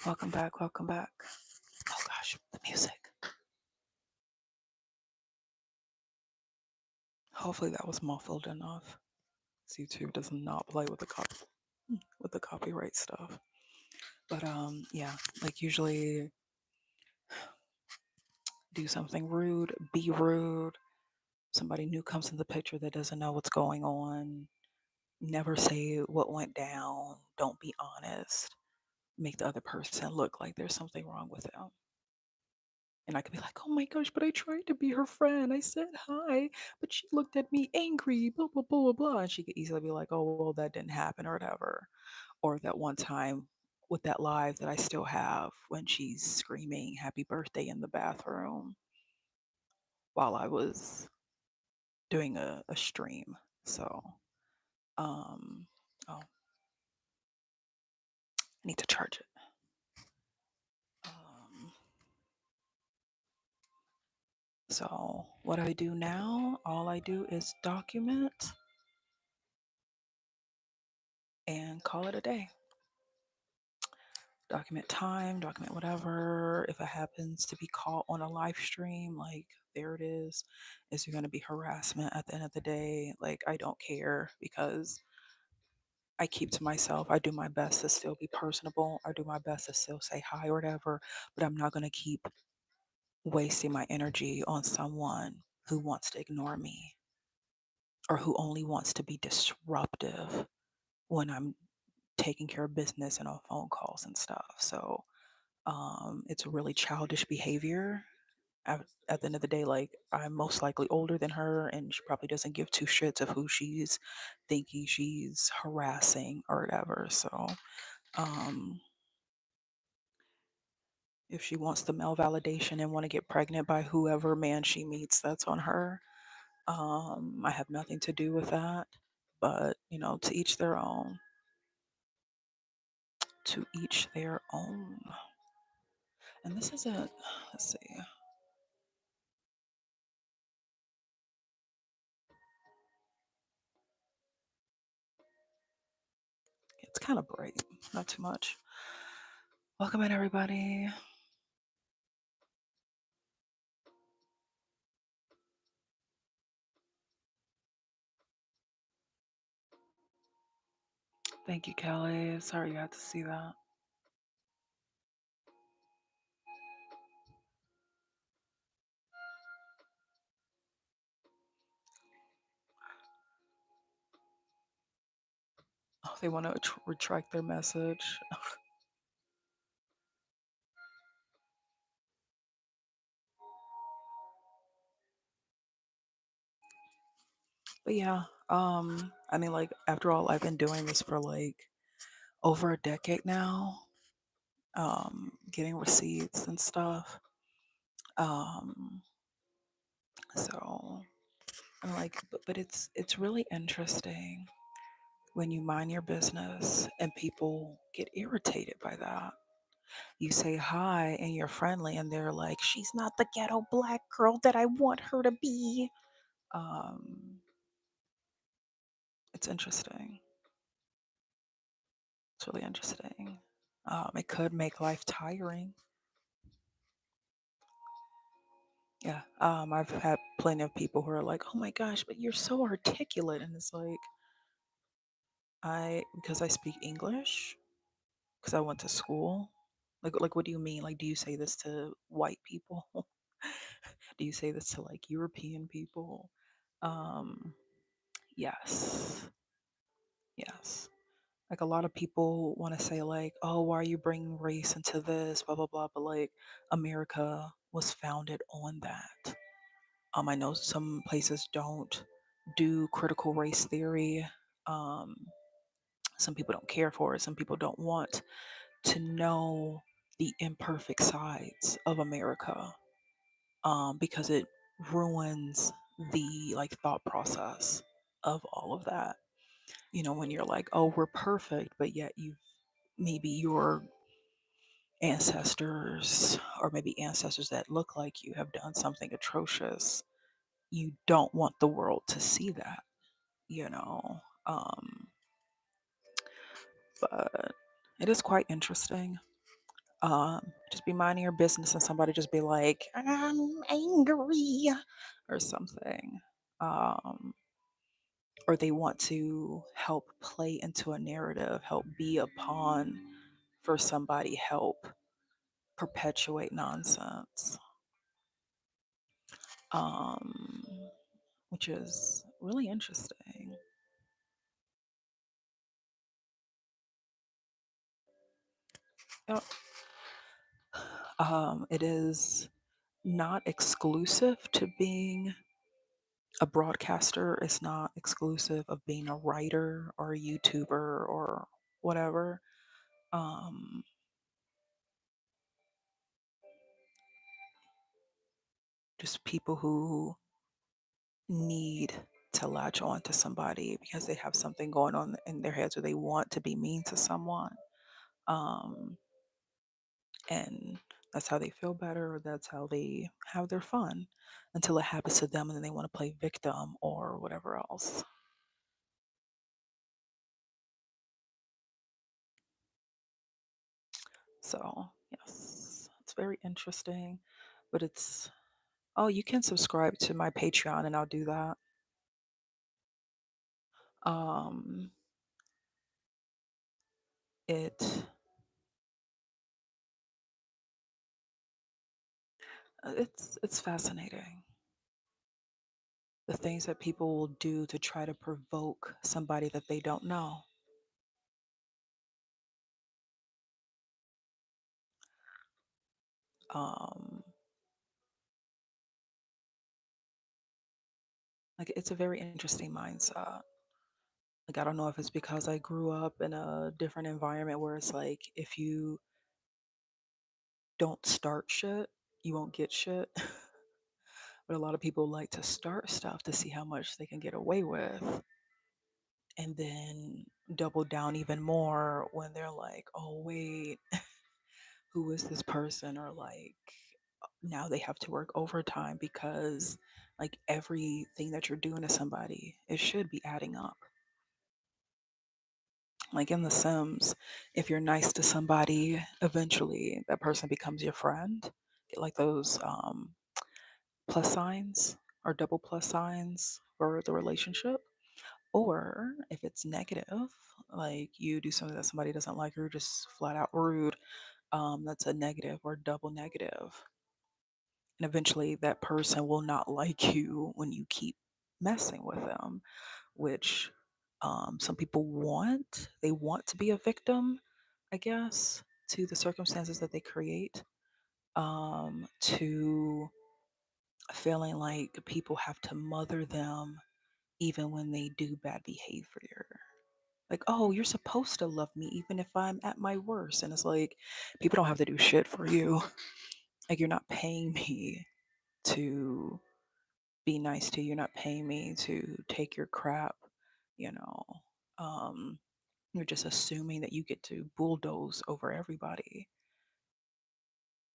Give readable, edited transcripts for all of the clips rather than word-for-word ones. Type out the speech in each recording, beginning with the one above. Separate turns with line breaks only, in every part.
Welcome back. Welcome back. Oh gosh, the music. Hopefully that was muffled enough. YouTube does not play with the copyright stuff. But yeah, like usually do something rude, be rude. Somebody new comes in the picture that doesn't know what's going on. Never say what went down. Don't be honest. Make the other person look like there's something wrong with them. And I could be like, oh my gosh, but I tried to be her friend. I said hi, but she looked at me angry, blah, blah, blah, blah, blah. And she could easily be like, oh, well, that didn't happen or whatever. Or that one time with that live that I still have when she's screaming happy birthday in the bathroom while I was doing a stream. So, oh, I need to charge it. So, what I do now, all I do is document and call it a day. Document time, document whatever. If it happens to be caught on a live stream, like there it is. Is there going to be harassment at the end of the day? Like, I don't care because I keep to myself. I do my best to still be personable. I do my best to still say hi or whatever, but I'm not going to keep wasting my energy on someone who wants to ignore me or who only wants to be disruptive when I'm taking care of business and on phone calls and stuff. So, it's really childish behavior. At the end of the day, like I'm most likely older than her, and she probably doesn't give two shits of who she's thinking she's harassing or whatever. So, um, if she wants the male validation and want to get pregnant by whoever man she meets, that's on her. I have nothing to do with that, but to each their own. To each their own. And this isn't. Let's see. It's kind of bright, not too much. Welcome in, everybody. Thank you, Kelly. Sorry you had to see that. Oh, they want to retract their message. But yeah, I mean, like, after all, I've been doing this for like over a decade now, getting receipts and stuff. Um, so I'm like, but it's really interesting when you mind your business and people get irritated by that. You say hi and you're friendly, and they're like, she's not the ghetto black girl that I want her to be. Um, it's interesting. It's really interesting. It could make life tiring. Yeah. I've had plenty of people who are like, "Oh my gosh, but you're so articulate," and it's like, because I speak English, because I went to school. Like, what do you mean? Like, do you say this to white people? Do you say this to like European people? Um, yes, yes. Like a lot of people want to say like, "Oh, why are you bringing race into this?" Blah blah blah. But like, America was founded on that. I know some places don't do critical race theory. Um, some people don't care for it. Some people don't want to know the imperfect sides of America, because it ruins the like thought process of all of that. When you're like, oh, we're perfect, but yet maybe your ancestors or maybe ancestors that look like you have done something atrocious. You don't want the world to see that, you know. But it is quite interesting. Just be minding your business and somebody just be like, I'm angry or something. Um, or they want to help play into a narrative, help be a pawn for somebody, help perpetuate nonsense. Um, which is really interesting. Yep. It is not exclusive to being a broadcaster. It's not exclusive of being a writer or a YouTuber or whatever. Um, just people who need to latch on to somebody because they have something going on in their heads or they want to be mean to someone. Um, and that's how they feel better or that's how they have their fun until it happens to them and then they want to play victim or whatever else. So, yes, it's very interesting, but it's oh, you can subscribe to my Patreon and I'll do that. Um, it it's fascinating. The things that people will do to try to provoke somebody that they don't know. Um, like it's a very interesting mindset. Like I don't know if it's because I grew up in a different environment where it's like if you don't start shit, you won't get shit. But a lot of people like to start stuff to see how much they can get away with and then double down even more when they're like, oh, wait, who is this person? Or like, now they have to work overtime because like everything that you're doing to somebody, it should be adding up. Like in The Sims, if you're nice to somebody, eventually that person becomes your friend. Get like those plus signs or double plus signs for the relationship. Or if it's negative, like you do something that somebody doesn't like or just flat out rude, that's a negative or double negative. And eventually that person will not like you when you keep messing with them, which some people want. They want to be a victim, I guess, to the circumstances that they create, to feeling like people have to mother them even when they do bad behavior. Like, oh, you're supposed to love me even if I'm at my worst. And it's like, people don't have to do shit for you. Like, you're not paying me to be nice to you. You're not paying me to take your crap, you know. Um, you're just assuming that you get to bulldoze over everybody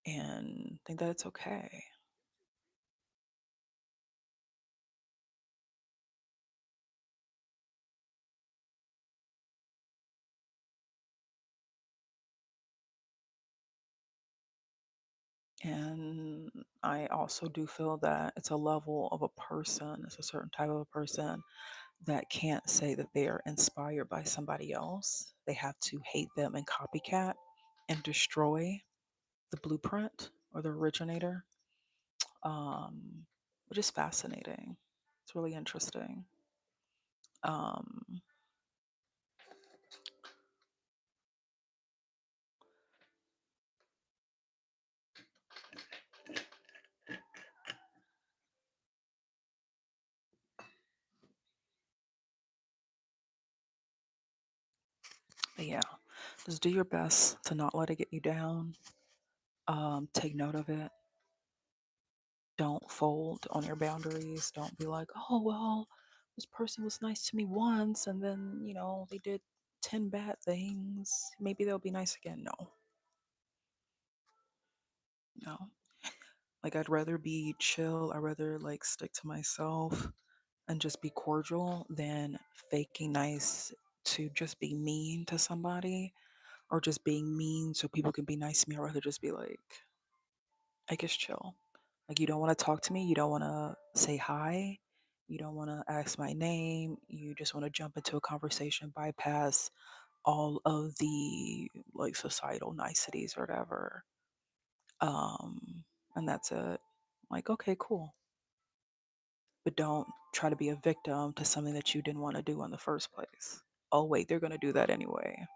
and think that it's okay. And I also do feel that it's a level of a person, it's a certain type of a person that can't say that they are inspired by somebody else. They have to hate them and copycat and destroy the blueprint or the originator, um, which is fascinating. It's really interesting. Um, but yeah, just do your best to not let it get you down. Take note of it. Don't fold on your boundaries. Don't be like, oh, well, this person was nice to me once and then, they did 10 bad things. Maybe they'll be nice again. No, no. Like, I'd rather be chill. I'd rather, like, stick to myself and just be cordial than faking nice to just be mean to somebody. or just being mean so people can be nice to me. I'd rather just be like, I guess chill. Like, you don't want to talk to me, you don't want to say hi, you don't want to ask my name, you just want to jump into a conversation, bypass all of the like societal niceties or whatever. Um, and that's it. Like, okay, cool. But don't try to be a victim to something that you didn't want to do in the first place. Oh, wait, they're going to do that anyway.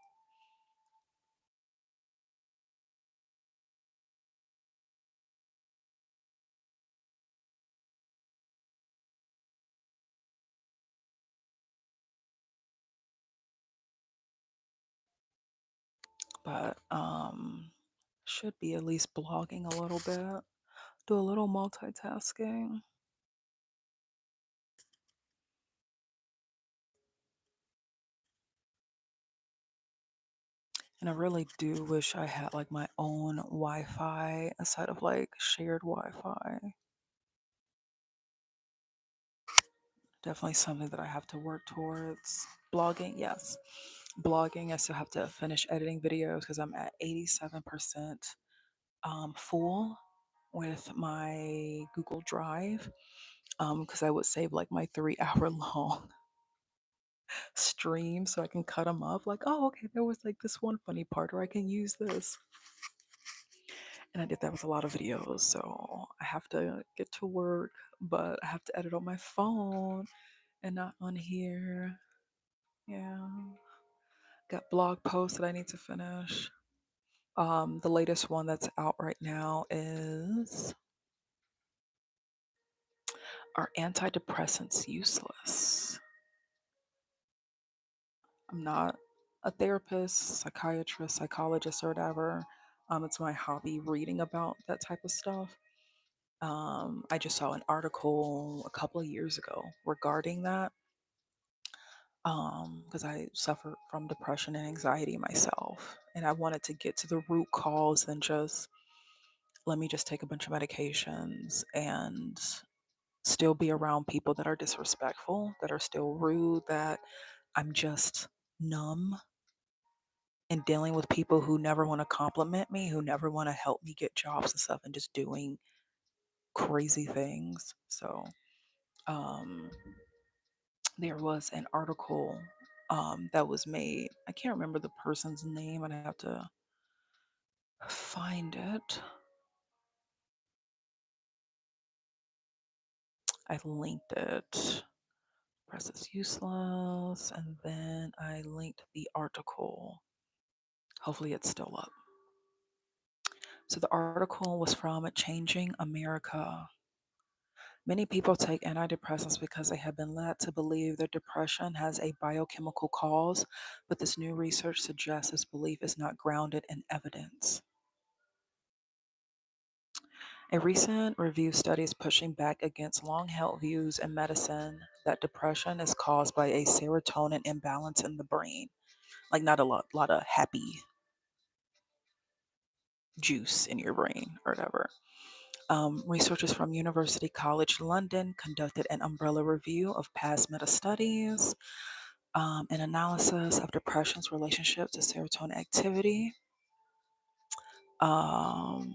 But should be at least blogging a little bit, do a little multitasking. And I really do wish I had like my own Wi-Fi instead of like shared Wi-Fi. Definitely something that I have to work towards. Blogging, yes. Blogging, I still have to finish editing videos because I'm at 87% full with my Google Drive. Because I would save like my 3 hour long stream so I can cut them up. Like, oh, okay, there was like this one funny part, or I can use this. And I did that with a lot of videos. So I have to get to work, but I have to edit on my phone and not on here. Yeah. Got blog posts that I need to finish. The latest one that's out right now is, Are Antidepressants Useless? I'm not a therapist, psychiatrist, psychologist, or whatever. It's my hobby reading about that type of stuff. I just saw an article a couple of years ago regarding that, because I suffer from depression and anxiety myself. And I wanted to get to the root cause than just let me just take a bunch of medications and still be around people that are disrespectful, that are still rude, that I'm just numb and dealing with people who never want to compliment me, who never want to help me get jobs and stuff, and just doing crazy things. So, um, there was an article that was made. I can't remember the person's name. I'd have to find it. I linked it. Press is useless. And then I linked the article. Hopefully, it's still up. So the article was from Changing America. Many people take antidepressants because they have been led to believe that depression has a biochemical cause, but this new research suggests this belief is not grounded in evidence. A recent review study is pushing back against long held views in medicine that depression is caused by a serotonin imbalance in the brain. Like, not a lot of happy juice in your brain or whatever. Researchers from University College London conducted an umbrella review of past meta studies, an analysis of depression's relationship to serotonin activity. Um,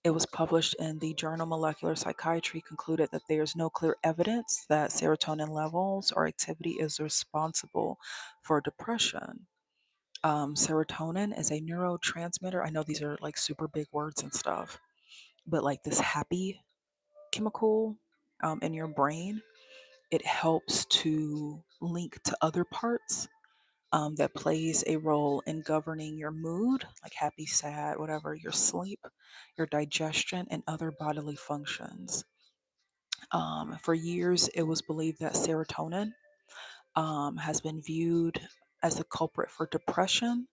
it was published in the journal Molecular Psychiatry, concluded that there is no clear evidence that serotonin levels or activity is responsible for depression. Serotonin is a neurotransmitter. I know these are like super big words and stuff, but like this happy chemical in your brain, it helps to link to other parts that plays a role in governing your mood, like happy, sad, whatever, your sleep, your digestion, and other bodily functions. For years, it was believed that serotonin has been viewed as the culprit for depression,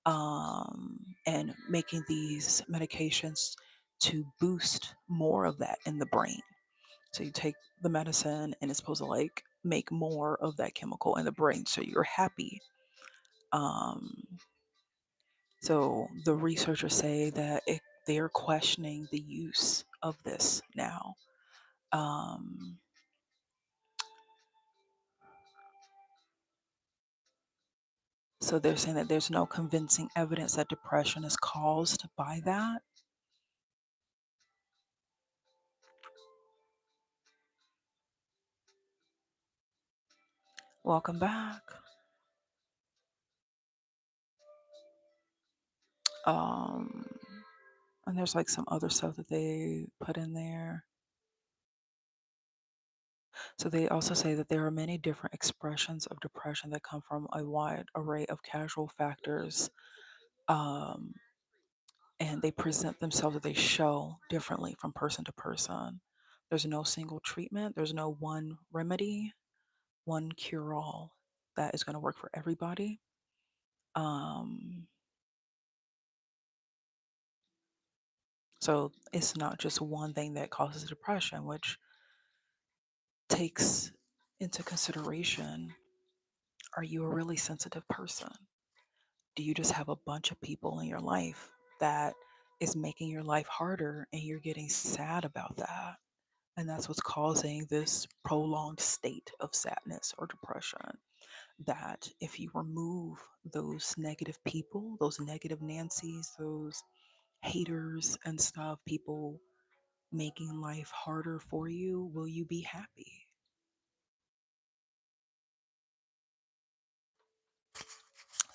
and making these medications to boost more of that in the brain. So you take the medicine and it's supposed to like make more of that chemical in the brain so you're happy. Um, so the researchers say that they're questioning the use of this now. Um, So they're saying that there's no convincing evidence that depression is caused by that. Welcome back. Um, and there's like some other stuff that they put in there. So they also say that there are many different expressions of depression that come from a wide array of causal factors. Um, and they present themselves, they show differently from person to person. There's no single treatment, there's no one remedy, one cure all that is going to work for everybody. Um, so it's not just one thing that causes depression, which takes into consideration, are you a really sensitive person? Do you just have a bunch of people in your life that is making your life harder and you're getting sad about that? And that's what's causing this prolonged state of sadness or depression. That if you remove those negative people, those negative Nancy's, those haters and stuff, people making life harder for you, will you be happy?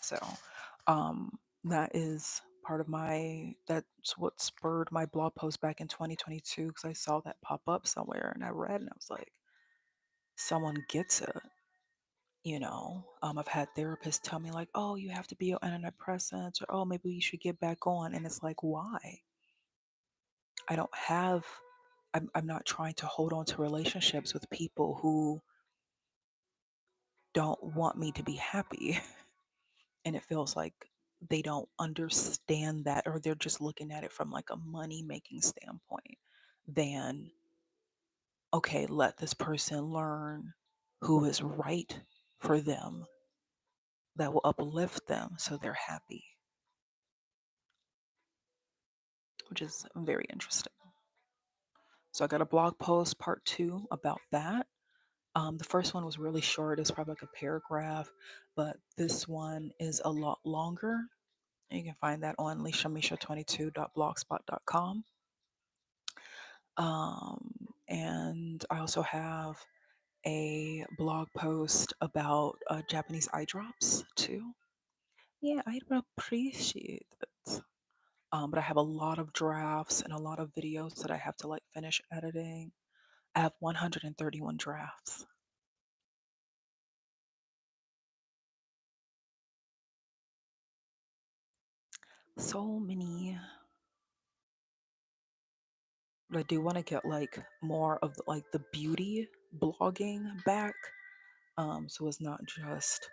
So, that is part of that's what spurred my blog post back in 2022 because I saw that pop up somewhere and I read and I was like, someone gets it. I've had therapists tell me like, oh, you have to be on antidepressants or oh, maybe you should get back on. And it's like, why? I don't have, I'm not trying to hold on to relationships with people who don't want me to be happy. And it feels like they don't understand that, or they're just looking at it from like a money making standpoint. Than, okay, let this person learn who is right for them that will uplift them so they're happy, which is very interesting. So I got a blog post part two about that. The first one was really short, it's probably like a paragraph, but this one is a lot longer. You can find that on Lisha22.blogspot.com. And I also have a blog post about Japanese eye drops too. Yeah, I'd appreciate it. But I have a lot of drafts and a lot of videos that I have to like finish editing. I have 131 drafts. So many. But I do want to get like more of like the beauty blogging back. So it's not just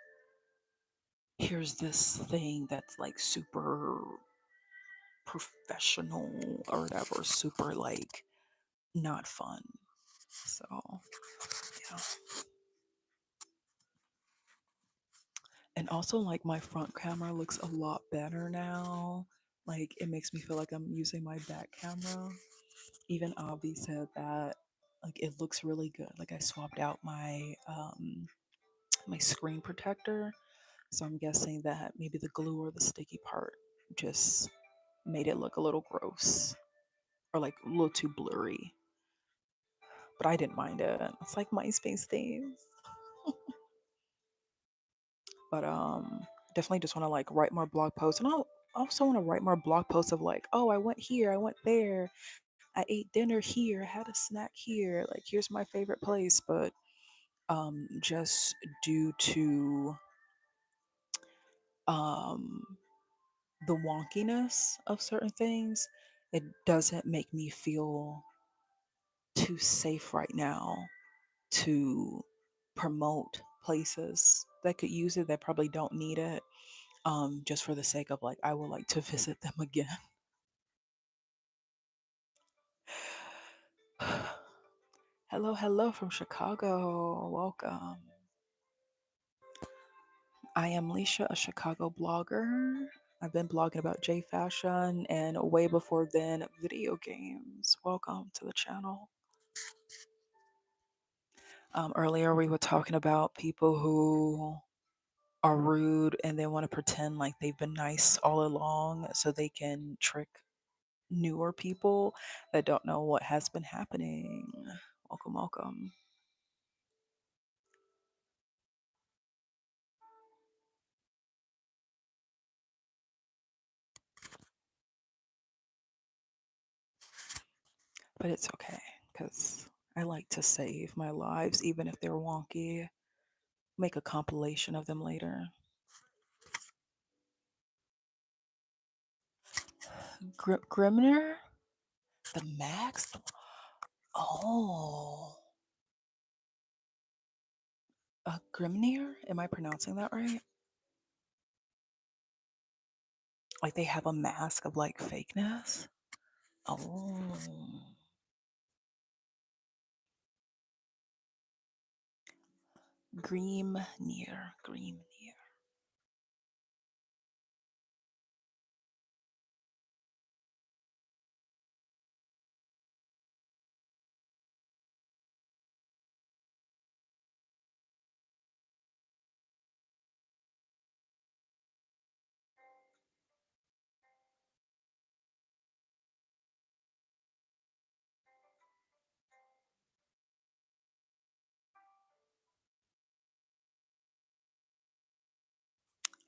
here's this thing that's like super professional or whatever, super like not fun. So yeah. And also like my front camera looks a lot better now. Like it makes me feel like I'm using my back camera. Even Avi said that like it looks really good. Like I swapped out my screen protector. So I'm guessing that maybe the glue or the sticky part just made it look a little gross or like a little too blurry. But I didn't mind it. It's like MySpace days. But definitely just want to like write more blog posts. And I'll also want to write more blog posts of like, oh, I went here, I went there, I ate dinner here, I had a snack here, like here's my favorite place. But just due to um the wonkiness of certain things, it doesn't make me feel too safe right now to promote places that could use it that probably don't need it, just for the sake of like I would like to visit them again. Hello, hello from Chicago. Welcome. I am Lisha, a Chicago blogger. I've been blogging about J fashion and way before then, video games. Welcome to the channel. Earlier, we were talking about people who are rude and they want to pretend like they've been nice all along so they can trick newer people that don't know what has been happening. Welcome, welcome. But it's okay because I like to save my lives, even if they're wonky. Make a compilation of them later. Grimner? The Max? Oh. Grimnir? Am I pronouncing that right? Like they have a mask of like fakeness? Oh. Grimnir. Grimnir.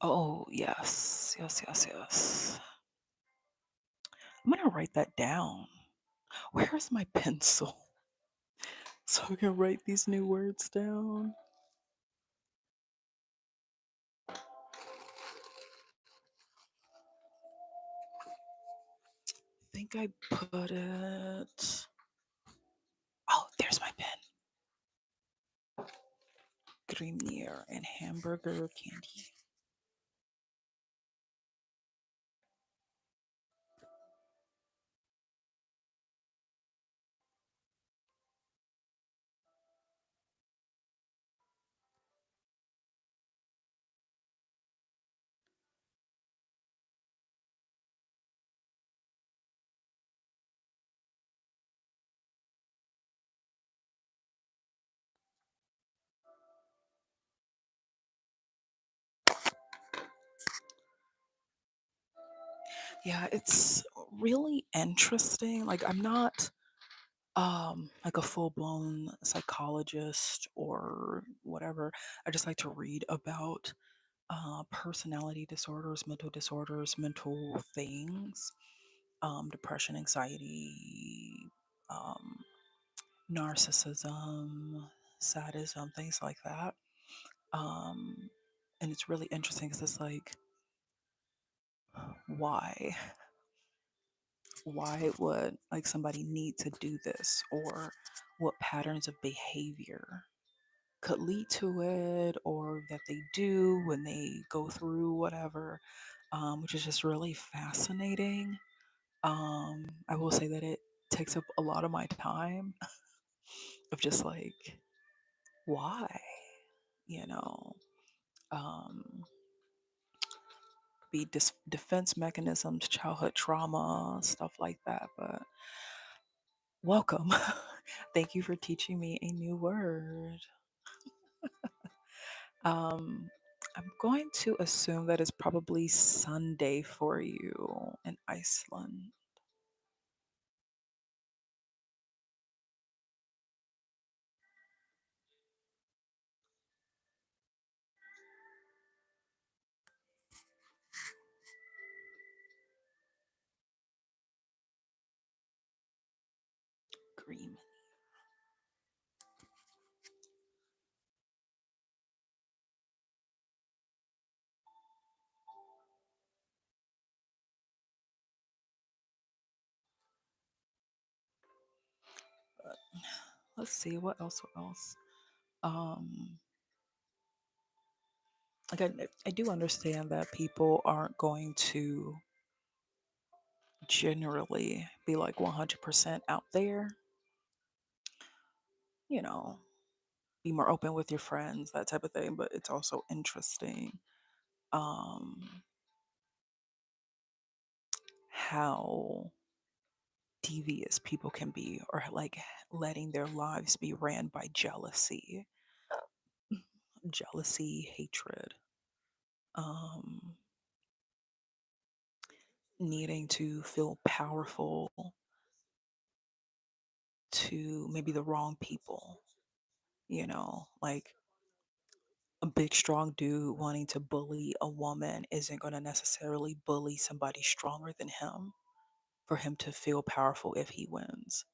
Oh, yes. Yes, yes, yes. I'm going to write that down. Where's my pencil? So I can write these new words down. I think I put it. Oh, there's my pen. Grenier and hamburger candy. Yeah, it's really interesting. Like I'm not like a full-blown psychologist or whatever. I just like to read about personality disorders, mental things, depression, anxiety, um, narcissism, sadism, things like that. Um, and it's really interesting because it's like, why? Why would like somebody need to do this, or what patterns of behavior could lead to it, or that they do when they go through whatever, which is just really fascinating. I will say that it takes up a lot of my time of just like, why? You know, um, be defense mechanisms, childhood trauma, stuff like that. But welcome. Thank you for teaching me a new word. Um, I'm going to assume that it's probably Sunday for you in Iceland. Green. Let's see what else. What else? Um, like I do understand that people aren't going to generally be like 100% out there. You know, be more open with your friends, that type of thing. But it's also interesting um, how devious people can be, or like letting their lives be ran by jealousy, hatred. um, needing to feel powerful to maybe the wrong people, like a big, strong dude wanting to bully a woman isn't going to necessarily bully somebody stronger than him for him to feel powerful if he wins.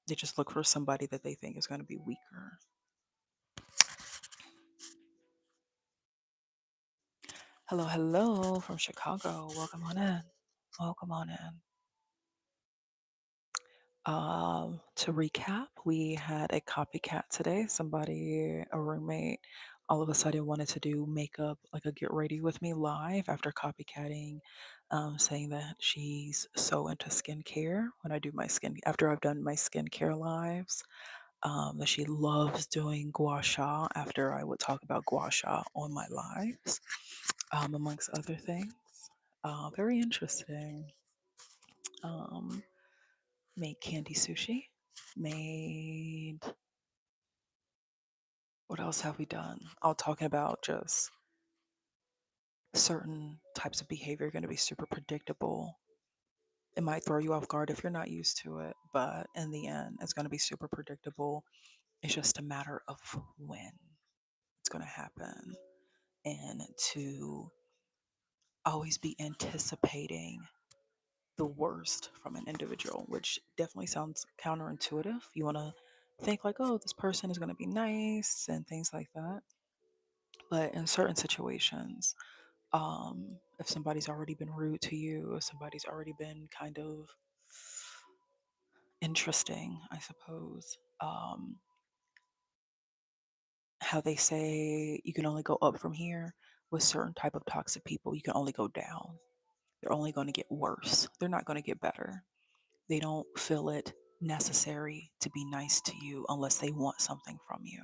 They just look for somebody that they think is going to be weaker. Hello, hello from Chicago. Welcome on in. Welcome on in. To recap, we had a copycat today. Somebody, a roommate, all of a sudden wanted to do makeup, like a get ready with me live after copycatting, saying that she's so into skincare when I do my skin, after I've done my skincare lives, that she loves doing gua sha after I would talk about gua sha on my lives, amongst other things. Very interesting. Um, Made candy sushi, made, what else have we done? All talking about just certain types of behavior going to be super predictable. It might throw you off guard if you're not used to it, but in the end, it's going to be super predictable. It's just a matter of when it's going to happen, and to always be anticipating the worst from an individual, which definitely sounds counterintuitive. You want to think like, oh, this person is going to be nice and things like that. But in certain situations, if somebody's already been rude to you, if somebody's already been kind of interesting, I suppose, how they say you can only go up from here with certain type of toxic people, you can only go down. They're only going to get worse. They're not going to get better. They don't feel it necessary to be nice to you unless they want something from you.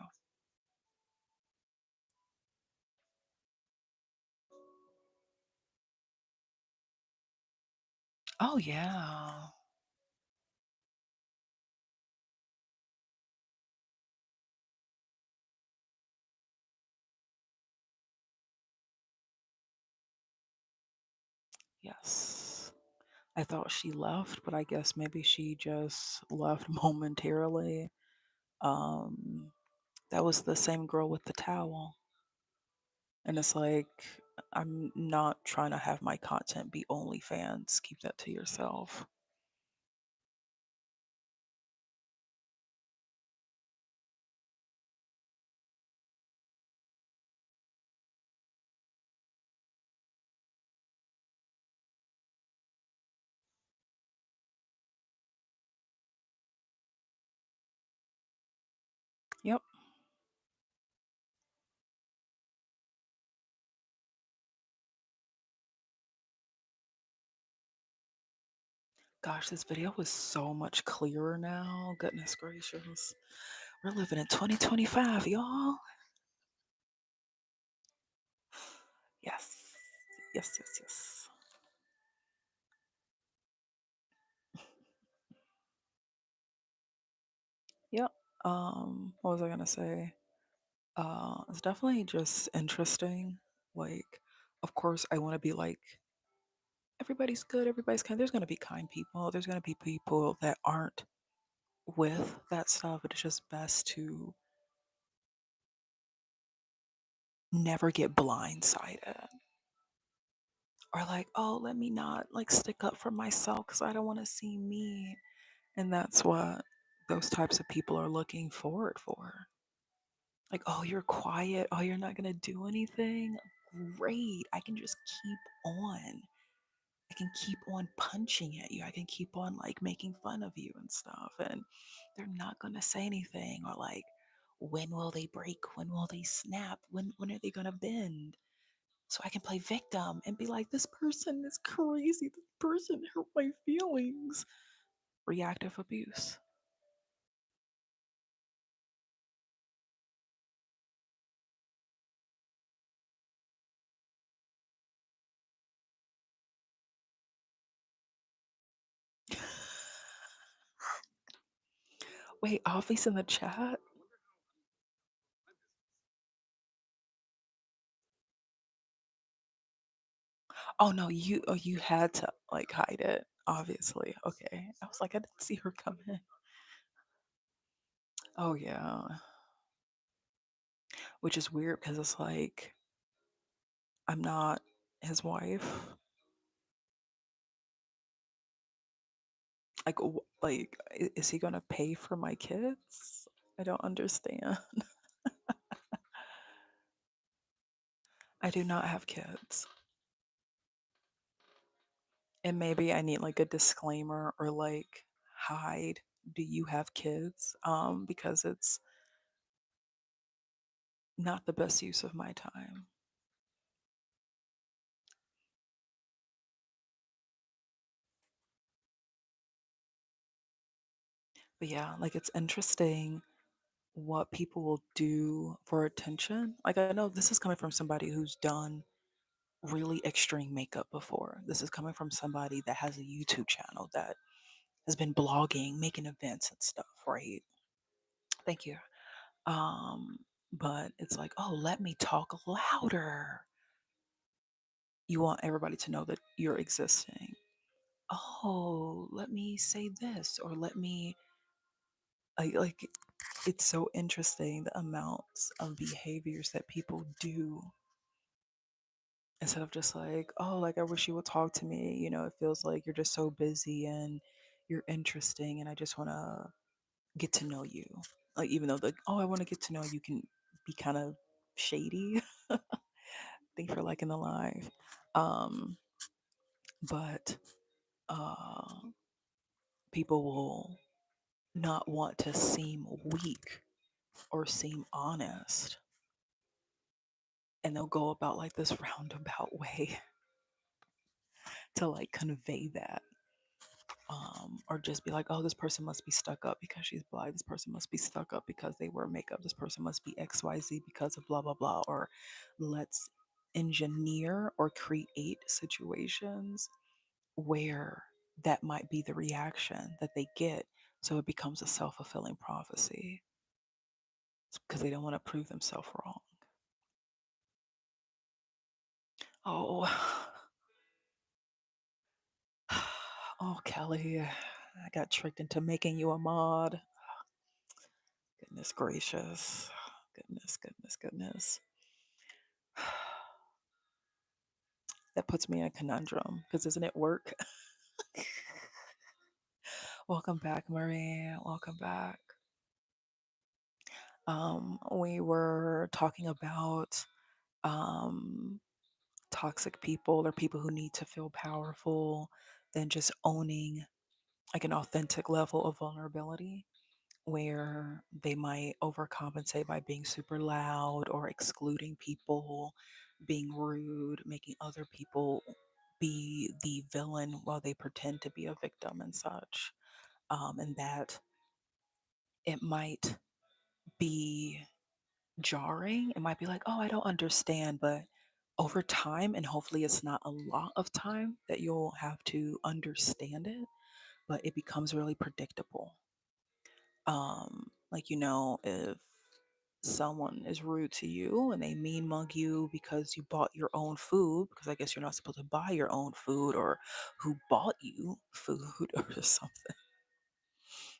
Oh, yeah. Yes. I thought she left, but I guess maybe she just left momentarily. Um, that was the same girl with the towel. And it's like, I'm not trying to have my content be OnlyFans. Keep that to yourself. Yep. Gosh, this video was so much clearer now. Goodness gracious. We're living in 2025, y'all. Yes. Yes, yes, yes. Yep. What was I gonna say? It's definitely just interesting. Like, of course, I want to be like, everybody's good, everybody's kind. There's gonna be kind people. There's gonna be people that aren't with that stuff. But it's just best to never get blindsided. Or like, oh, let me not like stick up for myself because I don't want to see me. And that's what those types of people are looking forward for. Like, oh, you're quiet. Oh, you're not going to do anything. Great. I can just keep on. I can keep on punching at you. I can keep on like making fun of you and stuff. And they're not going to say anything, or like, when will they break? When will they snap? When are they going to bend? So I can play victim and be like, this person is crazy. This person hurt my feelings. Reactive abuse. Wait, Office in the chat? Oh no, you had to like hide it, obviously. Okay. I was like, I didn't see her come in. Oh yeah. Which is weird because it's like I'm not his wife. Like, is he gonna pay for my kids? I don't understand. I do not have kids, and maybe I need like a disclaimer or like hide. Do you have kids? Because it's not the best use of my time. But yeah, like it's interesting what people will do for attention. Like I know this is coming from somebody who's done really extreme makeup before. This is coming from somebody that has a YouTube channel that has been blogging, making events and stuff, right? Thank you. Um, but it's like, oh, let me talk louder. You want everybody to know that you're existing. Oh, let me say this, or let me like it's so interesting the amounts of behaviors that people do instead of just like, oh, like I wish you would talk to me. It feels like you're just so busy and you're interesting and I just want to get to know you. Like even though the oh, I want to get to know you can be kind of shady. Thank you for liking the live. Um, but uh people will not want to seem weak or seem honest. And they'll go about like this roundabout way to like convey that. Or just be like, oh, this person must be stuck up because she's black. This person must be stuck up because they wear makeup. This person must be XYZ because of blah, blah, blah. Or let's engineer or create situations where that might be the reaction that they get. So it becomes a self fulfilling prophecy because they don't want to prove themselves wrong. Oh, oh, Kelly, I got tricked into making you a mod. Goodness gracious. Goodness, goodness, goodness. That puts me in a conundrum because isn't it work? Welcome back, Marie. Welcome back. We were talking about um, toxic people or people who need to feel powerful, then just owning like an authentic level of vulnerability where they might overcompensate by being super loud or excluding people, being rude, making other people be the villain while they pretend to be a victim and such. And that it might be jarring. It might be like, oh, I don't understand. But over time, and hopefully it's not a lot of time that you'll have to understand it, but it becomes really predictable. Like, if someone is rude to you and they mean mug you because you bought your own food, because I guess you're not supposed to buy your own food, or who bought you food or something.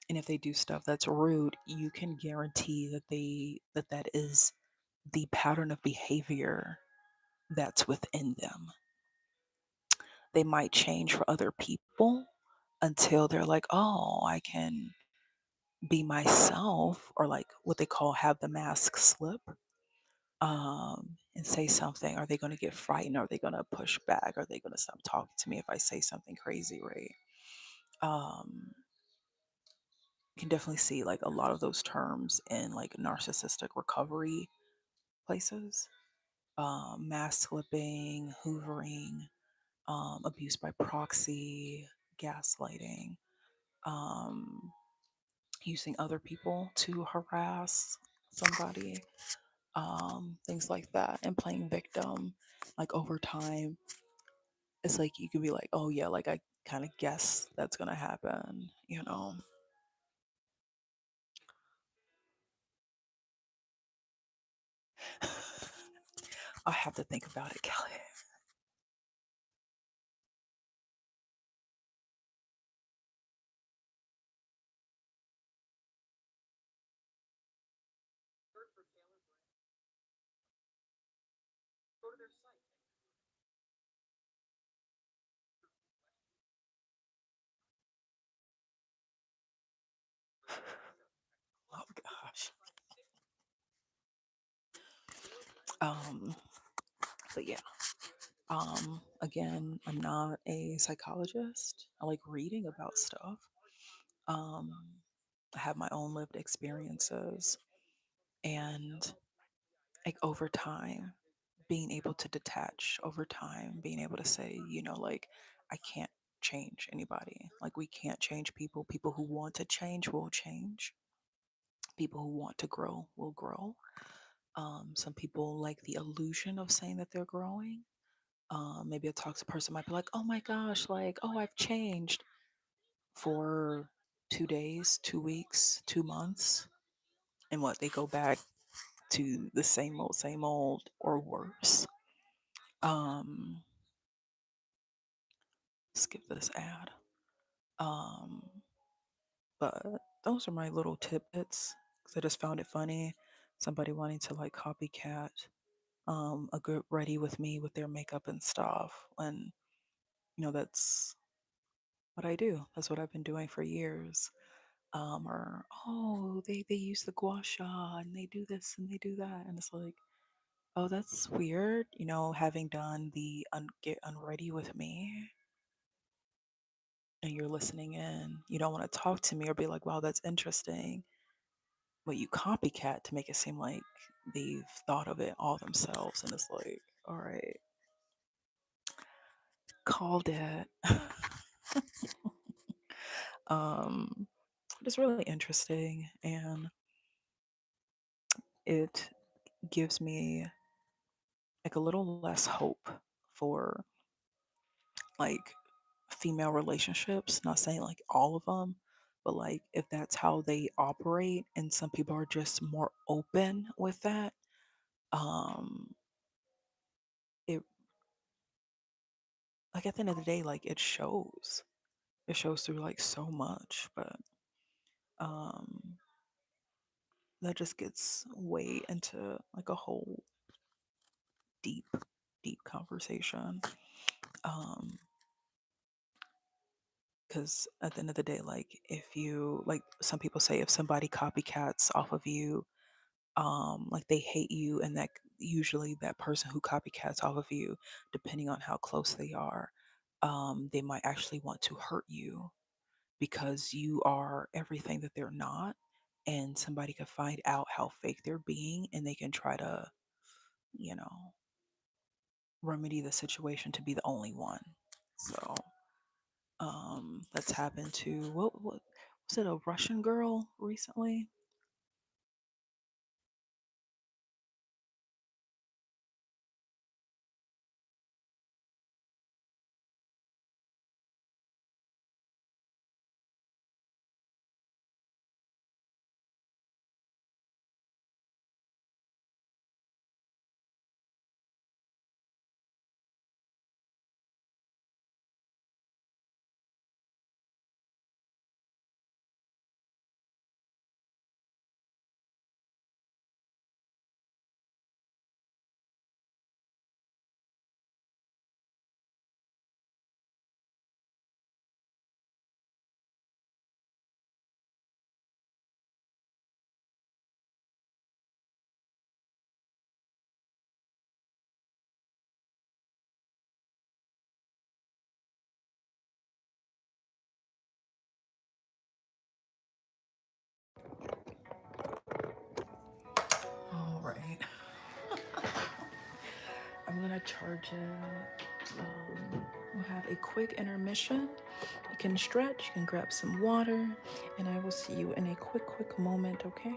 And if they do stuff that's rude, you can guarantee that is the pattern of behavior that's within them. They might change for other people until they're like, oh, I can be myself, or like what they call have the mask slip, and say something. Are they going to get frightened? Are they going to push back? Are they going to stop talking to me if I say something crazy, right? You can definitely see like a lot of those terms in like narcissistic recovery places. Mask slipping, hoovering, abuse by proxy, gaslighting, um, using other people to harass somebody, things like that, and playing victim. Like over time, it's like you could be like, oh yeah, like I kind of guess that's gonna happen. I have to think about it, Kelly. Um, but yeah, again, I'm not a psychologist. I like reading about stuff. Um, I have my own lived experiences, and like over time, being able to detach over time, being able to say, like, I can't change anybody. Like, we can't change people. People who want to change will change. People who want to grow will grow. Some people like the illusion of saying that they're growing. Maybe a toxic person might be like, oh my gosh, like, oh, I've changed for 2 days, 2 weeks, 2 months. And what? They go back to the same old, or worse. Um, Skip this ad. Um, but those are my little tidbits because I just found it funny. Somebody wanting to like copycat a group ready with me with their makeup and stuff. And, that's what I do. That's what I've been doing for years. Or, oh, they use the gua sha and they do this and they do that. And it's like, oh, that's weird. Having done the get unready with me and you're listening in, you don't want to talk to me or be like, wow, that's interesting. But you copycat to make it seem like they've thought of it all themselves. And it's like, all right, called it. um, it's really interesting, and it gives me like a little less hope for like female relationships. Not saying like all of them, but like if that's how they operate, and some people are just more open with that, um, it like at the end of the day, like it shows. It shows through like so much, but um, that just gets way into like a whole deep, deep conversation. Um, because at the end of the day, like if you like some people say if somebody copycats off of you, like they hate you, and that usually that person who copycats off of you, depending on how close they are, they might actually want to hurt you because you are everything that they're not, and somebody could find out how fake they're being, and they can try to, you know, remedy the situation to be the only one. So, that's happened to what was it, a Russian girl recently? All right. I'm gonna charge it. We'll have a quick intermission. You can stretch, you can grab some water, and I will see you in a quick moment, okay?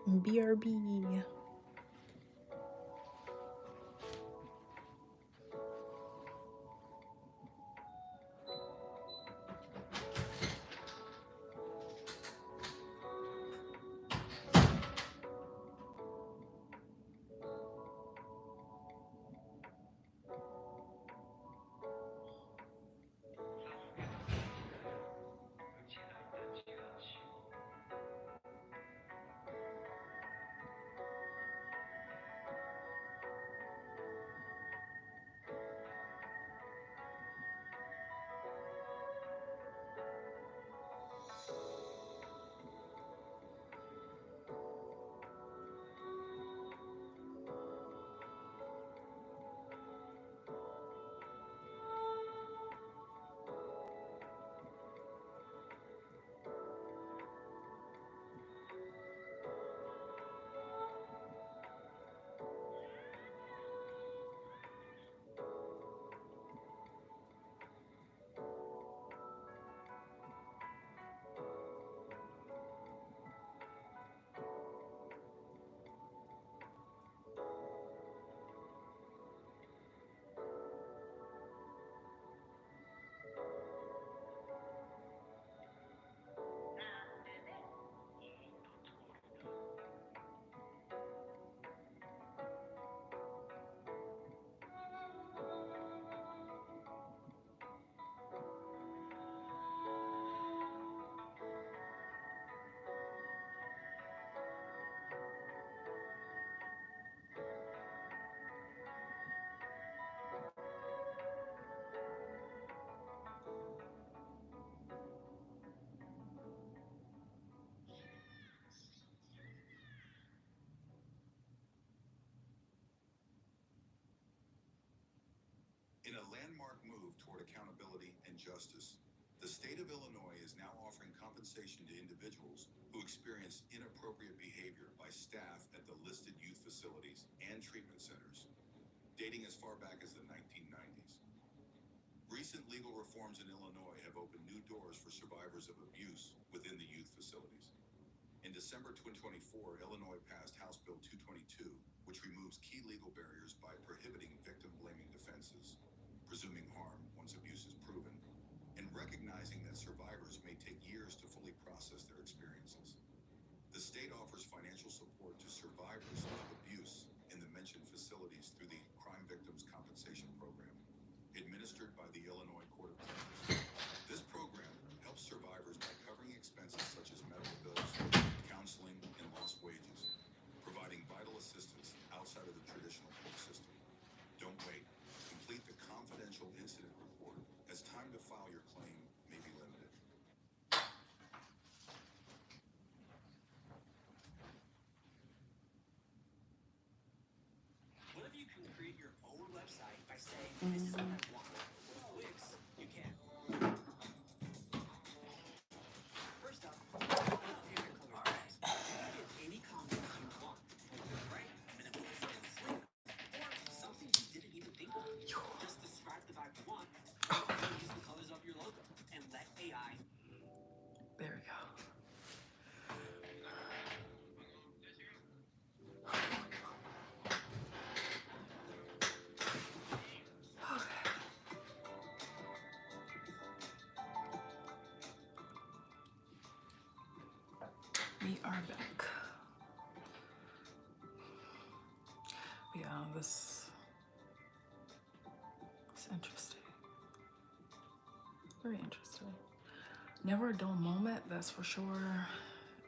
BRB.
accountability and justice, the state of Illinois is now offering compensation to individuals who experience inappropriate behavior by staff at the listed youth facilities and treatment centers, dating as far back as the 1990s. Recent legal reforms in Illinois have opened new doors for survivors of abuse within the youth facilities. In December 2024, Illinois passed House Bill 222, which removes key legal barriers by prohibiting victim-blaming defenses, presuming harm once abuse is proven, and recognizing that survivors may take years to fully process their experiences. The state offers financial support to survivors of abuse in the mentioned facilities through the Crime Victims Compensation Program, administered by the Illinois Court of Claims. This program helps survivors by covering expenses such as medical bills, counseling, and lost wages, providing vital assistance outside of the traditional court system. Don't wait. Complete the confidential incident report, as time to file your claim may be limited.
What if you can create your own website by saying, this is what I want? With Wix, you can. First up, pick your color box. You can get any comments you want. Right? Minimalist and sleek. Or something you didn't even think of. Just describe the vibe you want. And use the colors of your logo. And let AI.
There we go. We are back. Yeah, this is interesting. Very interesting. Never a dull moment, that's for sure.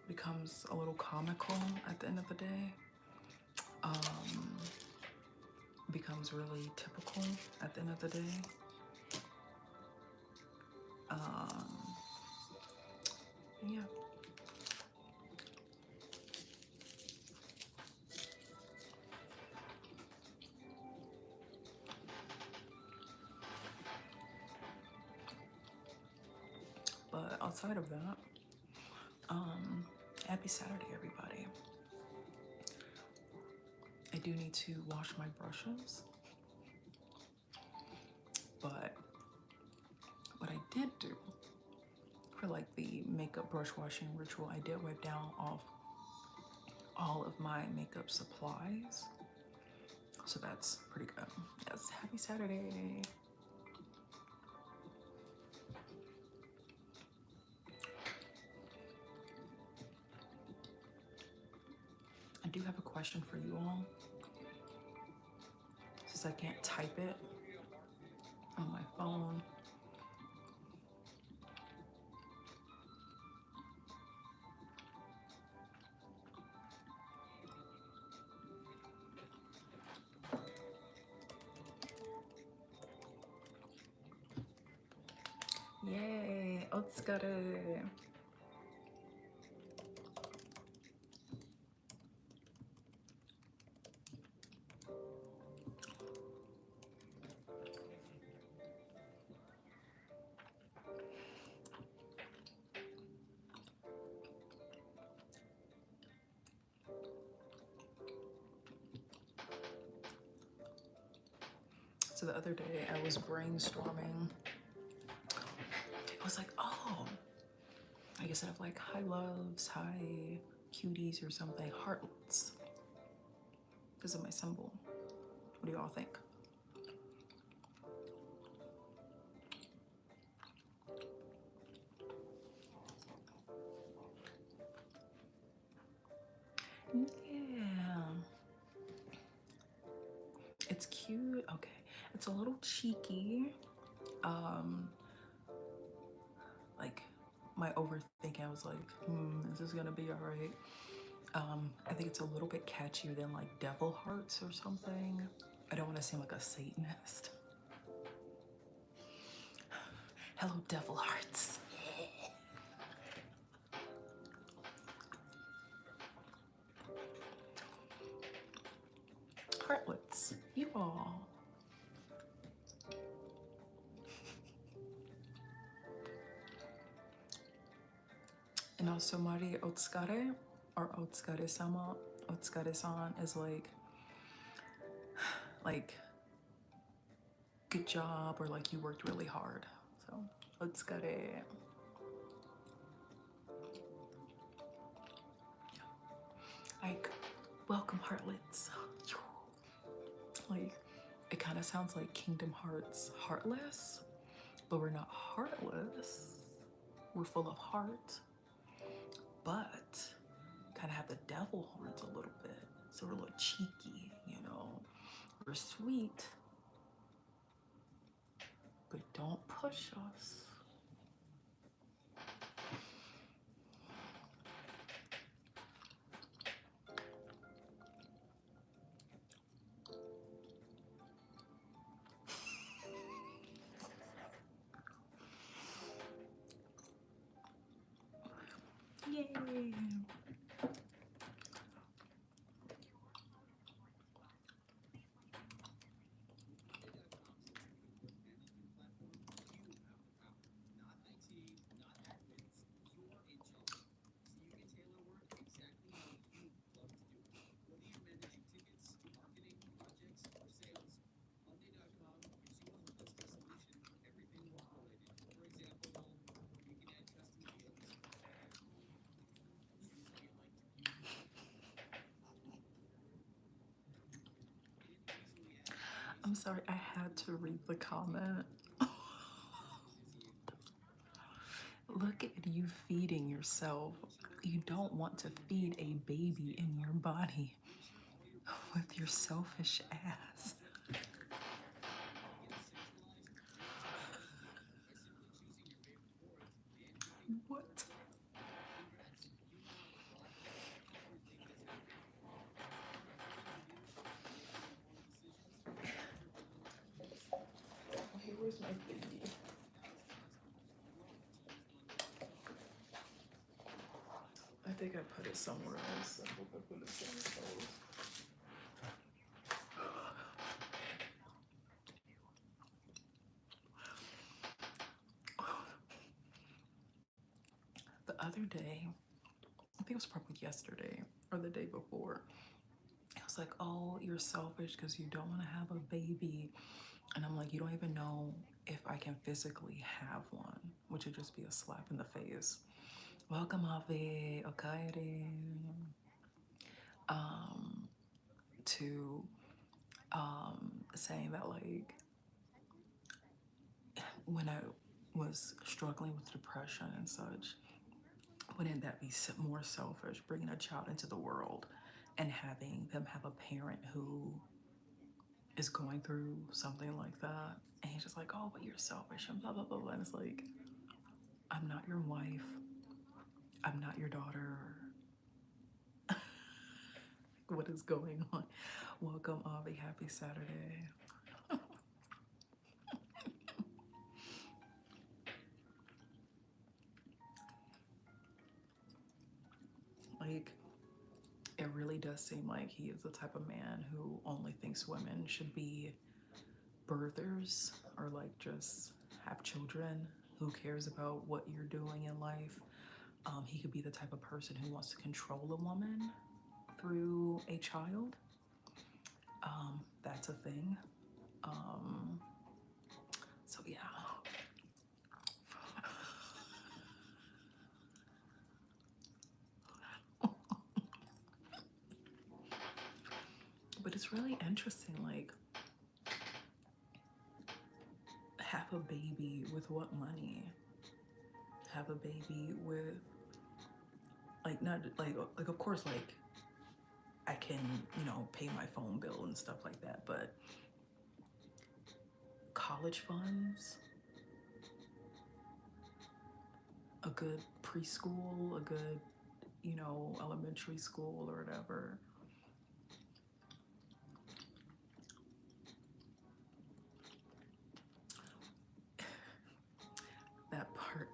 Becomes a little comical at the end of the day. Becomes really typical at the end of the day. Yeah. But outside of that, happy Saturday, everybody. I do need to wash my brushes, but what I did do for like the makeup brush washing ritual, I did wipe down off all of my makeup supplies, so that's pretty good. Yes, happy Saturday. I do have a question for you all, since I can't type it on my phone. Yay, Otskare. So the other day I was brainstorming. It was like, oh, I guess I have like hi loves, hi cuties or something, heartlets, because of my symbol. What do you all think? Yeah. It's cute. Okay. It's a little cheeky. Like my overthinking, I was like, is this gonna be all right? I think it's a little bit catchier than like devil hearts or something. I don't want to seem like a Satanist. Hello, devil hearts. Heartlets, you all. No, somebody otsukare or otsukare sama. Otsukare san is like good job or like you worked really hard. So otsukare. Like welcome heartlets. Like it kind of sounds like Kingdom Hearts heartless, but we're not heartless. We're full of heart, but kind of have the devil horns a little bit. So we're a little cheeky, you know. We're sweet, but don't push us. Yay! I'm sorry, I had to read the comment. Look at you feeding yourself. You don't want to feed a baby in your body with your selfish ass. What? Okay, where's my baby? I think I put it somewhere else. I hope I put it somewhere else. The other day, I think it was probably yesterday or the day before, it was like, oh, you're selfish because you don't want to have a baby. And I'm like, you don't even know if I can physically have one, which would just be a slap in the face. Welcome, Ave Okaere, um, to saying that, like, when I was struggling with depression and such, wouldn't that be more selfish, bringing a child into the world and having them have a parent who is going through something like that? And he's just like, oh, but you're selfish and blah, blah, blah, blah. And it's like, I'm not your wife. I'm not your daughter. What is going on? Welcome, Avi. Happy Saturday. Like, it really does seem like he is the type of man who only thinks women should be birthers or like just have children. Who cares about what you're doing in life? He could be the type of person who wants to control a woman through a child. That's a thing. Um, so yeah. But it's really interesting, like, have a baby with what money? Have a baby with like not like of course like I can, you know, pay my phone bill and stuff like that, but college funds, a good preschool, a good, you know, elementary school or whatever. That part.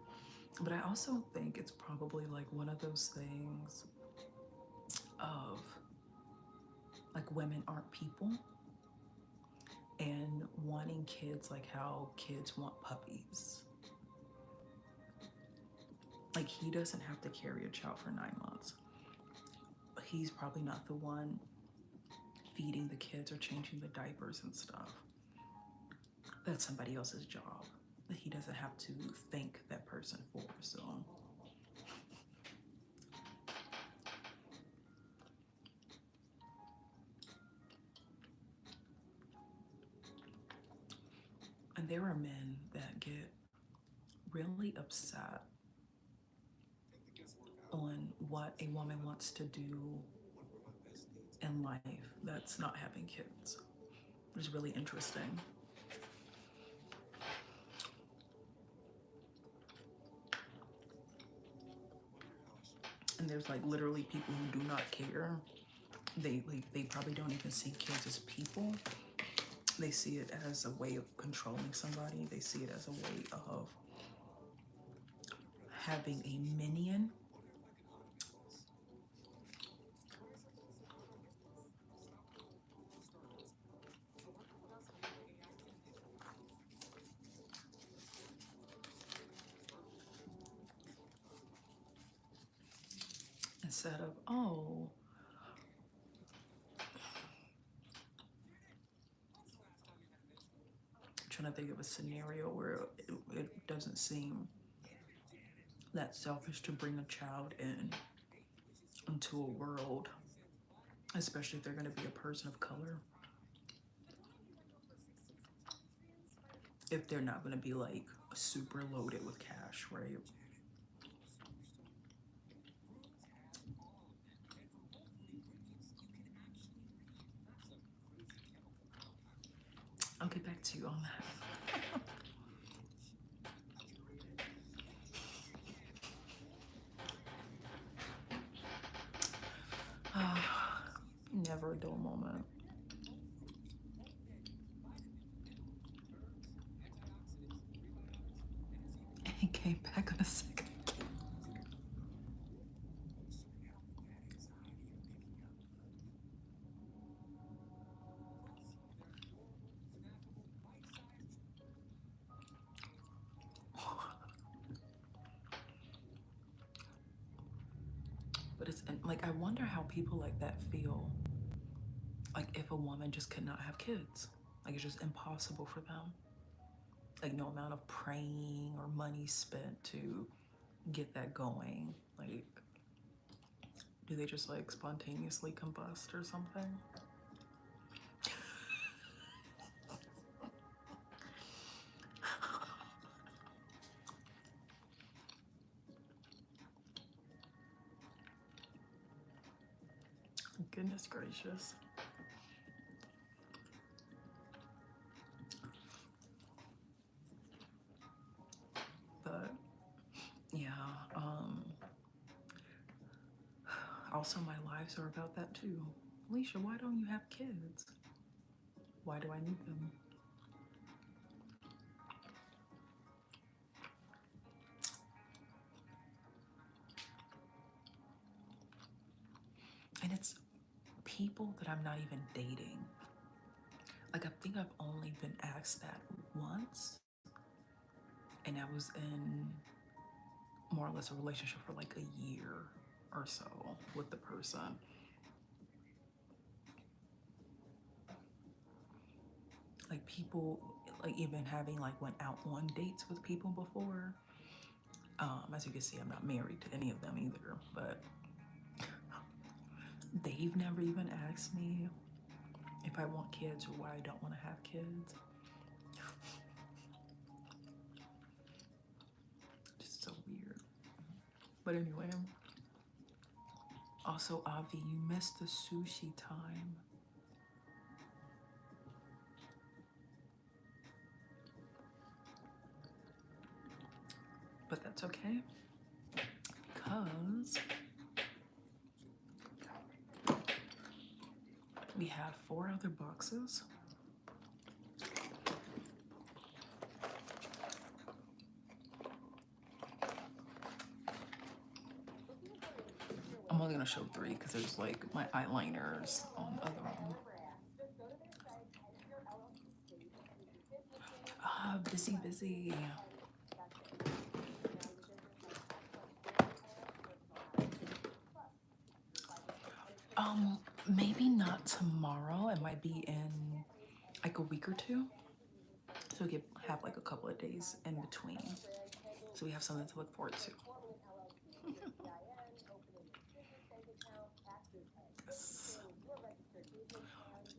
But I also think it's probably like one of those things of like women aren't people and wanting kids like how kids want puppies. Like, he doesn't have to carry a child for 9 months. He's probably not the one feeding the kids or changing the diapers and stuff. That's somebody else's job that he doesn't have to thank that person for. So and there are men that get really upset on what a woman wants to do in life that's not having kids. It's really interesting. And there's like literally people who do not care. They probably don't even see kids as people. They see it as a way of controlling somebody. They see it as a way of having a minion. Instead of, oh, I'm trying to think of a scenario where it doesn't seem that selfish to bring a child into a world, especially if they're going to be a person of color. If they're not going to be like super loaded with cash, right? I'll get back to you on that. Never a dull moment. He came back on a second. But it's like, I wonder how people like that feel. Like, if a woman just could not have kids, like, it's just impossible for them. Like, no amount of praying or money spent to get that going. Like, do they just like spontaneously combust or something? Goodness gracious. But yeah, also my lives are about that too. Alicia, why don't you have kids? Why do I need them? And it's people that I'm not even dating. Like, I think I've only been asked that once, and I was in more or less a relationship for like a year or so with the person. Like, people, like, even having like went out on dates with people before. As you can see, I'm not married to any of them either, but they've never even asked me if I want kids or why I don't want to have kids. Just so weird. But anyway, also, Avi, you missed the sushi time. But that's okay, because we have 4 other boxes. I'm only gonna show 3 because there's like my eyeliners on the other one. Busy. Maybe not tomorrow. It might be in like a week or two. So we could have like a couple of days in between. So we have something to look forward to. Yes.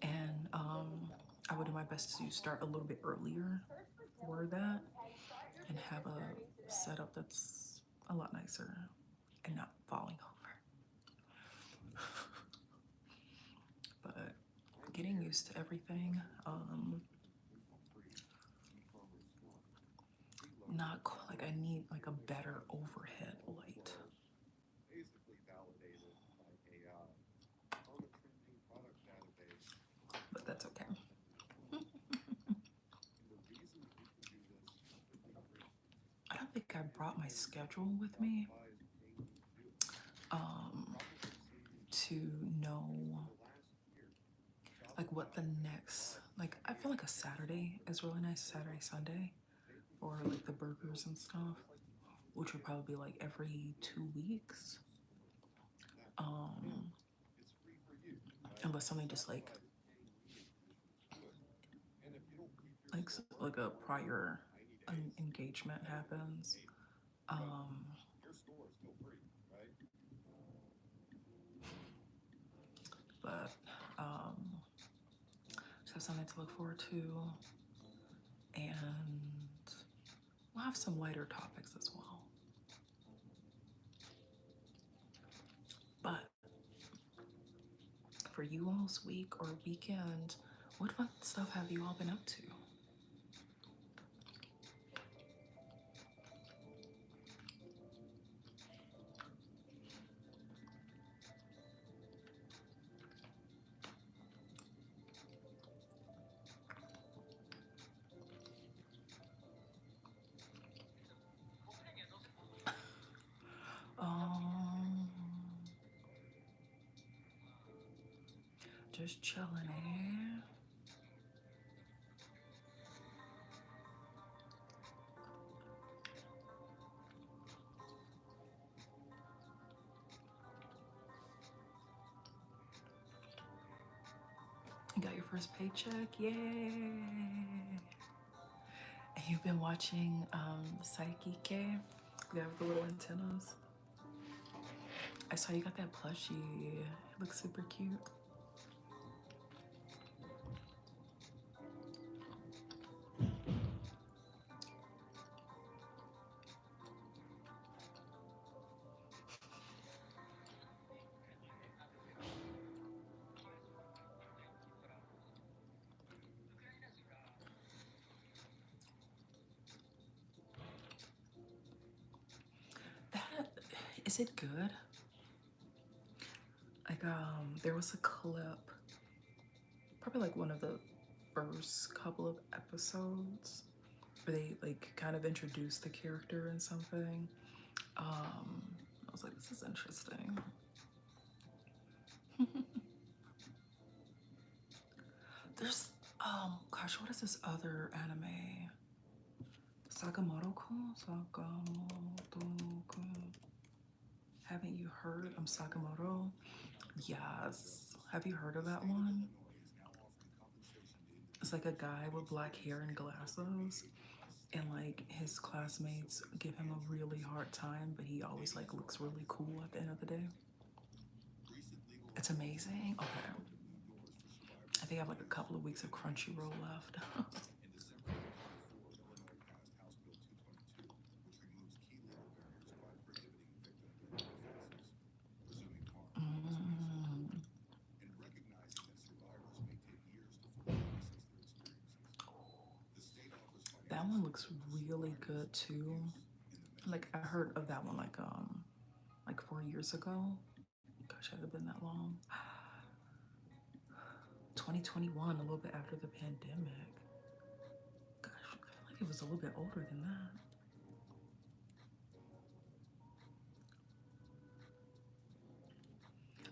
And I would do my best to start a little bit earlier for that and have a setup that's a lot nicer and not falling over. But getting used to everything. Not like I need like a better overhead light,
Basically validated by AI on a trending product database.
but that's okay.
And the reason that we can do this completely free
I don't think I
is
brought my
because
schedule with me
Shopify is paying you to do it. You've
um,
probably seen
to
that for
know
the last year,
like what the
Shopify has
next
launched
like I feel like a Saturday is really nice, Saturday, Sunday,
basically
or like the burgers and stuff,
just like you used to
which would
get
probably be like every
in
2 weeks.
stores. Now, again,
Um,
it's free for you, right?
Unless something just
Shopify is paying me a commission to do it. And if you don't keep your store
like a
running for
prior
90 days,
engagement
right?
happens.
Hey, bro,
Um,
your store is still free, right?
but just have something to look forward to, and we'll have some lighter topics as well. But for you all's week or weekend, what fun stuff have you all been up to? Um, just chilling, eh? You got your first paycheck? Yay! And you've been watching Psyche K? They have the little antennas. I saw you got that plushie. It looks super cute. That is it good? Like there was a clip, probably like one of the first couple of episodes where they like kind of introduced the character in something. I was like, this is interesting. There's gosh, what is this other anime? Sakamoto-kun? Sakamoto-kun. Haven't you heard? Sakamoto. Yes. Have you heard of
The
that
state of
one?
Illinois is now offering compensation to
It's like a
individuals
guy
who
with black hair
experience
and
inappropriate
glasses,
behavior by
and
staff
like
at the
his
listed youth
classmates
facilities
give him
and
a really
treatment
hard
centers.
time, but he always
Maybe
like
you
looks
are
really
someone
cool at
like
the end
that.
of the day.
Recent legal
It's
reforms
amazing. Okay.
have opened new doors for
I
survivors
think I have
of
like a
abuse
couple of
and
weeks of
addiction
Crunchyroll
facilities.
left.
In December 2024, Illinois passed House Bill 222, which removes key legal barriers by prohibiting victim-blaming offenses, presuming harm, excuse me,
Mm,
and recognizing that survivors may take years to fully process their experiences. The state offers
that
financial
one looks
support for
really
survivors
good
of
too.
abuse in the mental
Like I
health
heard of
sector.
that one like 4 years ago. Gosh, has it been that long? 2021, a little bit after the pandemic. Gosh, I feel like it was a little bit older than that.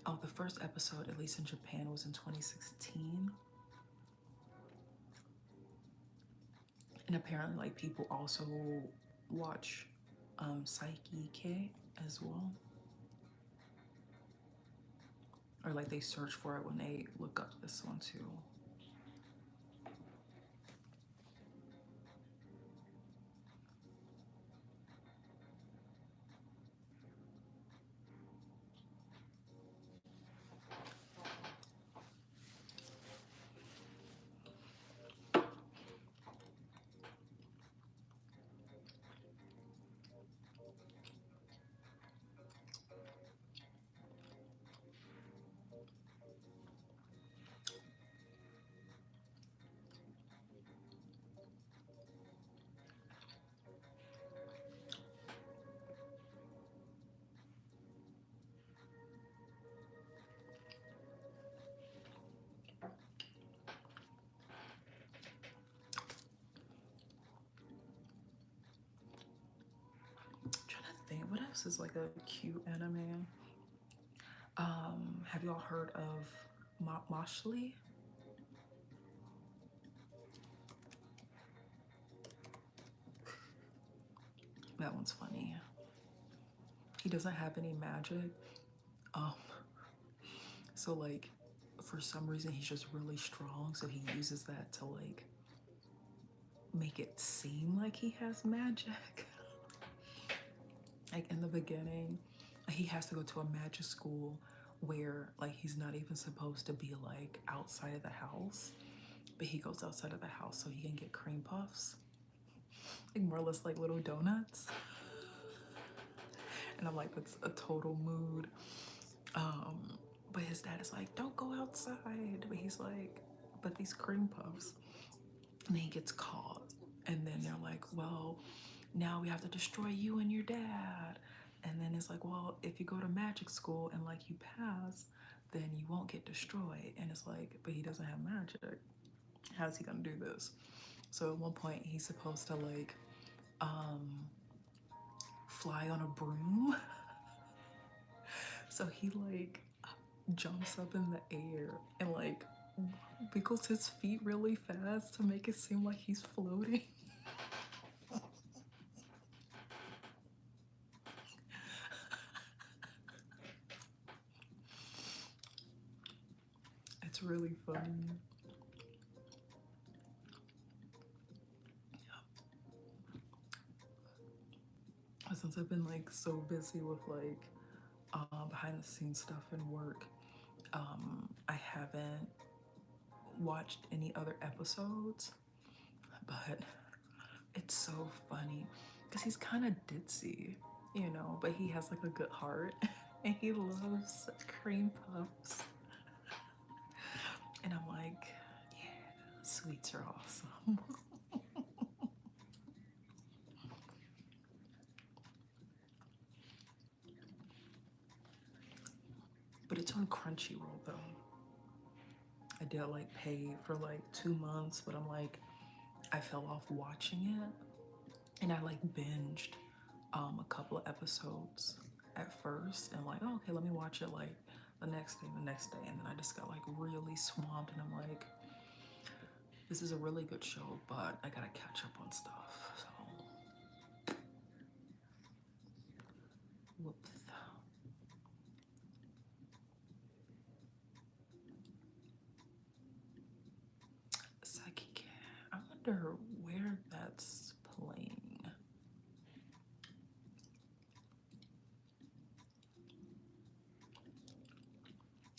Oh, the first episode, at least in Japan, was in 2016. And apparently, like, people also watch Psyche K as well. or like they search for it when they look up this one too. I'm trying to think, what else is like a cute anime? Have y'all heard of Moshli? That one's funny. He doesn't have any magic. Um, so like for some reason he's just really strong, so he uses that to like make it seem like he has magic. Like in the beginning, he has to go to a magic school where like he's not even supposed to be like outside of the house, but he goes outside of the house so he can get cream puffs, like more or less like little donuts. And I'm like, that's a total mood. But his dad is like, don't go outside. But he's like, but these cream puffs. And he gets caught. And then they're like, well, now we have to destroy you and your dad. And then it's like, well, if you go to magic school and like you pass, then you won't get destroyed. And it's like, but he doesn't have magic. How's he gonna do this? So at one point he's supposed to like fly on a broom. So he like jumps up in the air and like wiggles his feet really fast to make it seem like he's floating. It's really funny. Since I've been like so busy with like behind the scenes stuff and work, I haven't watched any other episodes, but it's so funny because he's kind of ditzy, you know, but he has like a good heart and he loves cream puffs. And I'm like, yeah, sweets are awesome. But it's on Crunchyroll though. I did like pay for like 2 months, but I'm like, I fell off watching it and I like binged a couple of episodes at first and like, oh, okay, let me watch it like the next day, and then I just got like really swamped and I'm like, this is a really good show, but I gotta catch up on stuff. So whoops. Psychic. I wonder where that's playing.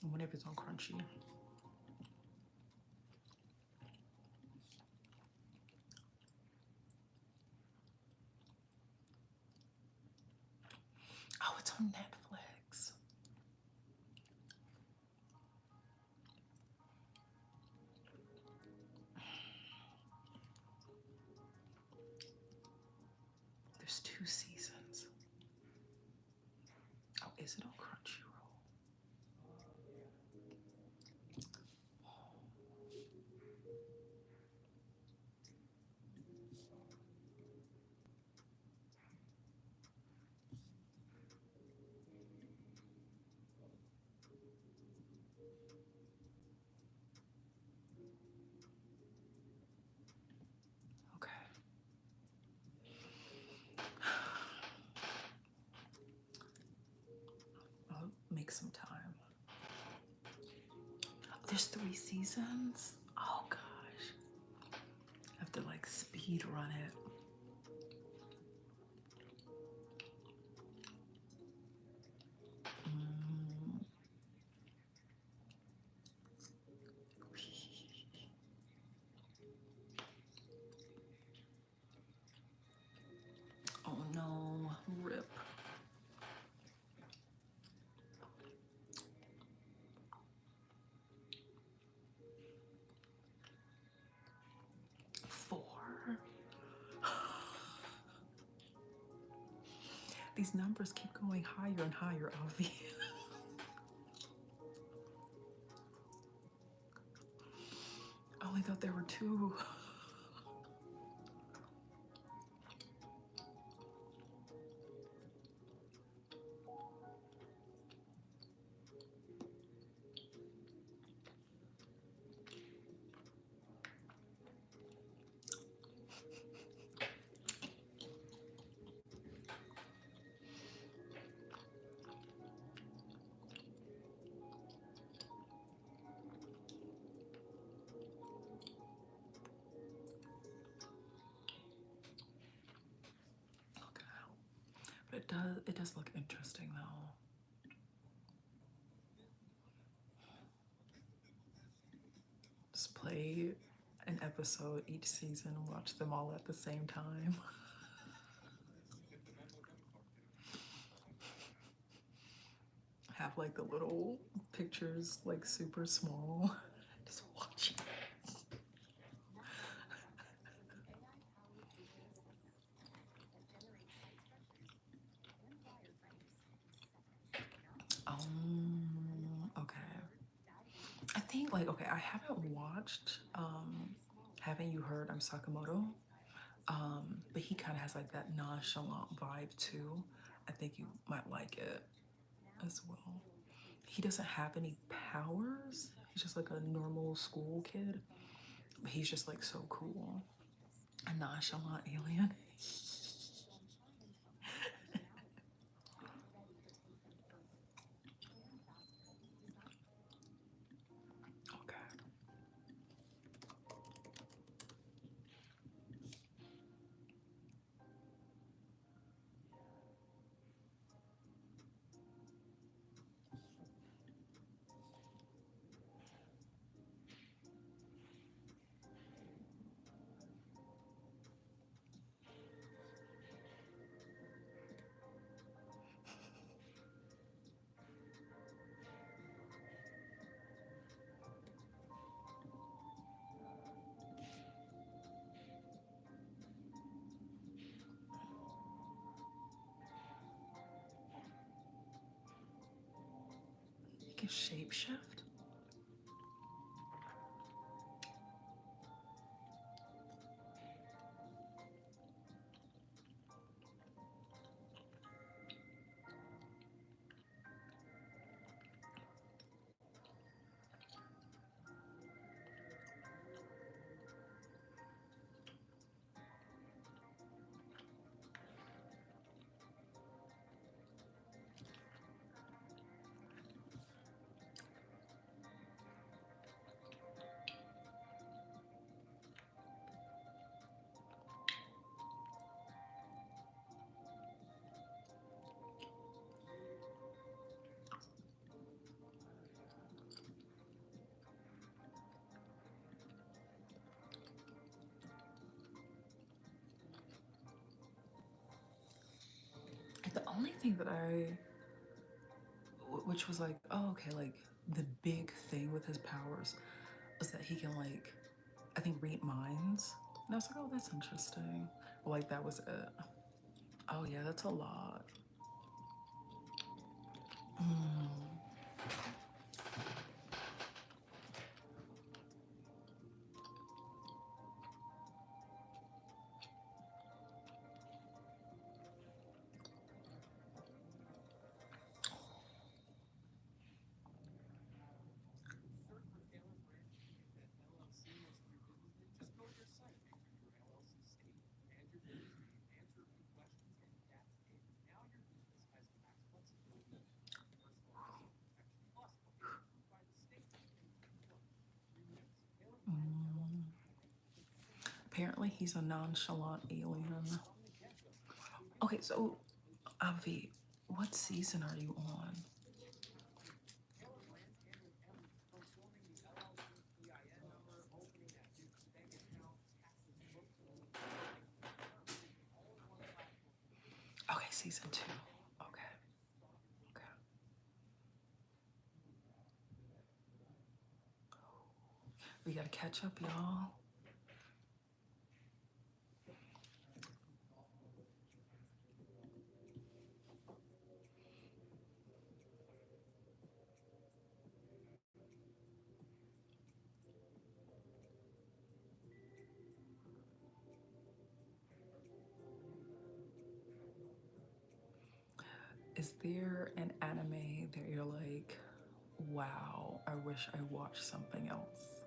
I wonder if it's on Crunchy. Oh, it's on Netflix. There's 2 seasons. Oh, is it on Crunchyroll? Okay. There's 3 seasons. Oh gosh, I have to like speed run it. Mm. Oh no, rip. Four. These numbers keep going higher and higher, Avi. I only thought there were two. Okay. But it does look interesting though. Just play an episode each season and watch them all at the same time. Have like the little pictures like super small. Just watch it. Okay. I think like okay, I haven't watched Haven't You Heard I'm Sakamoto? But he kind of has like that nonchalant vibe too. I think you might like it as well. He doesn't have any powers. He's just like a normal school kid. But he's just like so cool. A nonchalant alien. Okay. He can shapeshift. The only thing that which was like, oh, okay, like the big thing with his powers was that he can like, I think read minds. And I was like, oh, that's interesting. But like that was it. Oh yeah, that's a lot. Mm. Apparently, he's a nonchalant alien. Okay, so Avi, what season are you on? Okay, season two. Okay, okay. We gotta catch up, y'all. Is there an anime that you're like, wow, I wish I watched something else?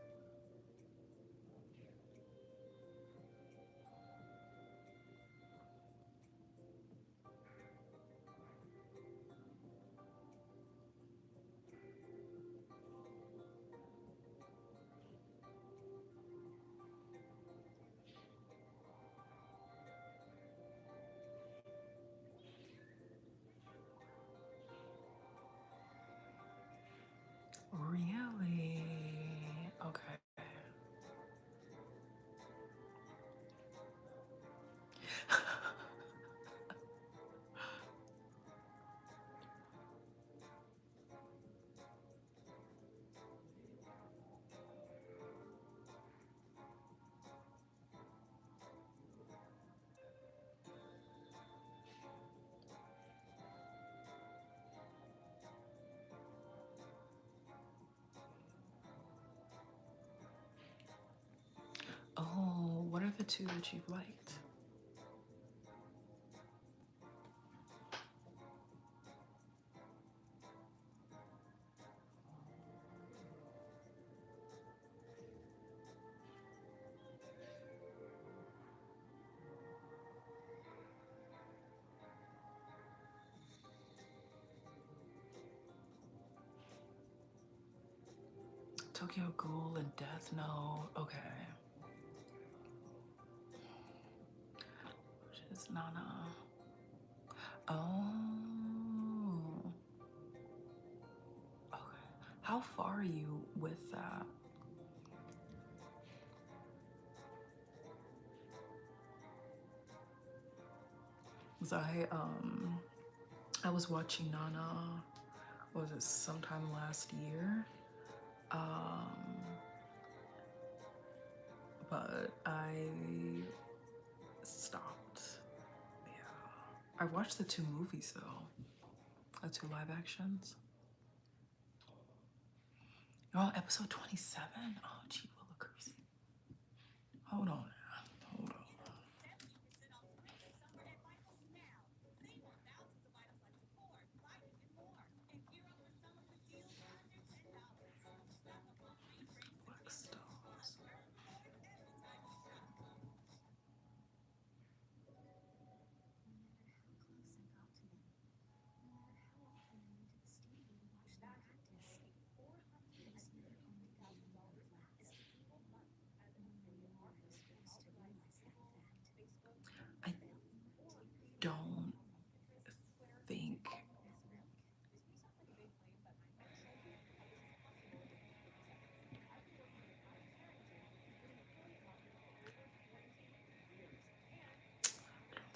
Really? Okay. Oh, what are the two that you've liked? Tokyo Ghoul and Death Note. Okay. Which is Nana. Oh. Okay. How far are you with that? Was I was watching Nana, what was it, sometime last year? Um but I stopped. Yeah. I watched the two movies though. The two live actions. Oh, episode 27? Oh, gee, willikers. Hold on now. Hold on. Black Stars. I don't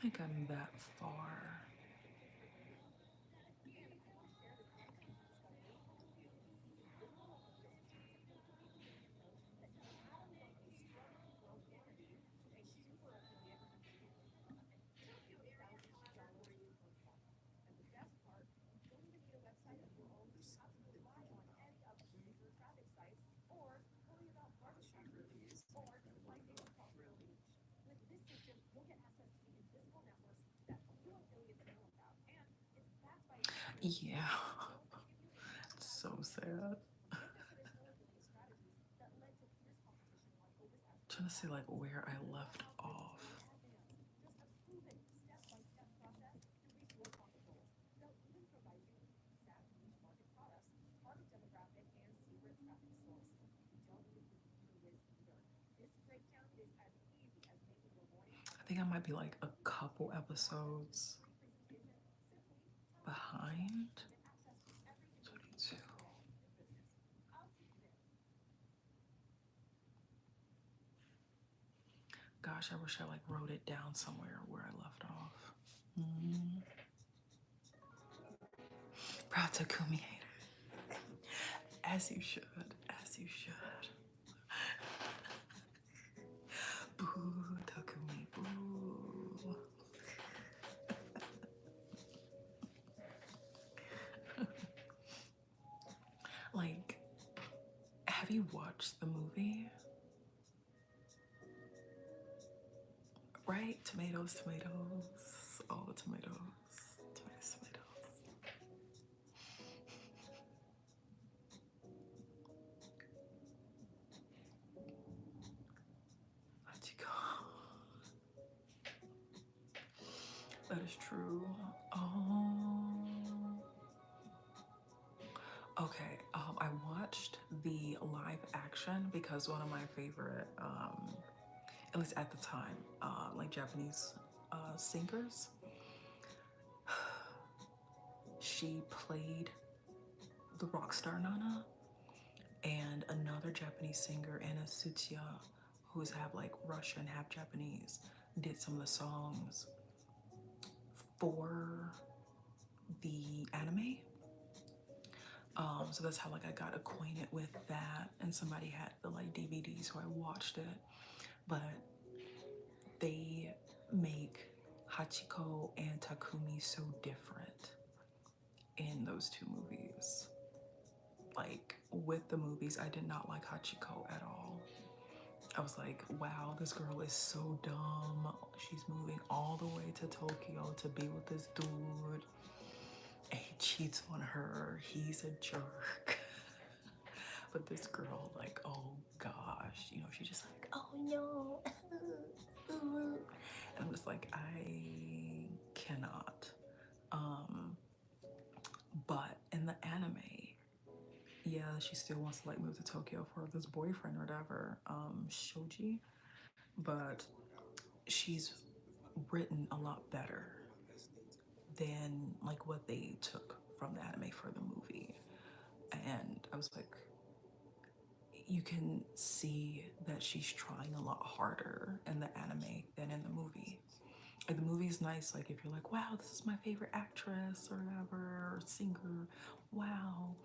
think I'm that far. Yeah. So sad. Trying to see like where I left off. think I might be like a couple episodes behind. 22. Gosh, I wish I like wrote it down somewhere where I left off. Mm. Proud Takumi hater. As you should. As you should. Boo, Takumi, boo. Like, have you watched the movie? Right? Tomatoes, tomatoes, all the tomatoes, tomatoes, tomatoes. Hachiko. That is true. Oh. Okay. I watched the live action because one of my favorite, at least at the time, like Japanese singers, she played the rock star Nana, and another Japanese singer, Anna Sutya, who's half like Russian, half Japanese, did some of the songs for the anime. So that's how like I got acquainted with that, and somebody had the like DVD, so I watched it. But they make Hachiko and Takumi so different in those two movies. Like with the movies, I did not like Hachiko at all. I was like, wow, this girl is so dumb. She's moving all the way to Tokyo to be with this dude. And he cheats on her. He's a jerk. But this girl, like, oh gosh, you know, she's just like, oh no. And I'm just like, I cannot. But in the anime, yeah, she still wants to like move to Tokyo for this boyfriend or whatever, Shoji. But she's written a lot better than like what they took from the anime for the movie. And I was like, you can see that she's trying a lot harder in the anime than in the movie. Like the movie's nice, like if you're like, wow, this is my favorite actress or whatever, or singer, wow.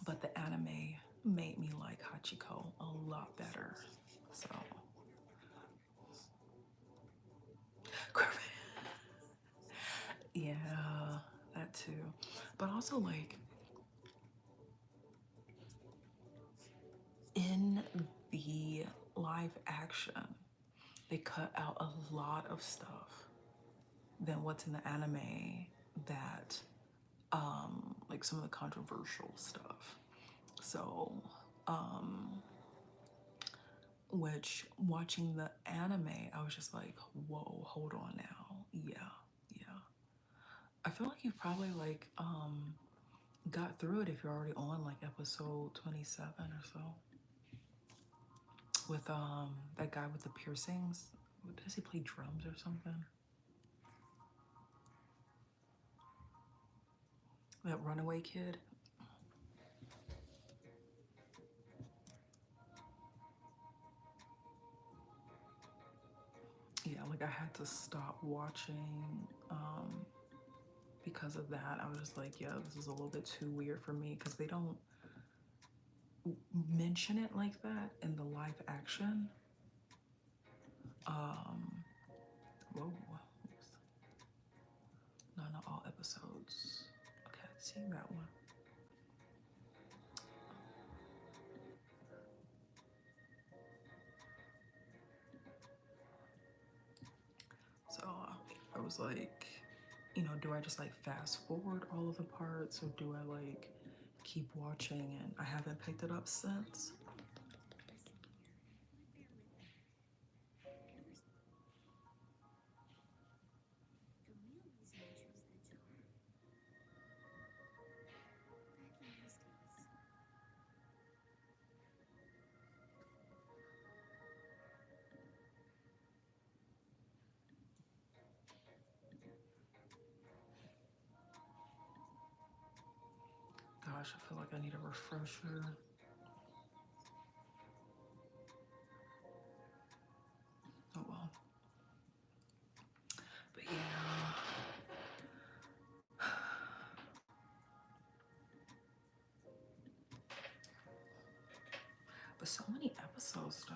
But the anime made me like Hachiko a lot better. So yeah, that too. But also like in the live action, they cut out a lot of stuff than what's in the anime that like some of the controversial stuff. So which watching the anime, I was just like, whoa, hold on now. Yeah, yeah. I feel like you've probably like got through it if you're already on like episode 27 or so. With that guy with the piercings. Does he play drums or something? That runaway kid. Yeah, like I had to stop watching because of that. I was just like, yeah, this is a little bit too weird for me because they don't mention it like that in the live action. Whoa, no, not all episodes. Okay, I've seen that one. So I was like, you know, do I just like fast forward all of the parts or do I like keep watching? And I haven't picked it up since. gosh, I feel like I need a refresher. Oh well. But yeah. But so many episodes though.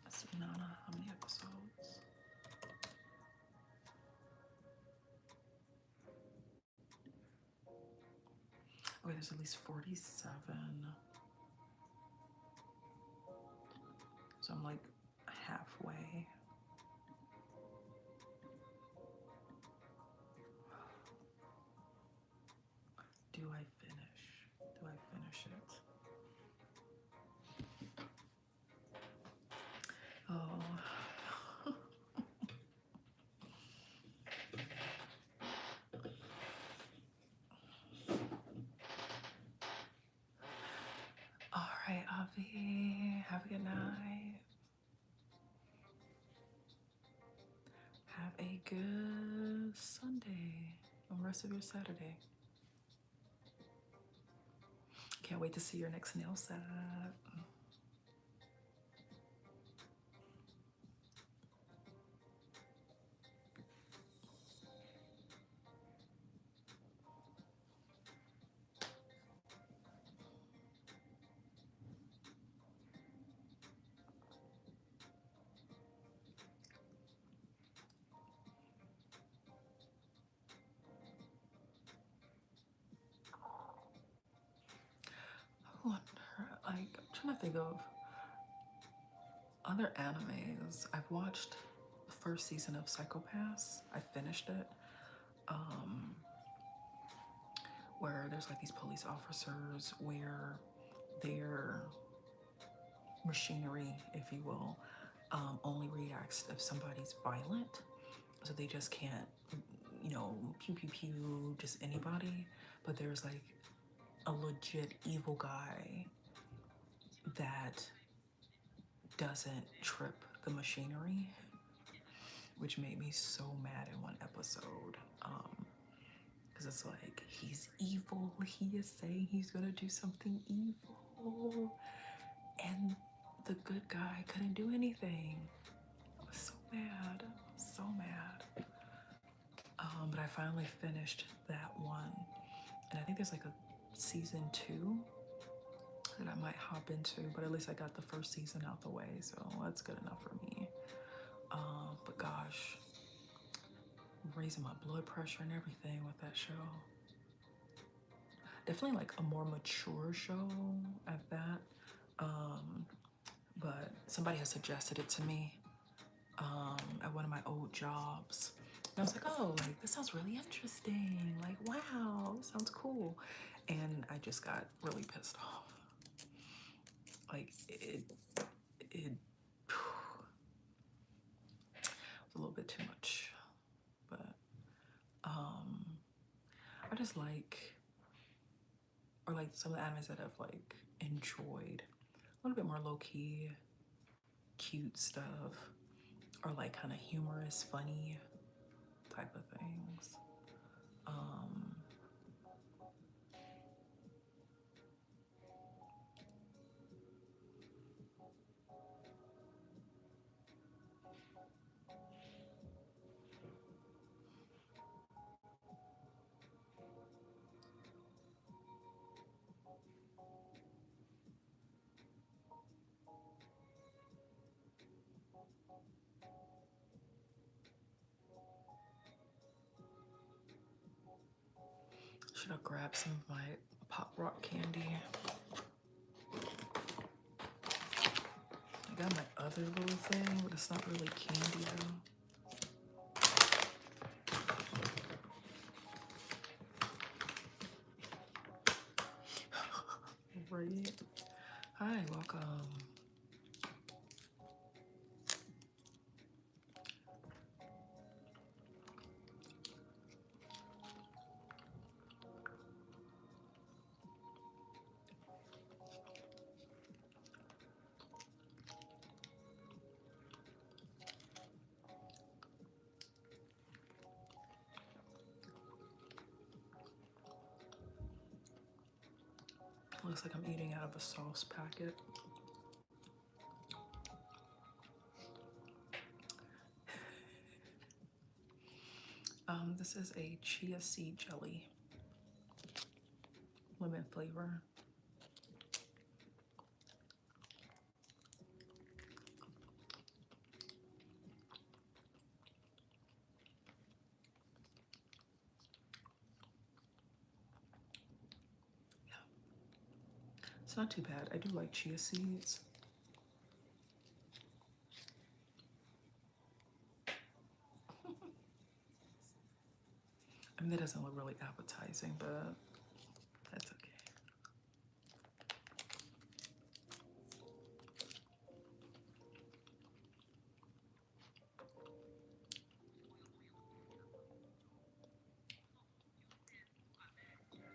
Let's see, Nana, how many episodes? Okay, there's at least 47. So I'm like halfway. Do I finish? Do I finish it? Oh. All right, Avi. Have a good night. Have a good Sunday and rest of your Saturday. Can't wait to see your next nail set. I wonder, like, I'm trying to think of other animes. I've watched the first season of Psychopaths. I finished it. Where there's like these police officers where their machinery, if you will, only reacts if somebody's violent. So they just can't, pew pew pew, just anybody. But there's like a legit evil guy that doesn't trip the machinery, which made me so mad in one episode. Because it's like, he's evil. He is saying he's gonna do something evil. And the good guy couldn't do anything. I was so mad. So mad. But I finally finished that one. And I think there's like a season 2 that I might hop into, but at least I got the first season out the way, so that's good enough for me. But gosh, raising my blood pressure and everything with that show. Definitely like a more mature show at that. But somebody has suggested it to me at one of my old jobs. And I was like, oh, like this sounds really interesting. Like, wow, this sounds cool. And I just got really pissed off. Like it was a little bit too much. But I just like, or like some of the animes that I've like enjoyed, a little bit more low-key, cute stuff, or like kind of humorous, funny type of things. Should have grabbed some of my pop rock candy. I got my other little thing, but it's not really candy though. Right. Hi, welcome. Looks like I'm eating out of a sauce packet. This is a chia seed jelly, lemon flavor. Yeah, it's not too bad. I do like chia seeds. I mean, that doesn't look really appetizing, but that's okay.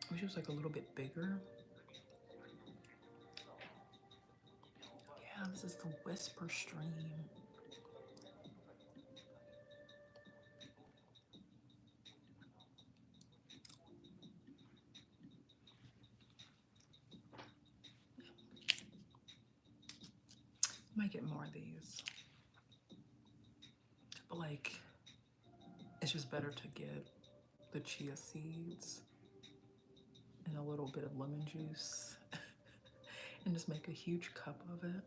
I wish it was like a little bit bigger. Yeah, this is the Whisper Stream. Might get more of these. But like, it's just better to get the chia seeds and a little bit of lemon juice and just make a huge cup of it.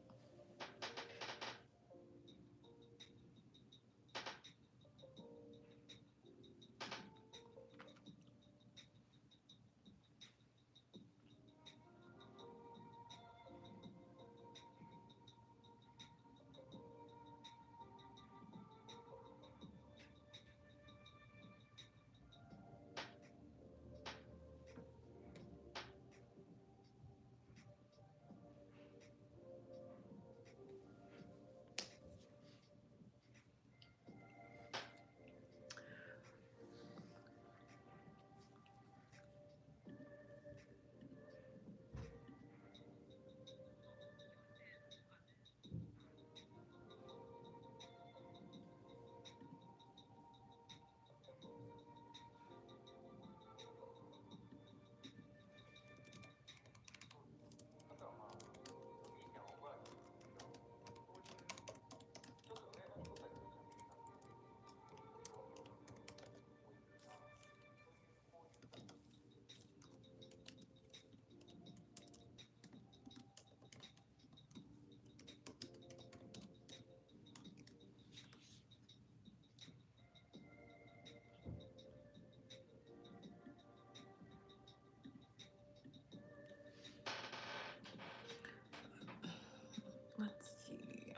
Let's see.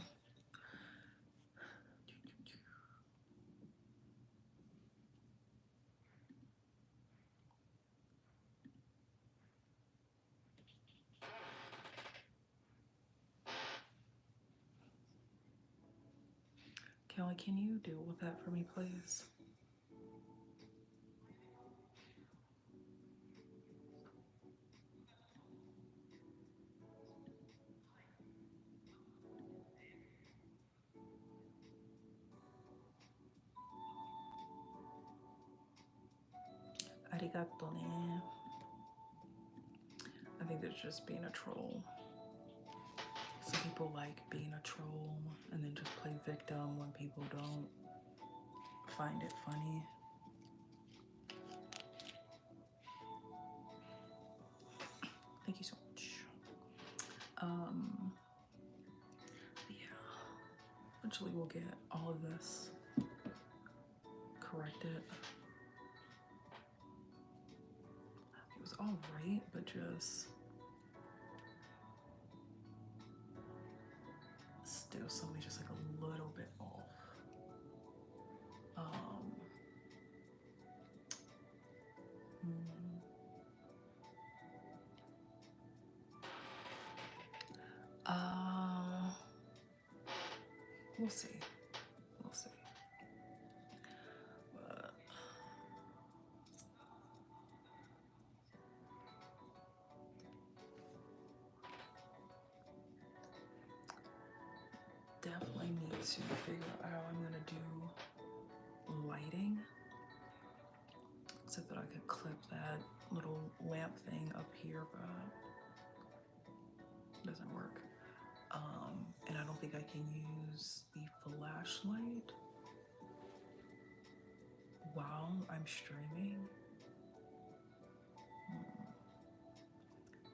Kelly, can you deal with that for me, please? Arigato ne. I think they're just being a troll. Some people like being a troll and then just play victim when people don't find it funny. Thank you so much. Yeah. Eventually we'll get all of this corrected. It was all right, but just still something just like a little bit off. We'll see. We'll see. But definitely need to figure out how I'm gonna do lighting so that I could clip that little lamp thing up here, but can use the flashlight while I'm streaming.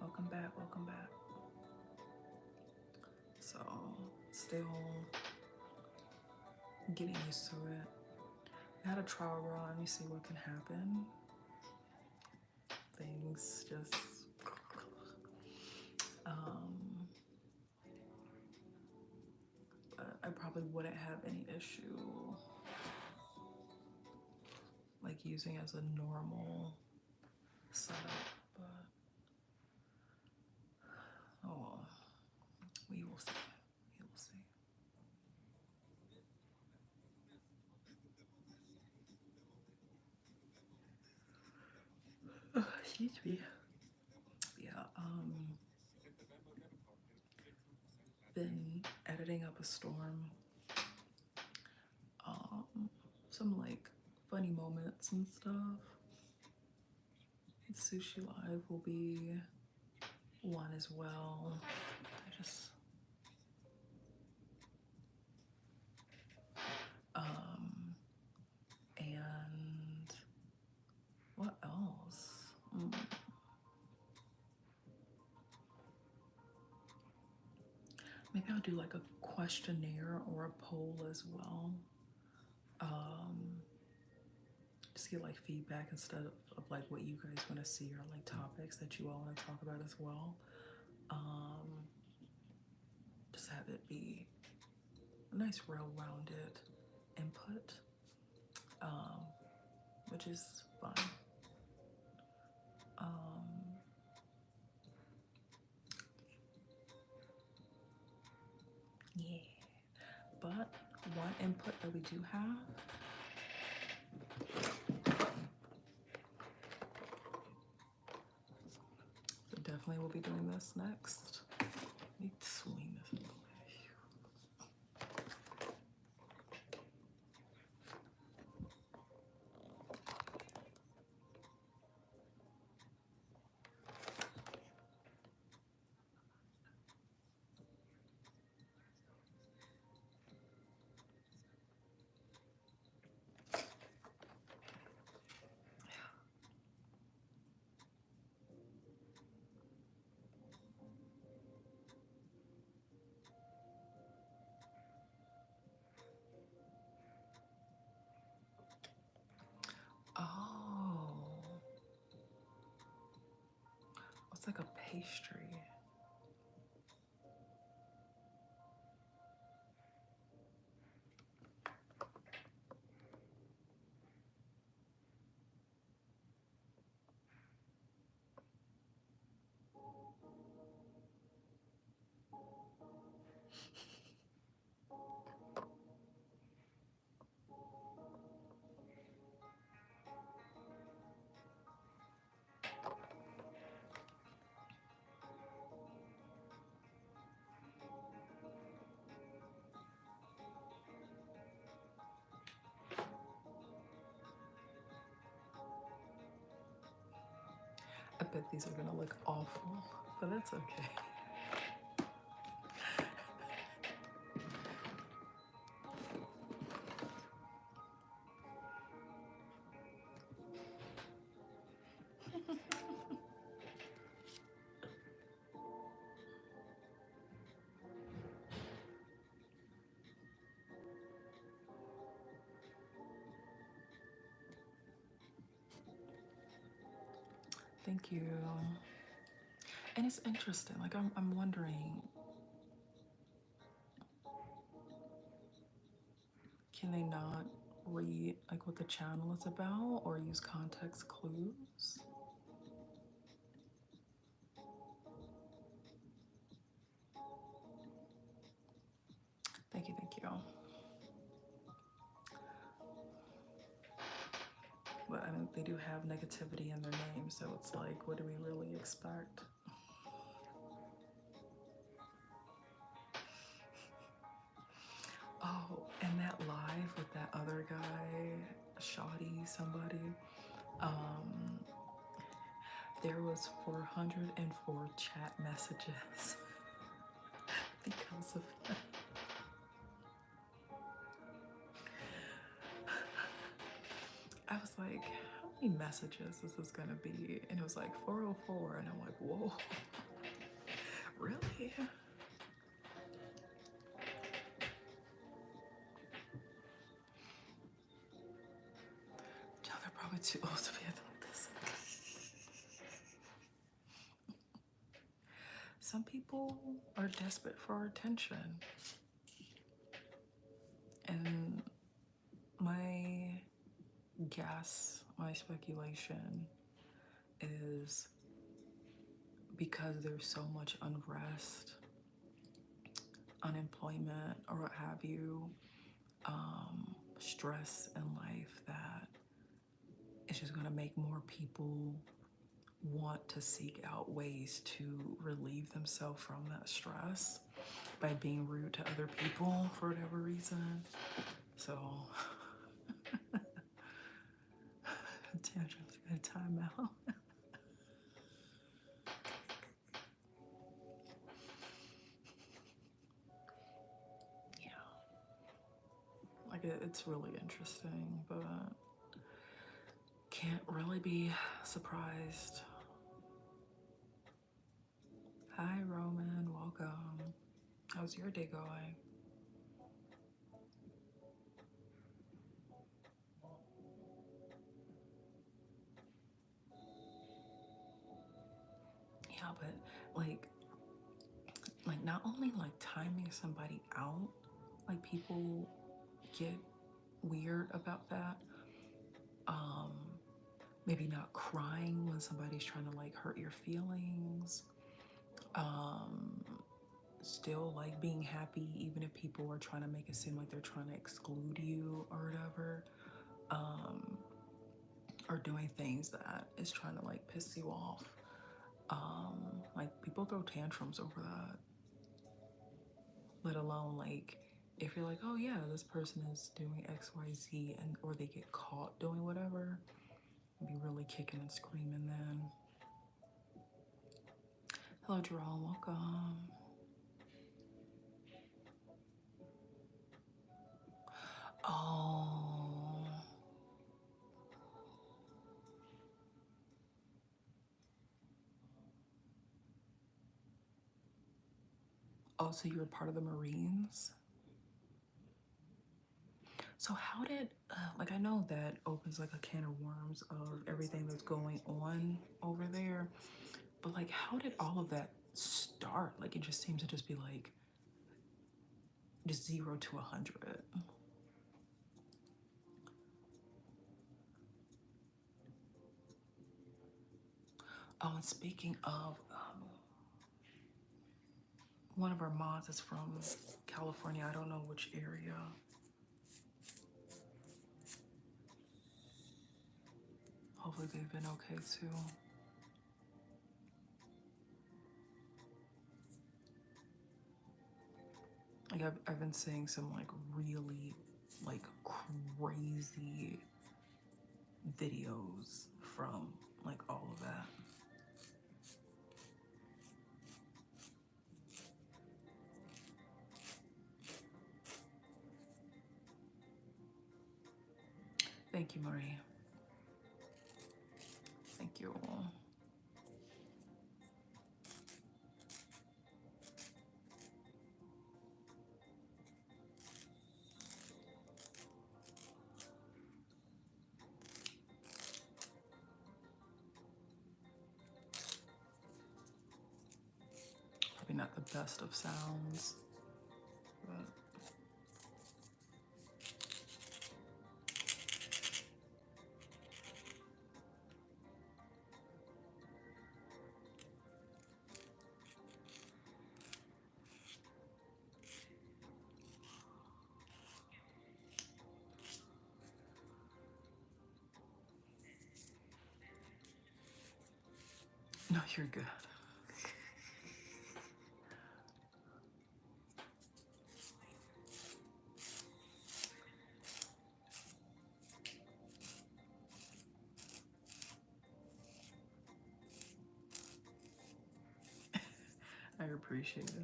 Welcome back, welcome back. So, still getting used to it. I had a trial run. Let me see what can happen. Things just but I probably wouldn't have any issue like using as a normal setup, but oh well, we will see. We will see. Excuse me. Yeah, been editing up a storm. Some like funny moments and stuff. Sushi Live will be one as well. I just and what else? Maybe I'll do like a questionnaire or a poll as well. Just get like feedback instead of like what you guys want to see or like topics that you all want to talk about as well. Just have it be a nice, well-rounded input, which is fun. Yeah, but one input that we do have definitely will be doing this next. Let me swing this away. Oh, it's like a pastry. I bet these are gonna look awful, but that's okay. Thank you. And it's interesting. Like I'm wondering, can they not read like what the channel is about or use context clues? Thank you, thank you. But I mean, they do have negativity in their name, so it's like, what do we really expect? Oh, and that live with that other guy, Shoddy, somebody, there was 404 chat messages because of that. I was like, how many messages is this gonna be? And it was like 404, and I'm like, whoa, really? They're probably too old to be like this. Some people are desperate for attention. And my guess, my speculation is because there's so much unrest, unemployment, or what have you, stress in life, that it's just going to make more people want to seek out ways to relieve themselves from that stress by being rude to other people for whatever reason. So, tantrum's a good time out. Yeah, like it's really interesting, but can't really be surprised. Hi, Roman, welcome. How's your day going? Yeah, but like not only like timing somebody out, like people get weird about that. Um, maybe not crying when somebody's trying to like hurt your feelings. Um, still like being happy even if people are trying to make it seem like they're trying to exclude you or whatever. Um, or doing things that is trying to like piss you off. Like people throw tantrums over that. Let alone like if you're like, oh yeah, this person is doing XYZ, and or they get caught doing whatever, be really kicking and screaming then. Hello Jerome, welcome. Oh. Oh, so you were part of the Marines? So how did like I know that opens like a can of worms of everything that's going on over there, but like how did all of that start? Like it just seems to just be like just 0 to 100. Oh, and speaking of, one of our mods is from California. I don't know which area. Hopefully they've been okay too. Like I've been seeing some like really like crazy videos from like all of that. Thank you, Marie. Thank you. Probably not the best of sounds, but no, you're good. I appreciate it.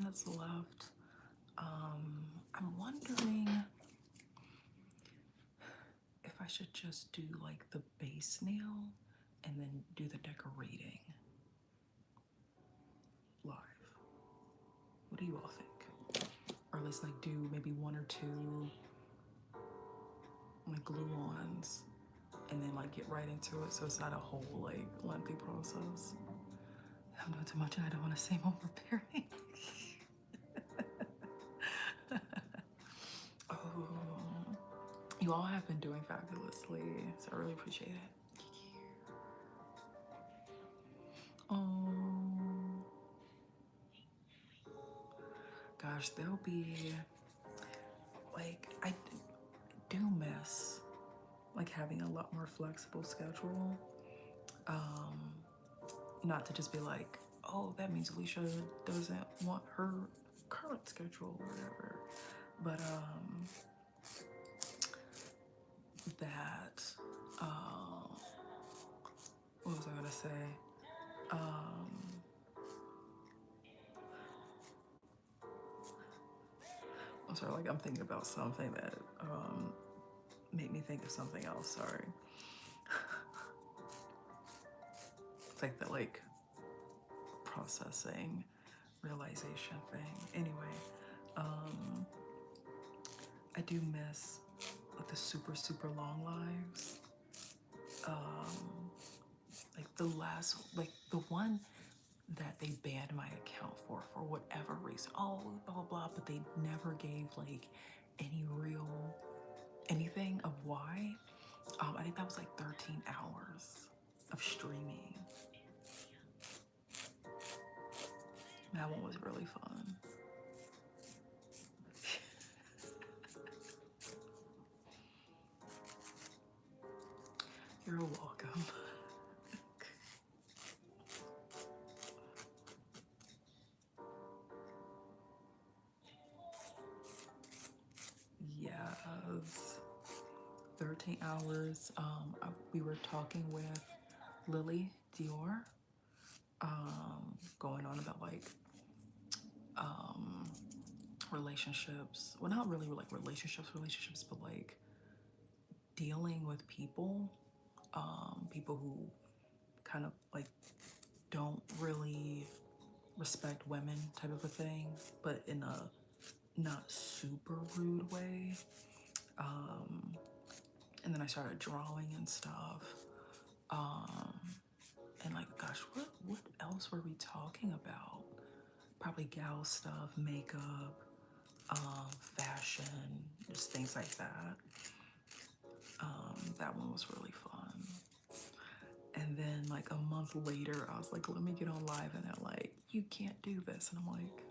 that's left. I'm wondering if I should just do like the base nail and then do the decorating live. What do you all think? Or at least like do maybe one or two like glue-ons and then like get right into it so it's not a whole like lengthy process. I'm doing too much and I don't want to say more repairing. Oh, you all have been doing fabulously, so I really appreciate it. Um, gosh, there'll be like I do miss like having a lot more flexible schedule. Um, Not to just be like, oh, that means Alicia doesn't want her current schedule or whatever. But that what was I gonna say? Um, I'm sorry, like I'm thinking about something that made me think of something else. Sorry. It's like the like processing realization thing. Anyway, um, I do miss like the super long lives. Um, like the last, like the one that they banned my account for whatever reason. Oh, blah blah blah. But they never gave like any real anything of why. I think that was like 13 hours of streaming. That one was really fun. You're welcome. Yes. 13 hours. We were talking with Lily Dior, going on about like um, relationships. Well, not really like relationships, but like dealing with people, people who kind of like don't really respect women type of a thing, but in a not super rude way. And then I started drawing and stuff. Um, and like, gosh, what else were we talking about? Probably gal stuff, makeup, fashion, just things like that. That one was really fun. And then like a month later, I was like, let me get on live, and they're like, you can't do this, and I'm like,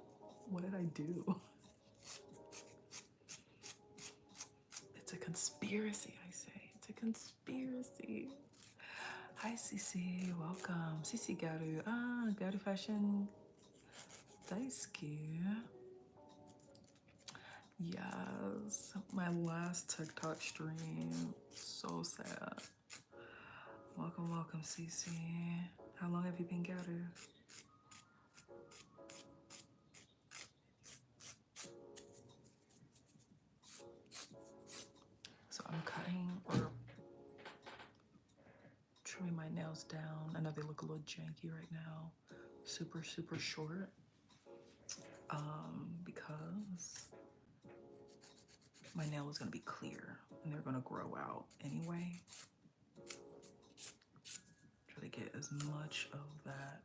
what did I do? It's a conspiracy, I say. It's a conspiracy. Hi, Cici. Welcome. Cici Garu. Ah, Garu Fashion. Daisuke. Yes. My last TikTok stream. So sad. Welcome, welcome, Cici. How long have you been Garu? So I'm cutting or trimming my nails down. I know they look a little janky right now. Super short. Because my nail is gonna be clear and they're gonna grow out anyway. Try to get as much of that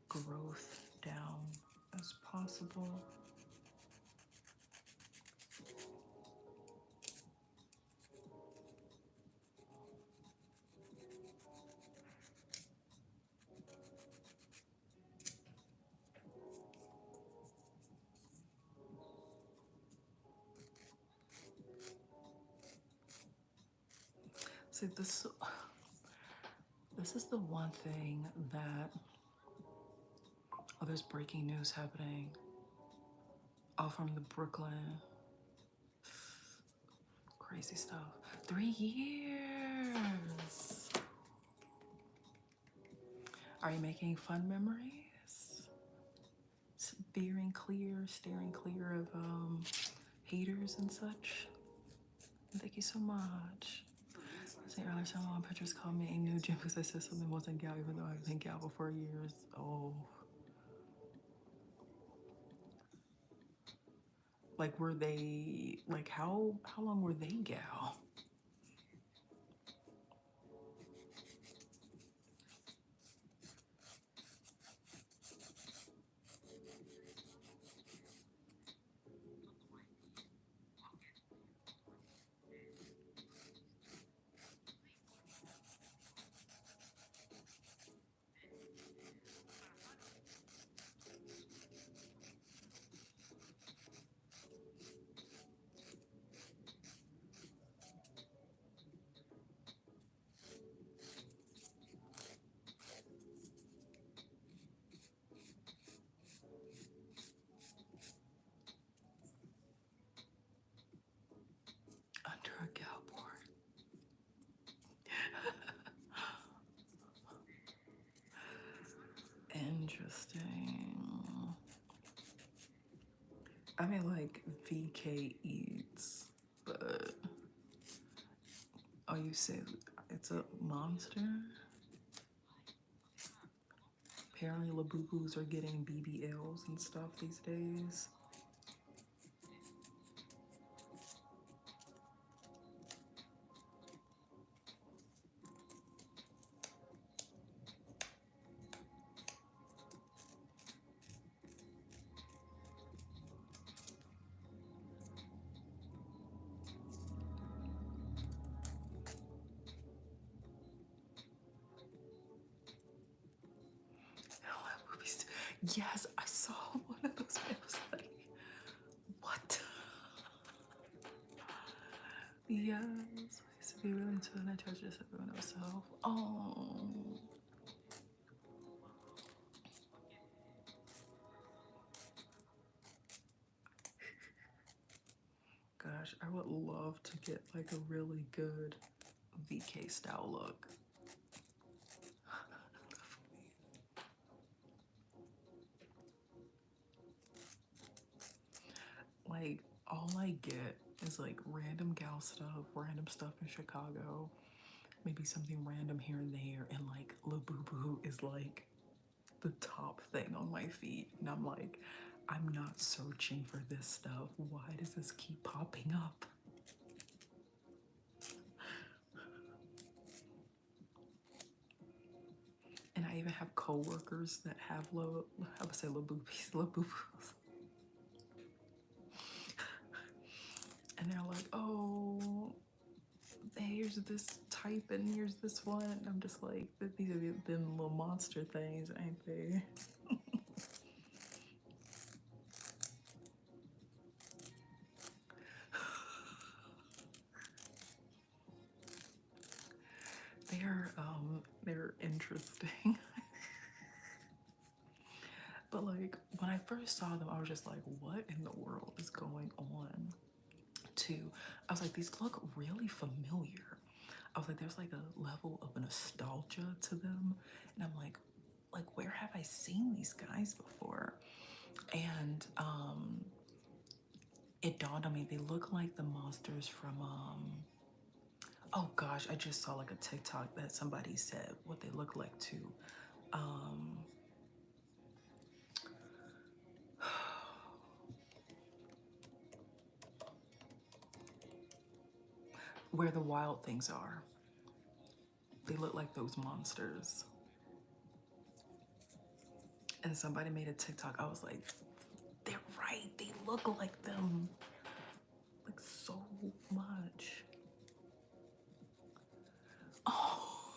growth down as possible. See, this is the one thing that, oh, there's breaking news happening all from the Brooklyn. Crazy stuff. 3 years. Are you making fun memories? steering clear of haters and such. Thank you so much. Say earlier, someone on Pinterest called me a new gym because I said something wasn't gal, even though I've been gal for years. Oh, like were they like how long were they gal? Under a gal board. Interesting. I mean, like VK eats, but oh, you say it's a monster? Apparently, Labubus are getting BBLs and stuff these days. Yes, I saw one of those. I was like, what? Yes, I used to be really into it and I tried just everyone herself. Oh, gosh, I would love to get like a really good VK style look. Like, all I get is like random gal stuff, random stuff in Chicago, maybe something random here and there, and like Labubu is like the top thing on my feed. And I'm like, I'm not searching for this stuff. Why does this keep popping up? And I even have coworkers that have I would say labubus. And they're like, oh, here's this type and here's this one. And I'm just like, these are them little monster things, ain't they? They're interesting. But like when I first saw them, I was just like, what in the world is going on? Too, I was like, these look really familiar. I was like, there's like a level of nostalgia to them. And I'm like, where have I seen these guys before? And it dawned on me, they look like the monsters from oh gosh, I just saw like a TikTok that somebody said what they look like too. Um where the wild things are. They look like those monsters. And somebody made a TikTok. I was like, they're right. They look like them. Like so much. Oh,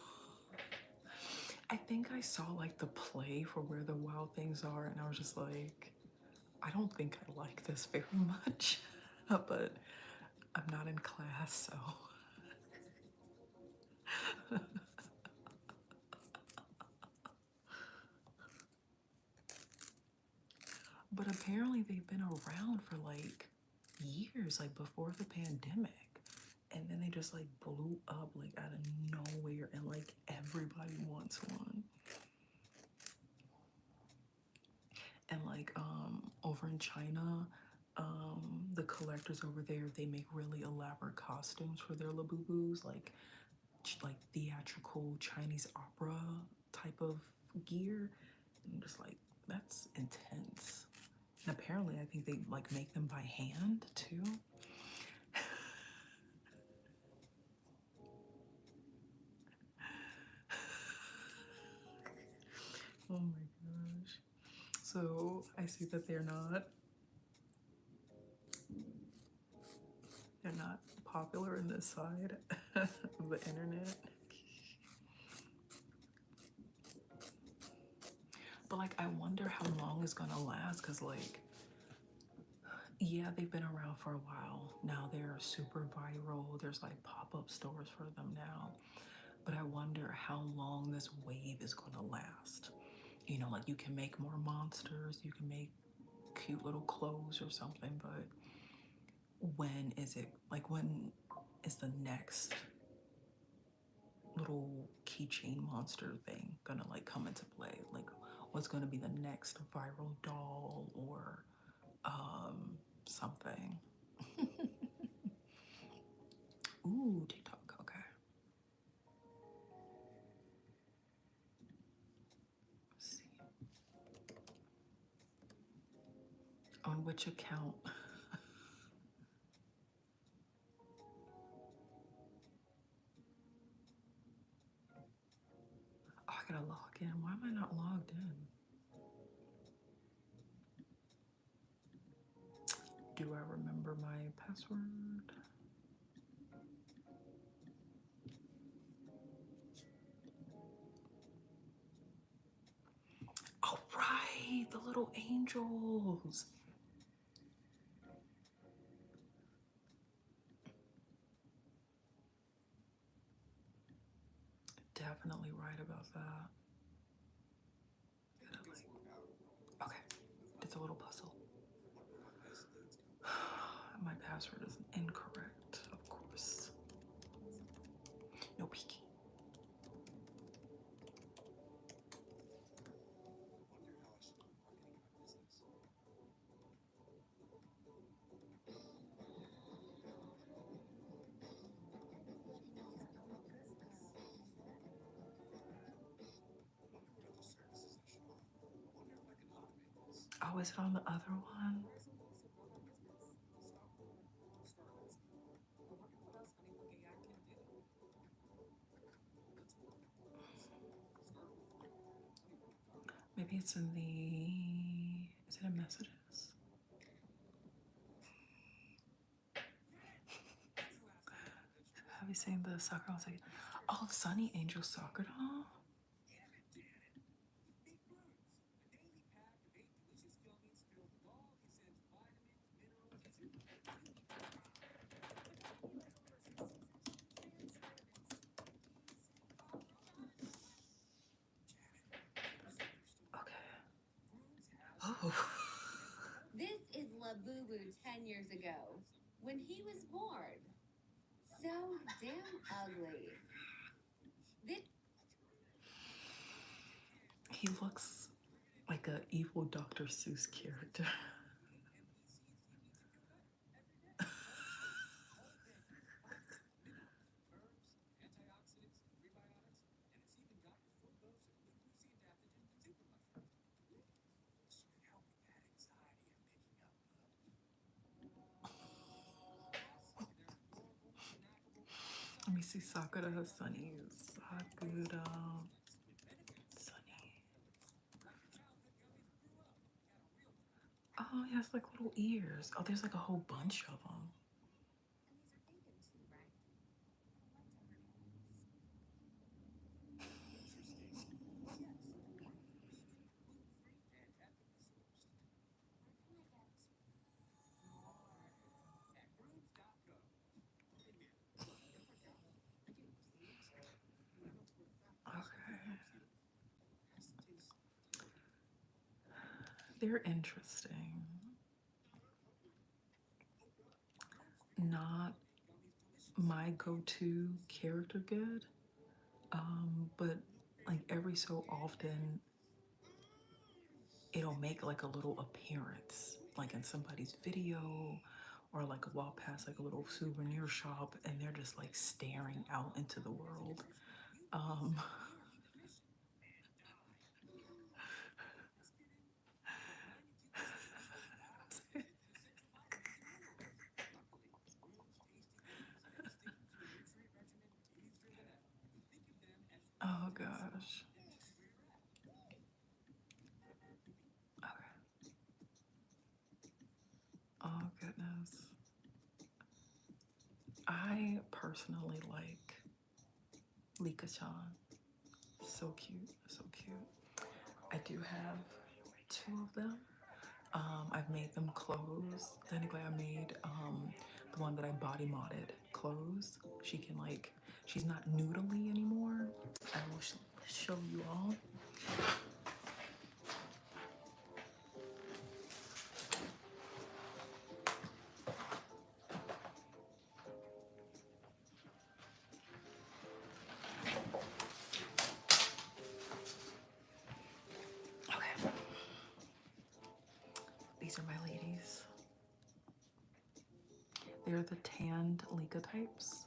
I think I saw like the play for Where the Wild Things Are, and I was just like, I don't think I like this very much. But I'm not in class, so. But apparently they've been around for like years, like before the pandemic. And then they just like blew up like out of nowhere and like everybody wants one. And like over in China, the collectors over there, they make really elaborate costumes for their labubus, like theatrical Chinese opera type of gear. And I'm just like, that's intense. And apparently, I think they like make them by hand too. Oh my gosh. So I see that they're not popular in this side of the internet. But like I wonder how long it's gonna last because like yeah, they've been around for a while. Now they're super viral. There's like pop-up stores for them now. But I wonder how long this wave is gonna last. You know, like you can make more monsters, you can make cute little clothes or something, but when is it like when is the next little keychain monster thing gonna like come into play? Like what's gonna be the next viral doll or something? Ooh, TikTok, okay. Let's see. On which account? Oh, I gotta log in. Why am I not logged in? Do I remember my password? Oh, right, the little angels. Definitely right about that. Okay, it's a little puzzle. My password is incorrect, of course. No peeking. Oh, is it on the other one? Maybe it's in the. Is it in messages? Have you seen the soccer? I was like, oh, Sunny Angel soccer doll. Okay. Oh.
This is Labubu 10 years ago, when he was born. So damn ugly. This
He looks like a evil Dr. Seuss character. Let me see. Sakura Sunny. Sakura Sunny. Oh, he has like little ears. Oh, there's like a whole bunch of them. Okay. They're interesting. Not my go-to character good, but like every so often it'll make like a little appearance, like in somebody's video, or like walk past like a little souvenir shop, and they're just like staring out into the world. Um, oh gosh. Okay. Oh goodness. I personally like Lika-chan. So cute, so cute. I do have two of them. I've made them clothes. Anyway, I made the one that I body modded clothes. She can like, she's not noodly anymore. I will show you all. Okay, these are my ladies. They're the tanned Lika types.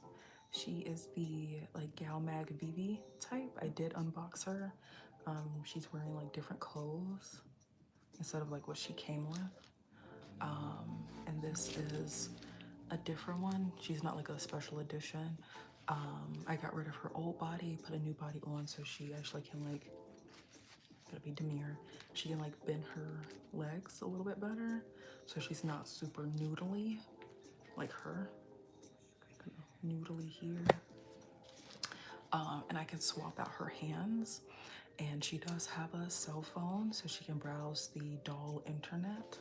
She is the like Gal Mag Vivi type. I did unbox her. She's wearing like different clothes instead of like what she came with. And this is a different one. She's not like a special edition. I got rid of her old body, put a new body on, so she actually can like, gotta be demure. She can like bend her legs a little bit better, so she's not super noodly like her. Noodly here. And I can swap out her hands. And she does have a cell phone, so she can browse the doll internet.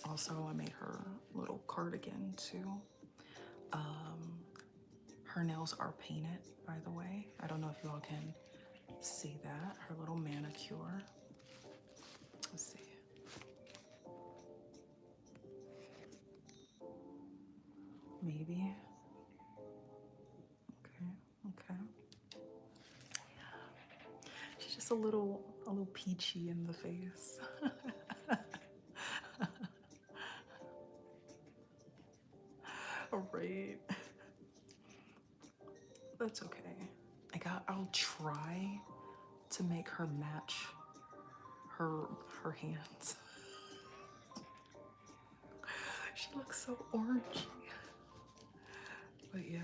Also, I made her little cardigan too. Her nails are painted, by the way. I don't know if you all can see that. Her little manicure. Let's see. Maybe. Okay, okay. She's just a little peachy in the face. All right. That's okay. I'll try to make her match her hands. She looks so orangey. But yeah.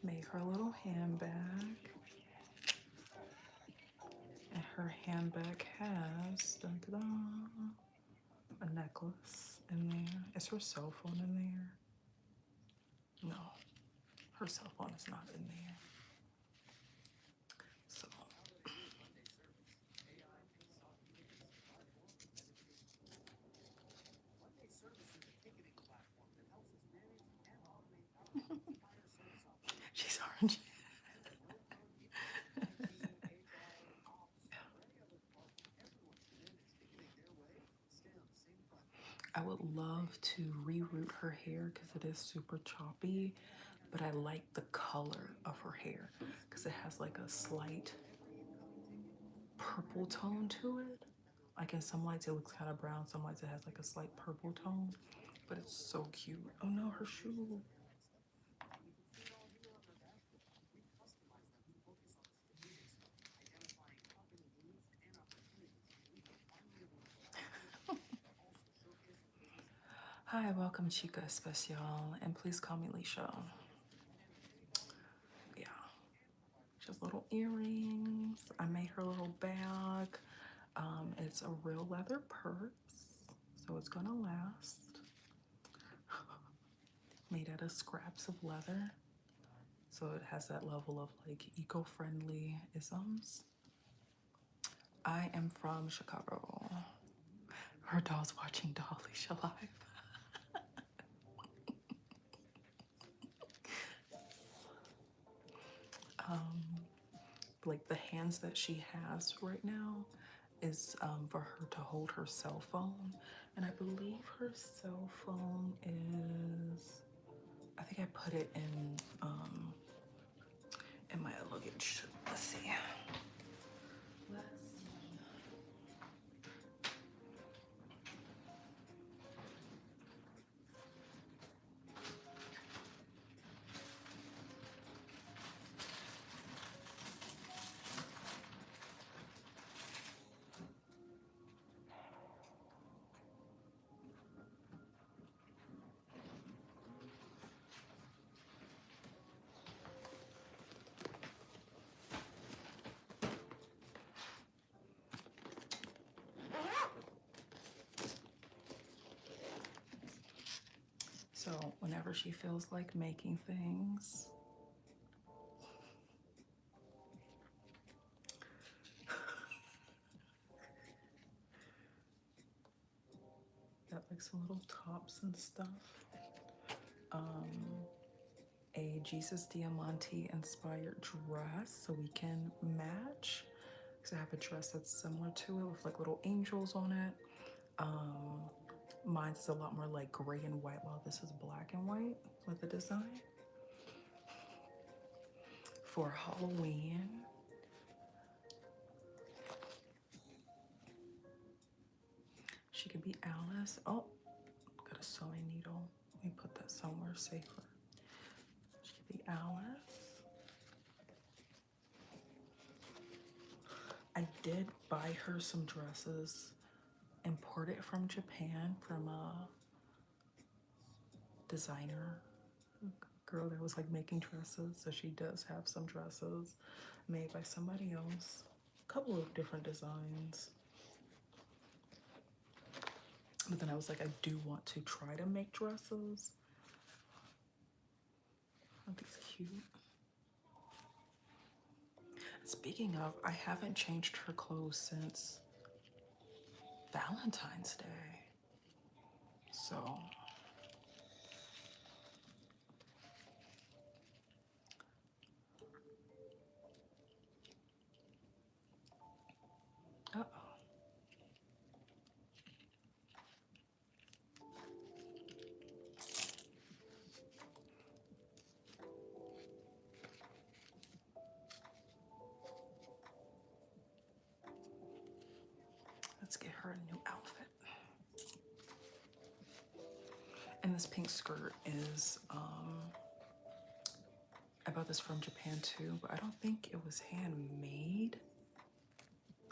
Made her a little handbag. And her handbag has dun, dun, dun, a necklace in there. Is her cell phone in there? No, her cell phone is not in there. So she's orange. I would love to reroot her hair because it is super choppy, but I like the color of her hair because it has like a slight purple tone to it. Like in some lights it looks kind of brown, some lights it has like a slight purple tone, but it's so cute. Oh no, her shoe. Hi, welcome Chica Especial, and please call me Lisha. Yeah, just little earrings. I made her a little bag. It's a real leather purse, so it's gonna last. Made out of scraps of leather, so it has that level of like eco-friendly isms. I am from Chicago. Her doll's watching Doll Lisha live. Like the hands that she has right now is for her to hold her cell phone, and I believe her cell phone is, I think I put it in my luggage. Let's see. So whenever she feels like making things, got like some little tops and stuff. A Jesus Diamante inspired dress so we can match. Because I have a dress that's similar to it with like little angels on it. Mine's a lot more like gray and white, while this is black and white with the design. For Halloween, she could be Alice. Oh, got a sewing needle. Let me put that somewhere safer. She could be Alice. I did buy her some dresses imported from Japan from a designer girl that was like making dresses. So she does have some dresses made by somebody else. A couple of different designs. But then I was like, I do want to try to make dresses. Aren't these cute? Speaking of, I haven't changed her clothes since Valentine's Day. So uh-oh. Let's get her a new outfit. And this pink skirt is I bought this from Japan too, but I don't think it was handmade.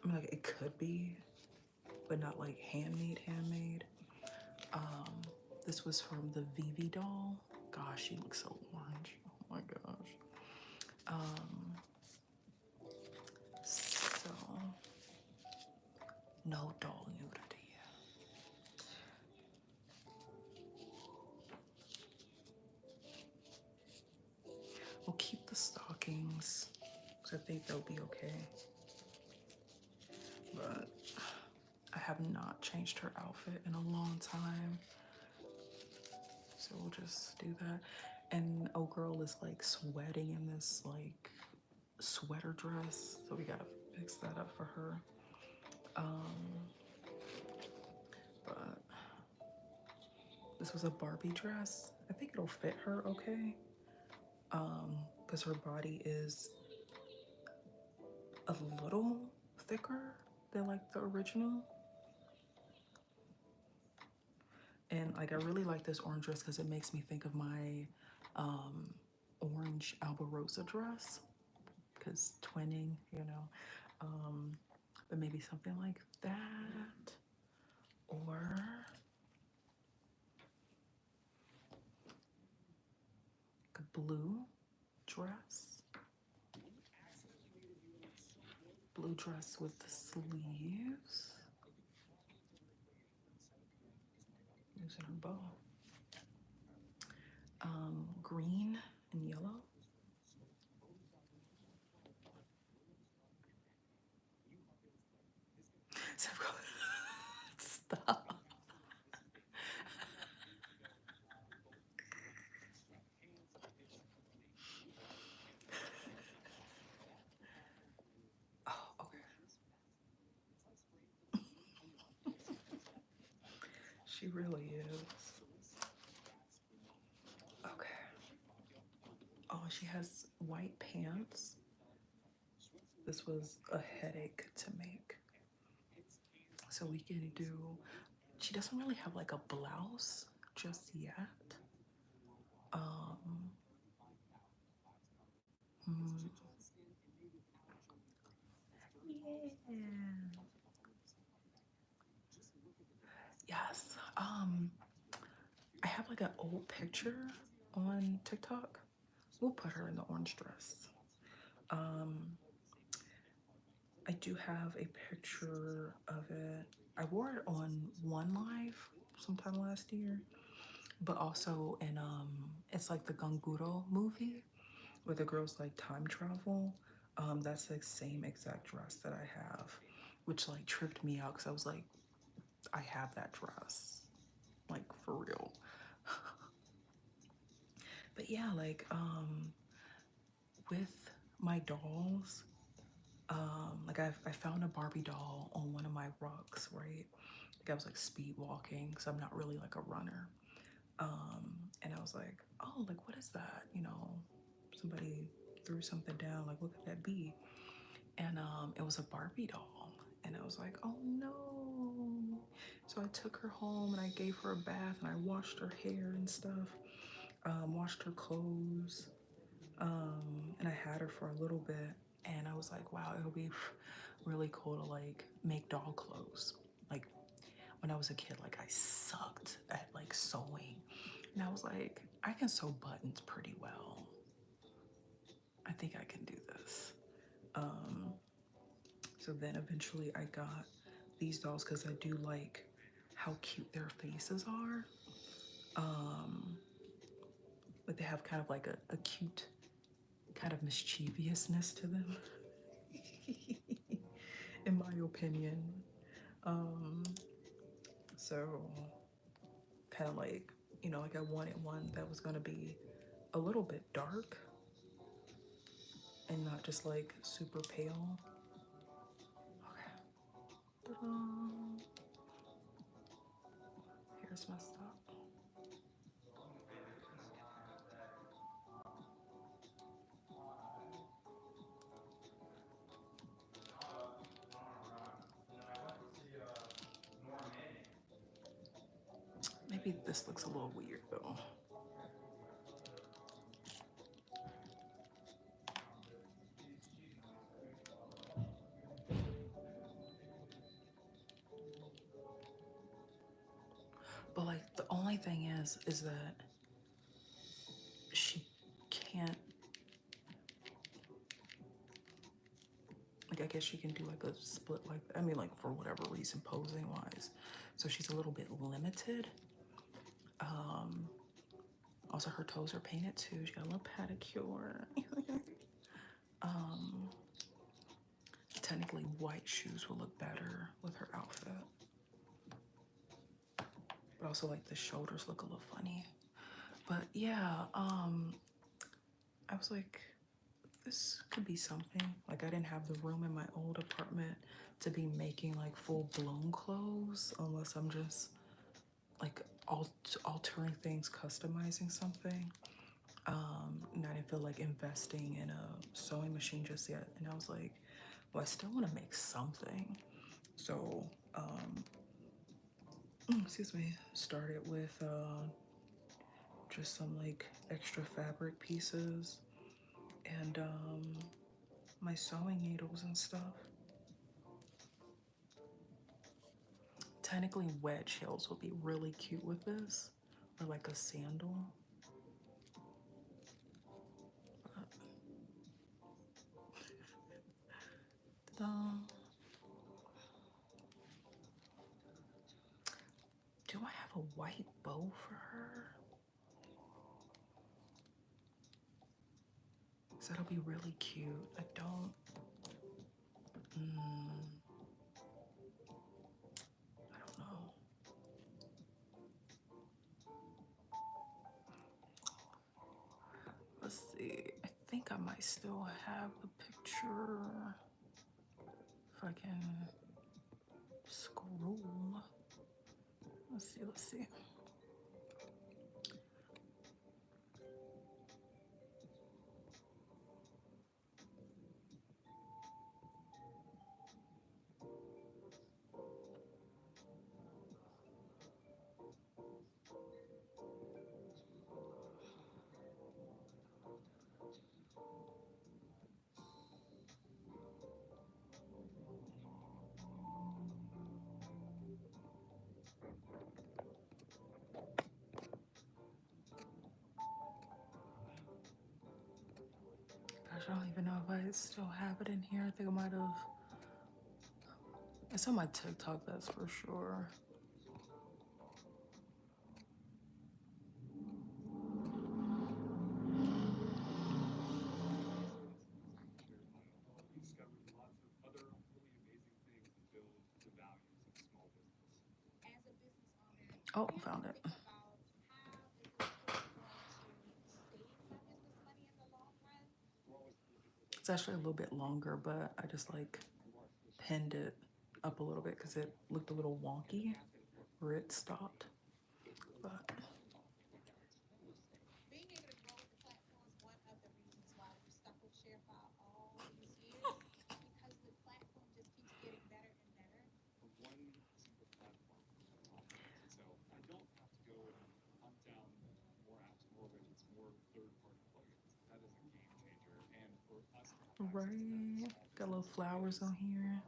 I mean, like it could be, but not like handmade. This was from the Vivi doll. Gosh, she looks so orange. Oh my gosh. So no doll nudity. We'll keep the stockings because I think they'll be okay. But I have not changed her outfit in a long time. So we'll just do that. And oh girl is like sweating in this like sweater dress. So we gotta fix that up for her. But this was a Barbie dress. I think it'll fit her okay. Because her body is a little thicker than like the original. And like I really like this orange dress because it makes me think of my orange Alberosa dress. Because twinning, you know. But maybe something like that. Or a blue dress. Blue dress with the sleeves. Using her bow. Green and yellow. Stop. Oh, okay. She really is. Okay. Oh, She has white pants. This was a headache to make. So we can do, she doesn't really have like a blouse just yet. Um, hmm, yeah. Yes. I have like an old picture on TikTok. We'll put her in the orange dress. Um, I do have a picture of it. I wore it on One Live sometime last year, but also in it's like the Ganguro movie where the girls like time travel. That's the same exact dress that I have, which like tripped me out because I was like, I have that dress, like for real. But yeah, like with my dolls, like I found a Barbie doll on one of my rugs, right? Like I was like speed walking because I'm not really like a runner. And I was like, oh, like what is that? You know, somebody threw something down. Like what could that be? And it was a Barbie doll. And I was like, oh no. So I took her home and I gave her a bath and I washed her hair and stuff, washed her clothes, and I had her for a little bit. And I was like, wow, it'll be really cool to like make doll clothes. Like when I was a kid, like I sucked at like sewing. And I was like, I can sew buttons pretty well. I think I can do this. Um, so then eventually I got these dolls because I do like how cute their faces are. Um, but they have kind of like a cute kind of mischievousness to them, in my opinion. Um, so kind of like, you know, like I wanted one that was gonna be a little bit dark and not just like super pale. Okay. Ta-da. Here's my stuff. Maybe this looks a little weird though. But like the only thing is that she can't, like I guess she can do like a split like, I mean like for whatever reason posing wise. So she's a little bit limited. Um Also her toes are painted too. She got a little pedicure. um Technically white shoes will look better with her outfit. But also like the shoulders look a little funny. But yeah, I was like, this could be something. Like I didn't have the room in my old apartment to be making like full blown clothes unless I'm just like altering things, customizing something. And I didn't feel like investing in a sewing machine just yet. And I was like, well, I still want to make something. So, excuse me, started with just some like extra fabric pieces and my sewing needles and stuff. Technically, wedge heels would be really cute with this, or like a sandal. Do I have a white bow for her? So that'll be really cute. I don't. I don't know. Let's see. I think I might still have the picture. If I can scroll. Let's see. Let's see. I don't even know if I still have it in here. I think I might have. It's on my TikTok, that's for sure. Oh, found it. It's actually a little bit longer, but I just like pinned it up a little bit because it looked a little wonky where it stopped. But
Being able to grow with the platform is one of the reasons why we're stuck with ShareFile all these years because the platform just keeps getting better and better.
right, got little flowers on here.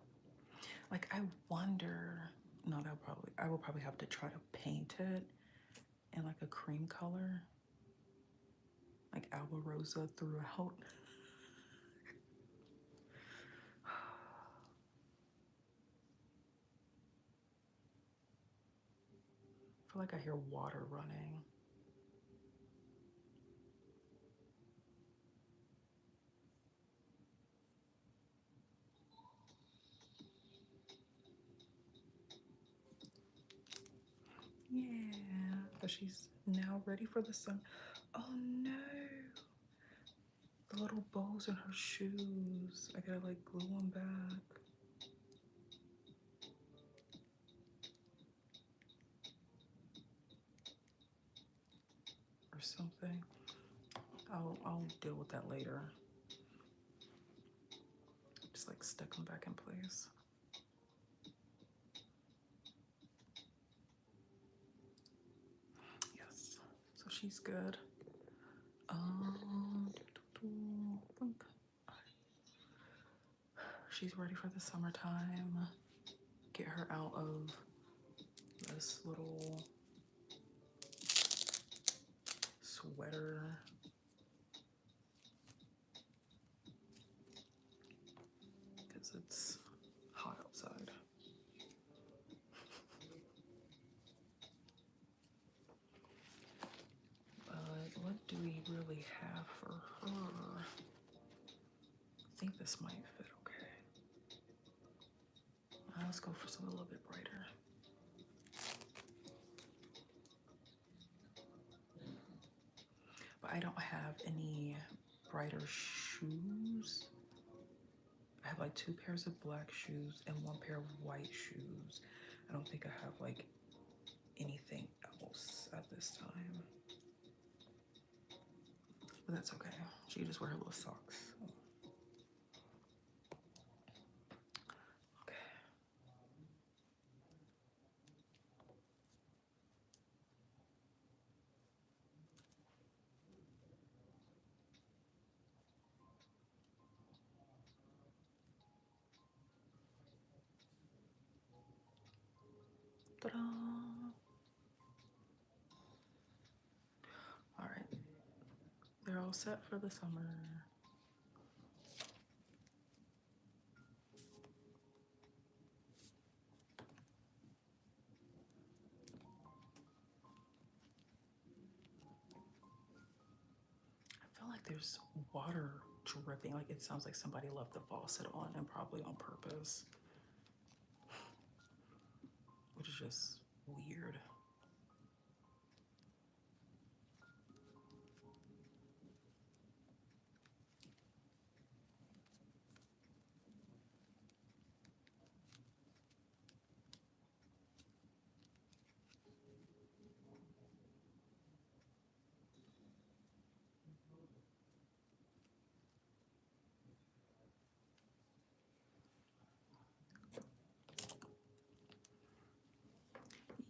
Like I wonder. No, I will probably have to try to paint it in like a cream color, like Alba Rosa throughout. I feel like I hear water running. Yeah, but she's now ready for the sun. Oh no, the little bows in her shoes. I gotta like glue them back. Or something. I'll deal with that later. Just like stick them back in place. Yes. So she's good. She's ready for the summertime. Get her out of this little sweater. Because it's hot outside. But what do we really have for her? I think this might fit okay. Let's go for something a little bit brighter. But I don't have any brighter shoes. I have like 2 pairs of black shoes and 1 pair of white shoes. I don't think I have like anything else at this time. But that's okay. She can just wear her little socks. Okay. Ta-da! All right. They're all set for the summer. I feel like there's water dripping. Like it sounds like somebody left the faucet on and probably on purpose. Which is just weird.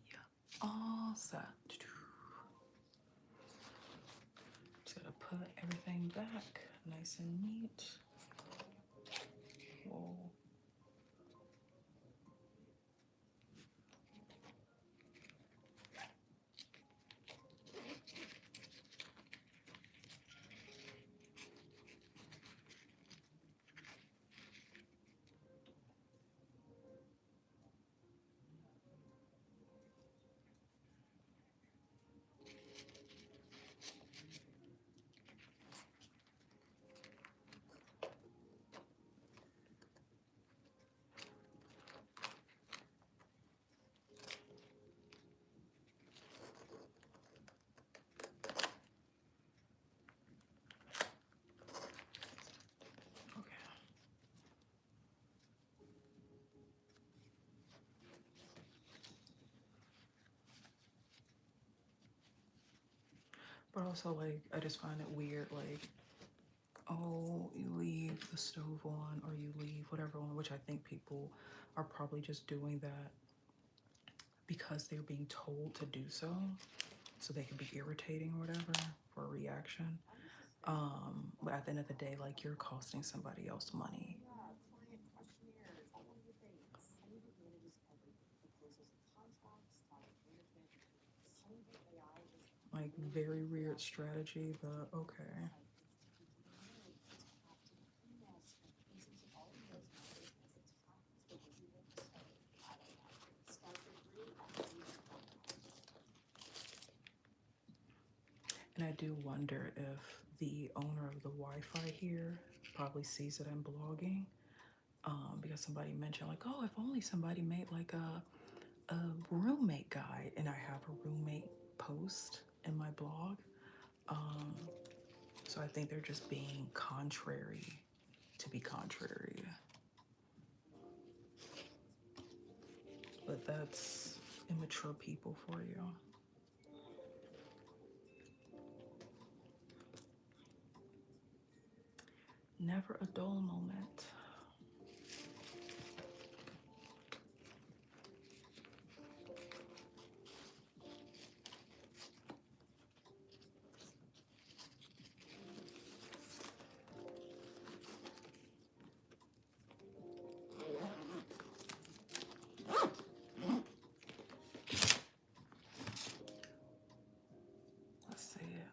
Yeah, all set. Just gotta put everything back nice and neat. Whoa. But also, like, I just find it weird, like, oh, you leave the stove on or you leave whatever on, which I think people are probably just doing that because they're being told to do so they can be irritating or whatever for a reaction. But at the end of the day, like, you're costing somebody else money. Like, very weird strategy, but okay. And I do wonder if the owner of the Wi-Fi here probably sees it I'm blogging, because somebody mentioned like, oh, if only somebody made like a roommate guide, and I have a roommate post in my blog. Um, so I think they're just being contrary to be contrary. But that's immature people for you. Never a dull moment. Let's see it.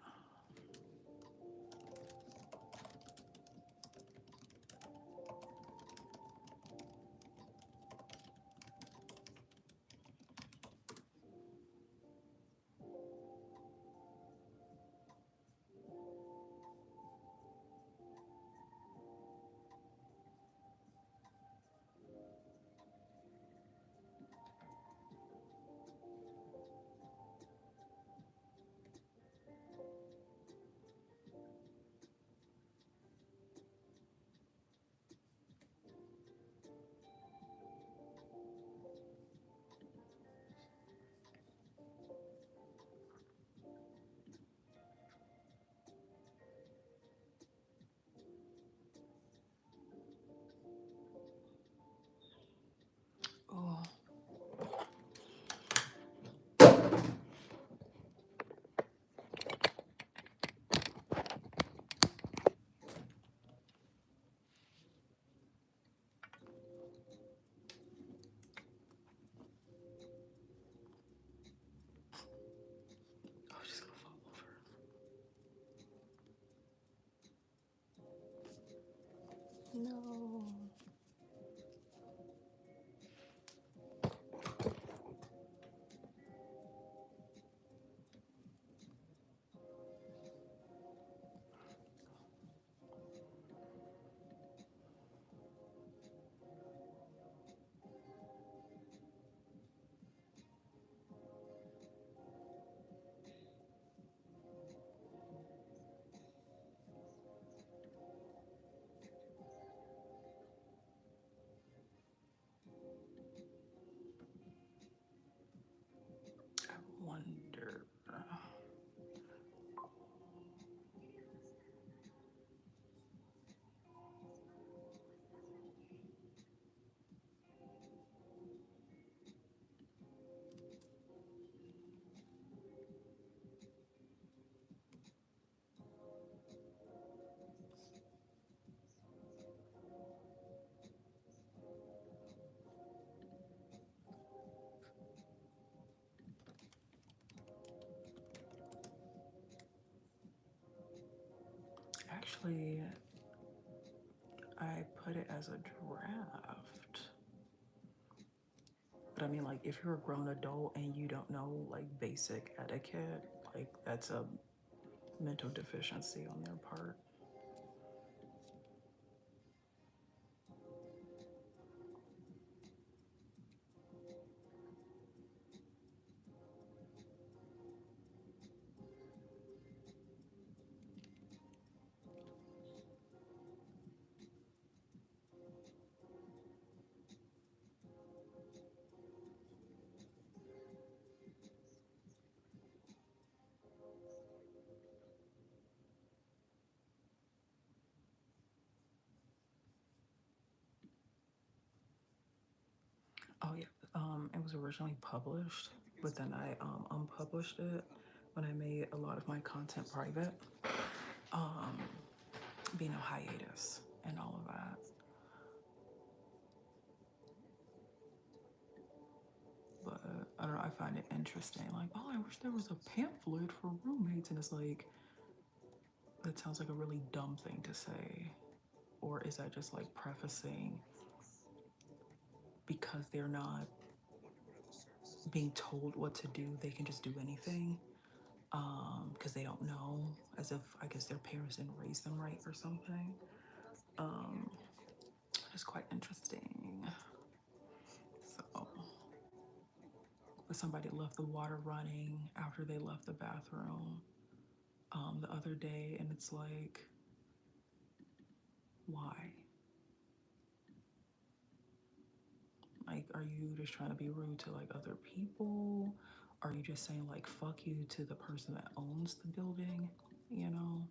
Oh, oh, she's gonna fall over. No. I wonder. Actually, I put it as a draft. But I mean, like, if you're a grown adult and you don't know like basic etiquette, like that's a mental deficiency on their part. Oh yeah, it was originally published, but then I unpublished it when I made a lot of my content private, being a hiatus and all of that. But I don't know. I find it interesting. Like, oh, I wish there was a pamphlet for roommates, and it's like that sounds like a really dumb thing to say, or is that just like prefacing because they're not being told what to do, they can just do anything because they don't know, as if I guess their parents didn't raise them right or something. Um, it's quite interesting. So, but somebody left the water running after they left the bathroom the other day, and it's like, why? Like, are you just trying to be rude to like other people? Are you just saying like fuck you to the person that owns the building? You know,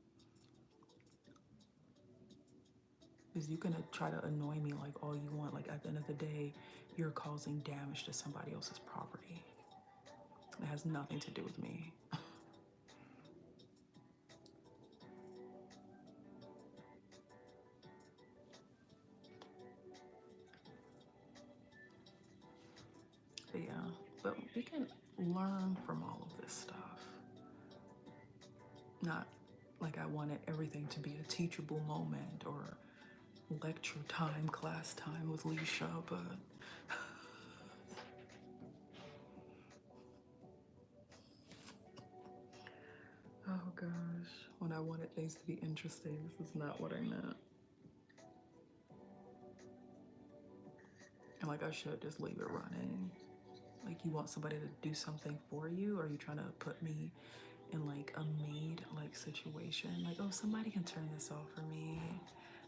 because you can try to annoy me like all you want. Like at the end of the day, you're causing damage to somebody else's property. It has nothing to do with me. But yeah, but we can learn from all of this stuff. Not like I wanted everything to be a teachable moment or lecture time, class time with Lisha, but oh gosh, when I wanted things to be interesting, this is not what I meant. And like I should just leave it running. Like you want somebody to do something for you, or are you trying to put me in like a maid like situation? Like, oh, somebody can turn this off for me.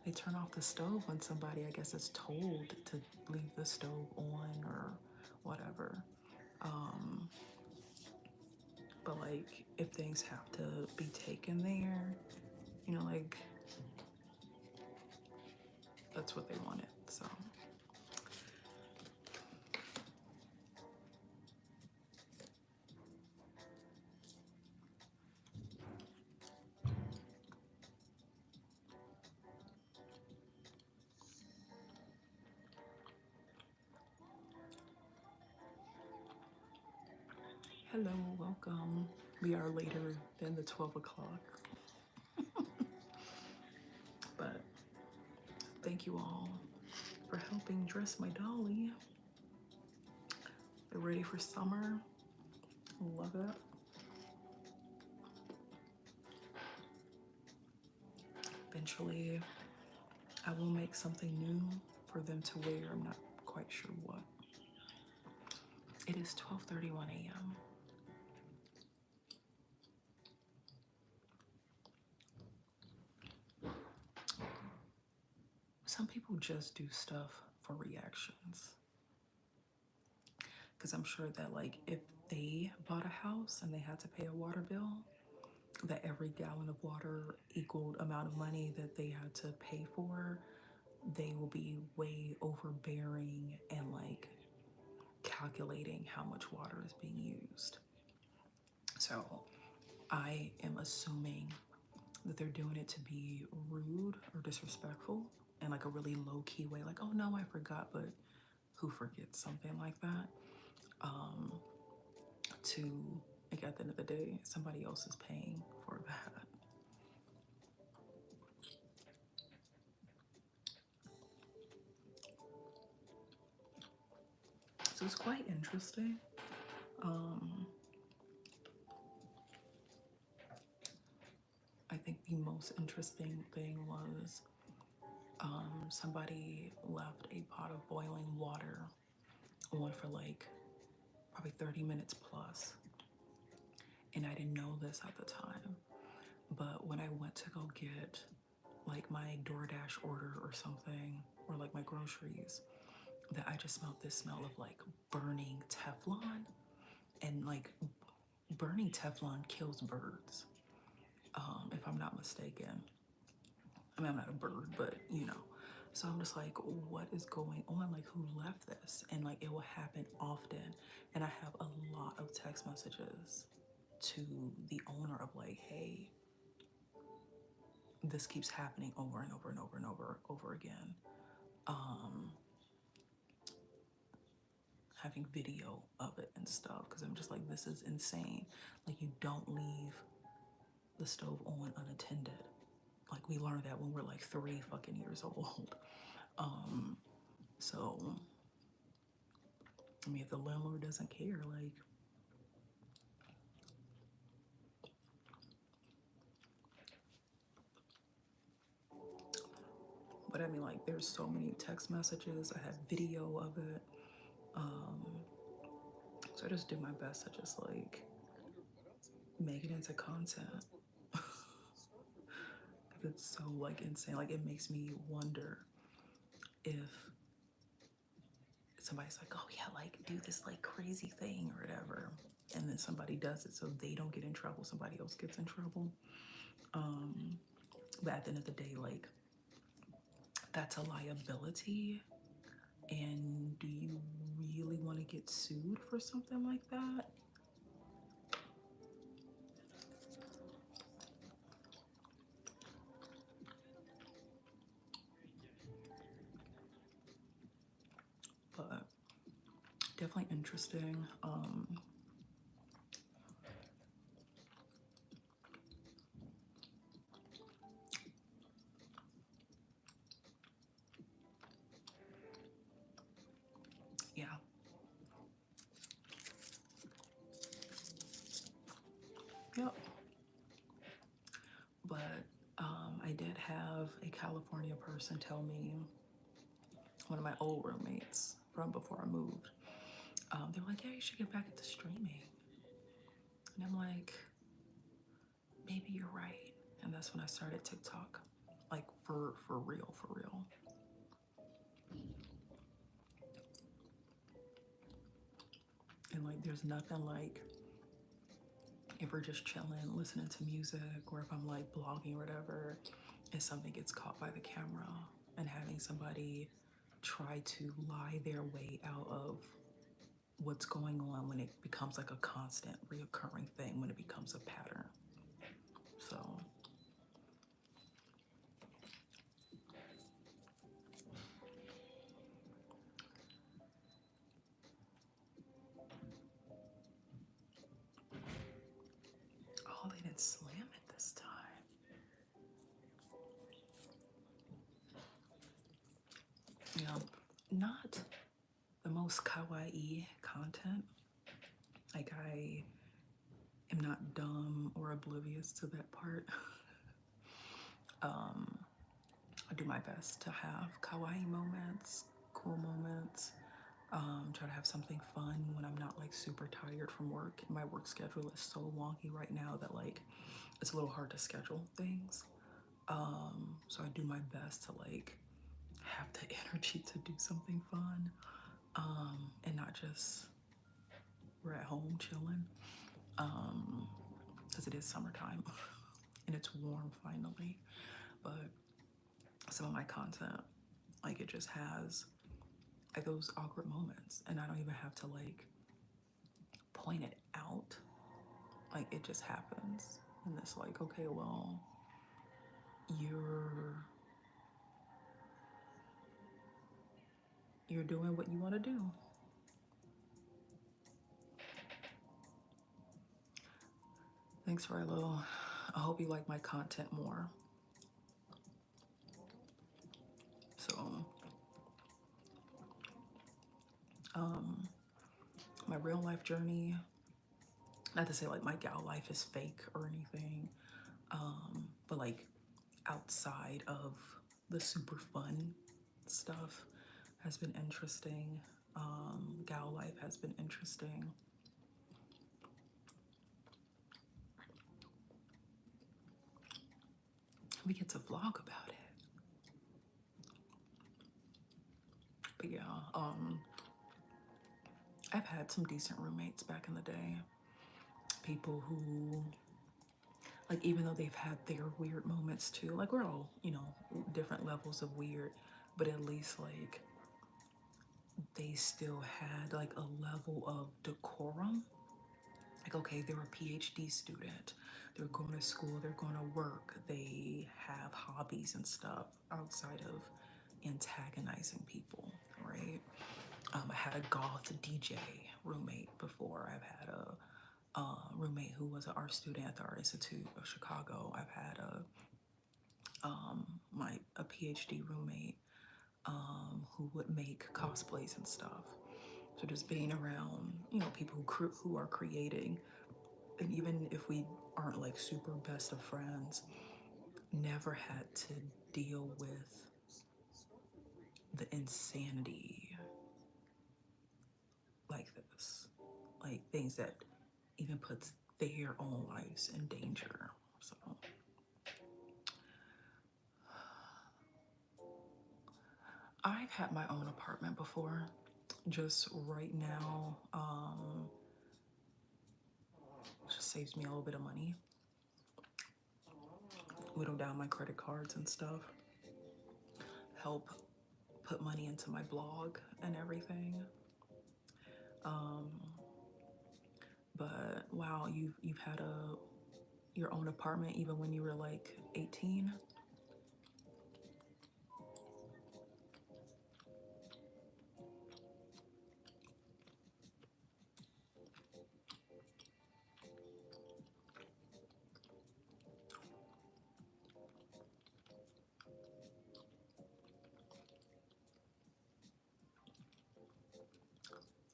They turn off the stove when somebody, I guess, is told to leave the stove on or whatever. Um, but like, if things have to be taken there, you know, like that's what they wanted. So, hello, welcome. We are later than the 12 o'clock, but thank you all for helping dress my dolly. They're ready for summer. Love it. Eventually, I will make something new for them to wear. I'm not quite sure what. It is 12:31 a.m. Some people just do stuff for reactions. Because I'm sure that, like, if they bought a house and they had to pay a water bill, that every gallon of water equaled amount of money that they had to pay for, they will be way overbearing and like calculating how much water is being used. So I am assuming that they're doing it to be rude or disrespectful in like a really low key way, like, oh no, I forgot, but who forgets something like that? Um, to like at the end of the day, somebody else is paying for that. So it's quite interesting. Um, I think the most interesting thing was somebody left a pot of boiling water on for like probably 30 minutes plus. And I didn't know this at the time. But when I went to go get like my DoorDash order or something, or like my groceries, that I just smelled this smell of like burning Teflon. And like burning Teflon kills birds, if I'm not mistaken. I mean, I'm not a bird, but you know. So I'm just like, what is going on? Like, who left this? And like, it will happen often. And I have a lot of text messages to the owner of like, hey, this keeps happening over and over and over and over again. Um, Having video of it and stuff because I'm just like, this is insane. Like, you don't leave the stove on unattended. Like, we learned that when we're like 3 fucking years old. Um, so I mean, if the landlord doesn't care, like, but I mean, like, there's so many text messages. I have video of it. Um, so I just do my best to just like make it into content. It's so like insane. Like, it makes me wonder if somebody's like, oh yeah, like do this like crazy thing or whatever, and then somebody does it so they don't get in trouble, somebody else gets in trouble. But at the end of the day, like, that's a liability. And do you really want to get sued for something like that? But definitely interesting. Yeah. Yep. But I did have a California person tell me, one of my old roommates from before I moved, they were like, yeah, you should get back into streaming. And I'm like, maybe you're right. And that's when I started TikTok. Like, for real, for real. And like, there's nothing like if we're just chilling, listening to music, or if I'm like blogging or whatever, and something gets caught by the camera, and having somebody try to lie their way out of what's going on when it becomes like a constant reoccurring thing, when it becomes a pattern. So oh, they didn't slam it this time. You know, not the most kawaii content. Like, I am not dumb or oblivious to that part. I do my best to have kawaii moments, cool moments. Try to have something fun when I'm not like super tired from work. My work schedule is so wonky right now that like it's a little hard to schedule things. So I do my best to like have the energy to do something fun, and not just we're at home chilling. Because it is summertime and it's warm finally. But some of my content, like, it just has like those awkward moments, and I don't even have to like point it out. Like, it just happens, and it's like, okay, well, you're you're doing what you want to do. Thanks, Rilo. I hope you like my content more. So, my real life journey, not to say like my gal life is fake or anything, but like outside of the super fun stuff has been interesting. Gal life has been interesting. We get to vlog about it. But yeah, I've had some decent roommates back in the day. People who, like, even though they've had their weird moments too, like, we're all, different levels of weird. but at least like they still had like a level of decorum. Like, okay, they're a PhD student, they're going to school, they're going to work, they have hobbies and stuff outside of antagonizing people, right? I had a goth DJ roommate before. I've had a roommate who was an art student at the Art Institute of Chicago. I've had a PhD roommate who would make cosplays and stuff. So just being around, people who are creating, and even if we aren't like super best of friends, never had to deal with the insanity like this, like things that even puts their own lives in danger. So I've had my own apartment before. Just right now, just saves me a little bit of money. Whittle down my credit cards and stuff. Help put money into my blog and everything. Um, but wow, you've had your own apartment even when you were like 18.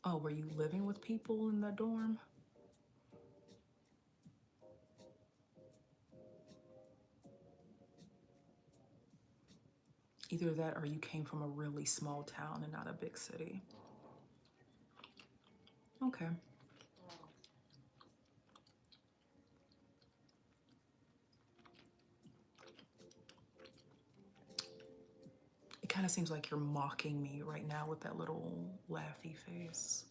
Oh, were you living with people in the dorm? Either that or you came from a really small town and not a big city. Okay. It kind of seems like you're mocking me right now with that little laughy face.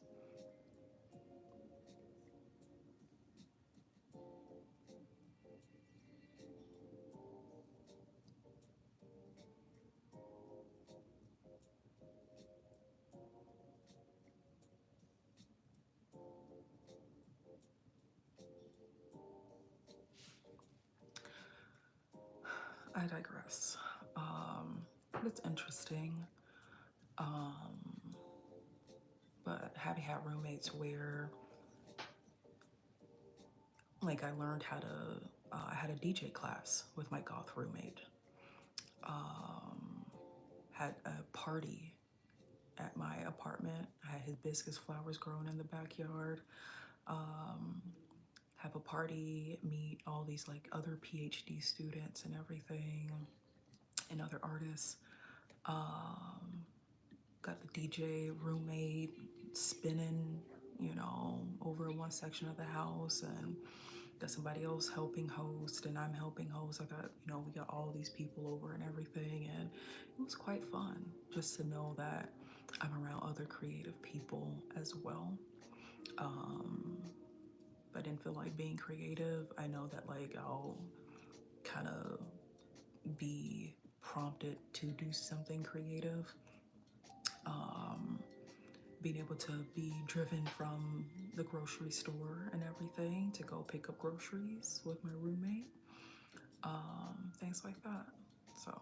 I digress. But it's interesting. Um, but having had roommates where, like, I learned how to, I had a DJ class with my goth roommate. Um, had a party at my apartment. I had hibiscus flowers growing in the backyard. Um, have a party, meet all these like other PhD students and everything, and other artists. Um, got the DJ roommate spinning, over one section of the house, and got somebody else helping host, and I'm helping host. I got, we got all these people over and everything, and it was quite fun just to know that I'm around other creative people as well. Um, if I didn't feel like being creative, I know that like I'll kind of be prompted to do something creative. Um, Being able to be driven from the grocery store and everything to go pick up groceries with my roommate, things like that. So,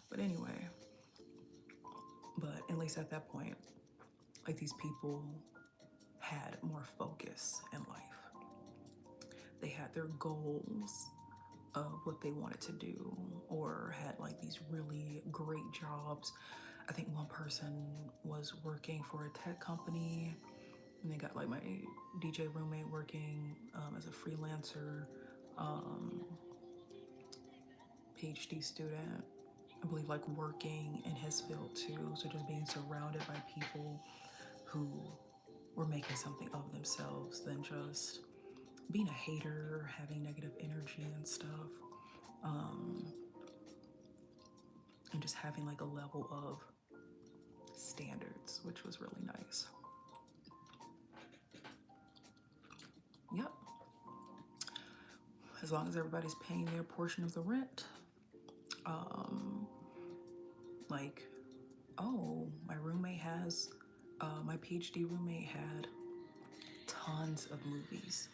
but anyway, but at least at that point, like these people had more focus in life. They had their goals of what they wanted to do, or had like these really great jobs. I think one person was working for a tech company, and they got like my DJ roommate working as a freelancer, um, PhD student, I believe, like working in his field too. So just being surrounded by people who were making something of themselves than just being a hater, having negative energy and stuff. Um, and just having like a level of standards, which was really nice. Yep. As long as everybody's paying their portion of the rent, Um, like, oh, my PhD roommate had tons of movies,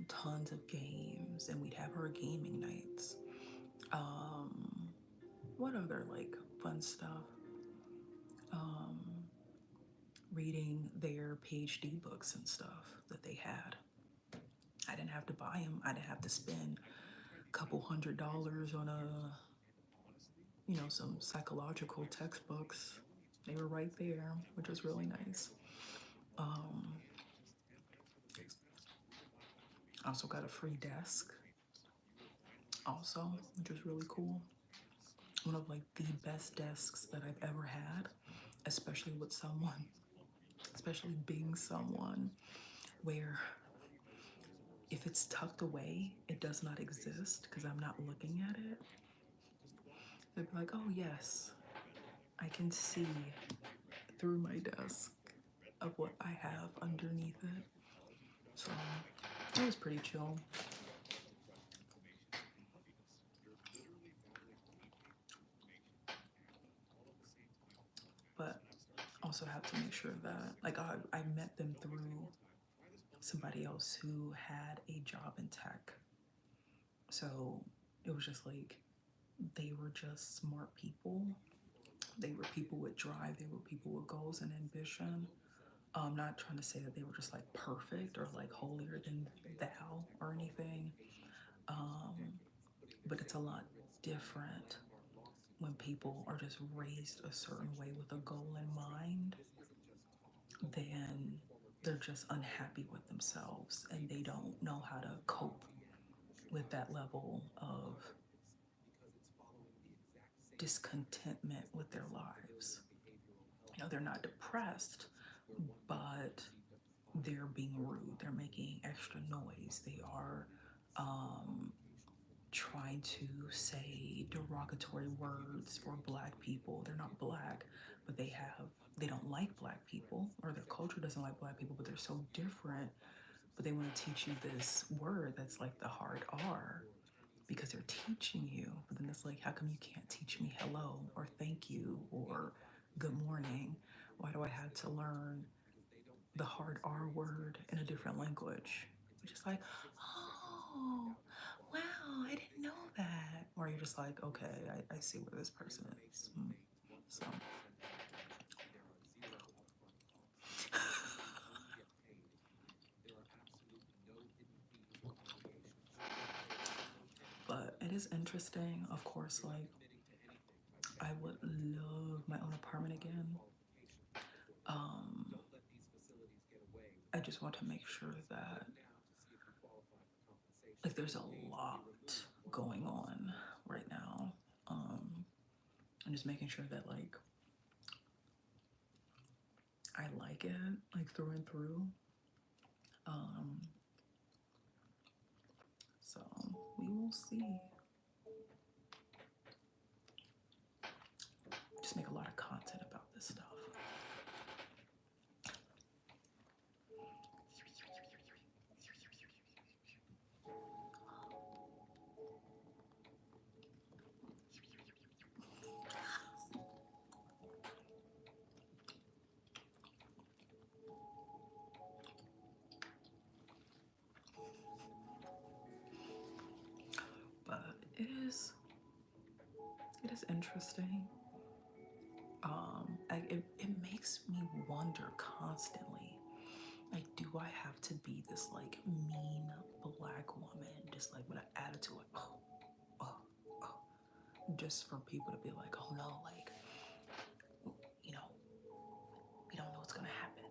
tons of games, and we'd have her gaming nights. Um, what other like fun stuff? Um, Reading their PhD books and stuff that they had. I didn't have to buy them. I didn't have to spend a couple $100s on some psychological textbooks. They were right there, which was really nice. Um, I also got a free desk, also, which was really cool. One of like the best desks that I've ever had, especially with someone, especially being someone where if it's tucked away, it does not exist because I'm not looking at it. They'd be like, oh, yes, I can see through my desk of what I have underneath it. So it was pretty chill. But also have to make sure that, like, I met them through somebody else who had a job in tech. So it was just like they were just smart people. They were people with drive. They were people with goals and ambition. I'm not trying to say that they were just like perfect or like holier than thou or anything, um, but it's a lot different when people are just raised a certain way with a goal in mind than they're just unhappy with themselves and they don't know how to cope with that level of discontentment with their lives. They're not depressed, but they're being rude. They're making extra noise. They are um, trying to say derogatory words for black people. They're not black, but they don't like black people, or their culture doesn't like black people, but they're so different. But they want to teach you this word that's like the hard R because they're teaching you. But then it's like, how come you can't teach me hello or thank you or good morning? Why do I have to learn the hard R word in a different language? You're just like, oh, wow, I didn't know that. Or you're just like, okay, I see where this person is. So, but it is interesting, of course, like, I would love my own apartment again. Um, I just want to make sure that, like, there's a lot going on right now. I'm just making sure that, like, I like it, like, through and through. Um, so we will see. Just make a lot of content about this stuff. But it is interesting. It makes me wonder constantly, like, do I have to be this like mean black woman, just like with an attitude, like, oh, oh, just for people to be like, oh no, like, you know, we don't know what's gonna happen,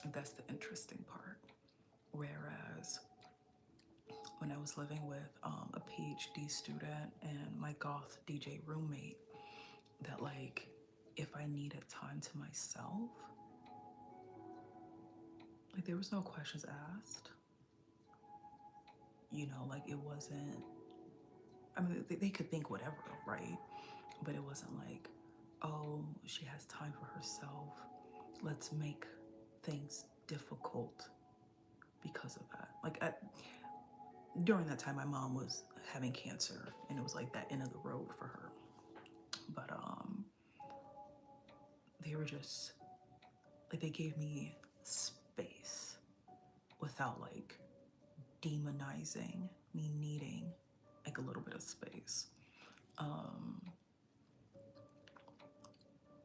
And that's the interesting part. Whereas when I was living with a PhD student and my goth DJ roommate, that like, if I needed time to myself, like, there was no questions asked. Like, it wasn't, I mean, they could think whatever, right? But it wasn't like, oh, she has time for herself. Let's make things difficult because of that. Like, during that time, my mom was having cancer, and it was like that end of the road for her. But they were just like they gave me space without like demonizing me needing like a little bit of space. Um,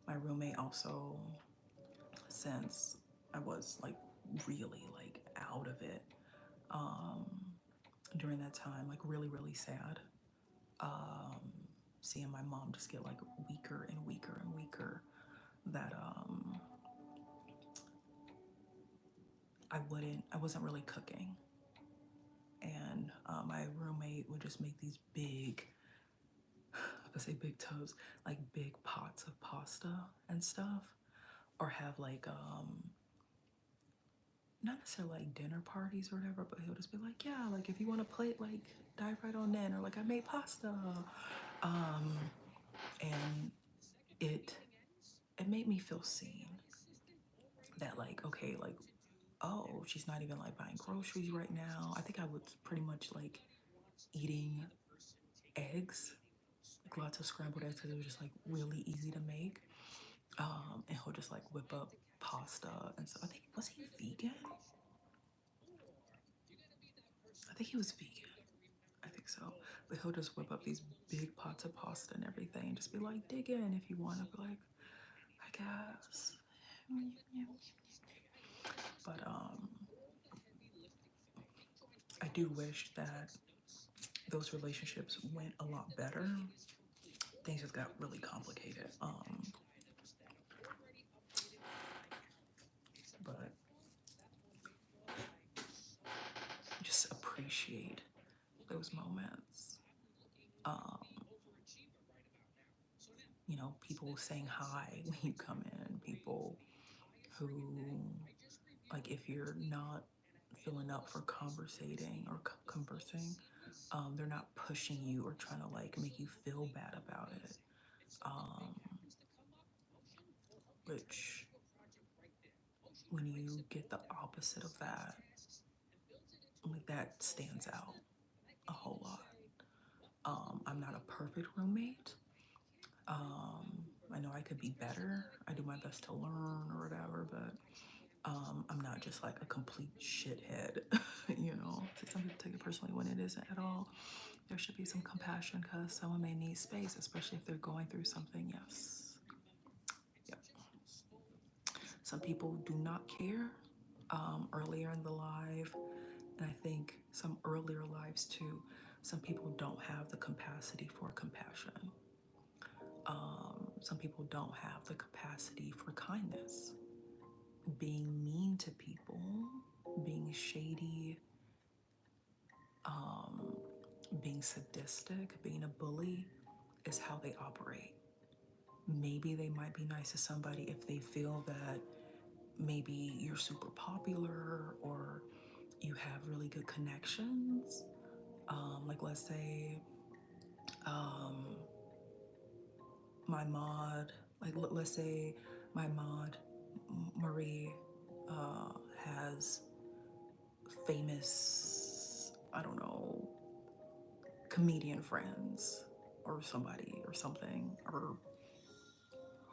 my roommate also, since I was like really like out of it um, during that time, like really, really sad. Um, Seeing my mom just get like weaker and weaker and weaker, that I wasn't really cooking. And my roommate would just make these big, I say big tubs, like big pots of pasta and stuff, or have like not necessarily like dinner parties or whatever, but he'll just be like, yeah, like if you want a plate, like dive right on in, or like I made pasta, um, and it it made me feel seen. That like okay, like oh, she's not even like buying groceries right now. I think I was pretty much like eating eggs, like lots of scrambled eggs, because it was just like really easy to make. And he'll just like whip up pasta and so I think was he vegan? I think he was vegan. I think so. But he'll just whip up these big pots of pasta and everything and just be like, dig in if you want to be like, I guess. But I do wish that those relationships went a lot better. Things just got really complicated. But just appreciate those moments. Um, people saying hi when you come in, people who, like, if you're not feeling up for conversating or conversing, they're not pushing you or trying to like make you feel bad about it. Um, which, when you get the opposite of that, like that stands out a whole lot. I'm not a perfect roommate. I know I could be better. I do my best to learn or whatever, but I'm not just like a complete shithead, Some people take it personally when it isn't at all. There should be some compassion because someone may need space, especially if they're going through something. Yes. Yep. Some people do not care earlier in the live, and I think some earlier lives too. Some people don't have the capacity for compassion. Some people don't have the capacity for kindness. Being mean to people, being shady, um, being sadistic, being a bully is how they operate. Maybe they might be nice to somebody if they feel that maybe you're super popular or you have really good connections. Like, let's say um, my mod, like, let's say my mod, Marie, has famous, I don't know, comedian friends or somebody or something, or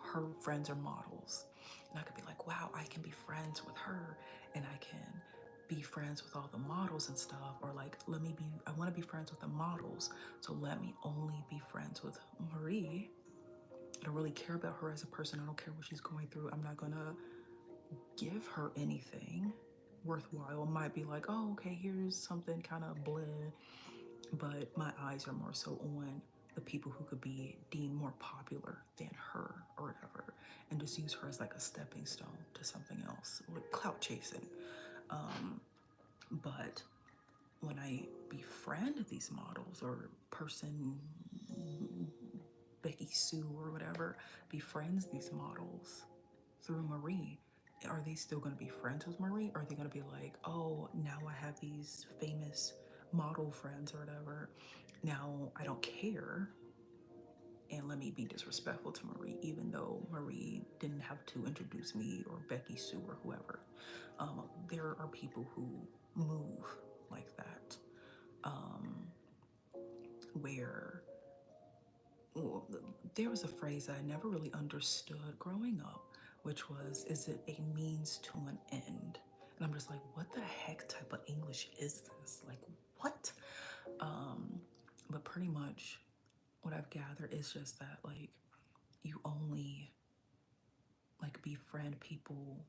her friends are models. And I could be like, wow, I can be friends with her and I can be friends with all the models and stuff. Or like, I want to be friends with the models. So let me only be friends with Marie. I don't really care about her as a person. I don't care what she's going through. I'm not going to give her anything worthwhile. It might be like, oh, okay, here's something kind of bleh, but my eyes are more so on the people who could be deemed more popular than her or whatever, and just use her as like a stepping stone to something else, like clout chasing. But when I befriend these models or person, Becky Sue or whatever, befriends these models through Marie, are they still going to be friends with Marie? Or are they going to be like, oh, now I have these famous model friends or whatever. Now I don't care. And let me be disrespectful to Marie, even though Marie didn't have to introduce me or Becky Sue or whoever. There are people who move like that. um, where well, there was a phrase I never really understood growing up, which was, is it a means to an end? And I'm just like, what the heck type of English is this? Like, what? Um, but pretty much what I've gathered is just that, like, you only like befriend people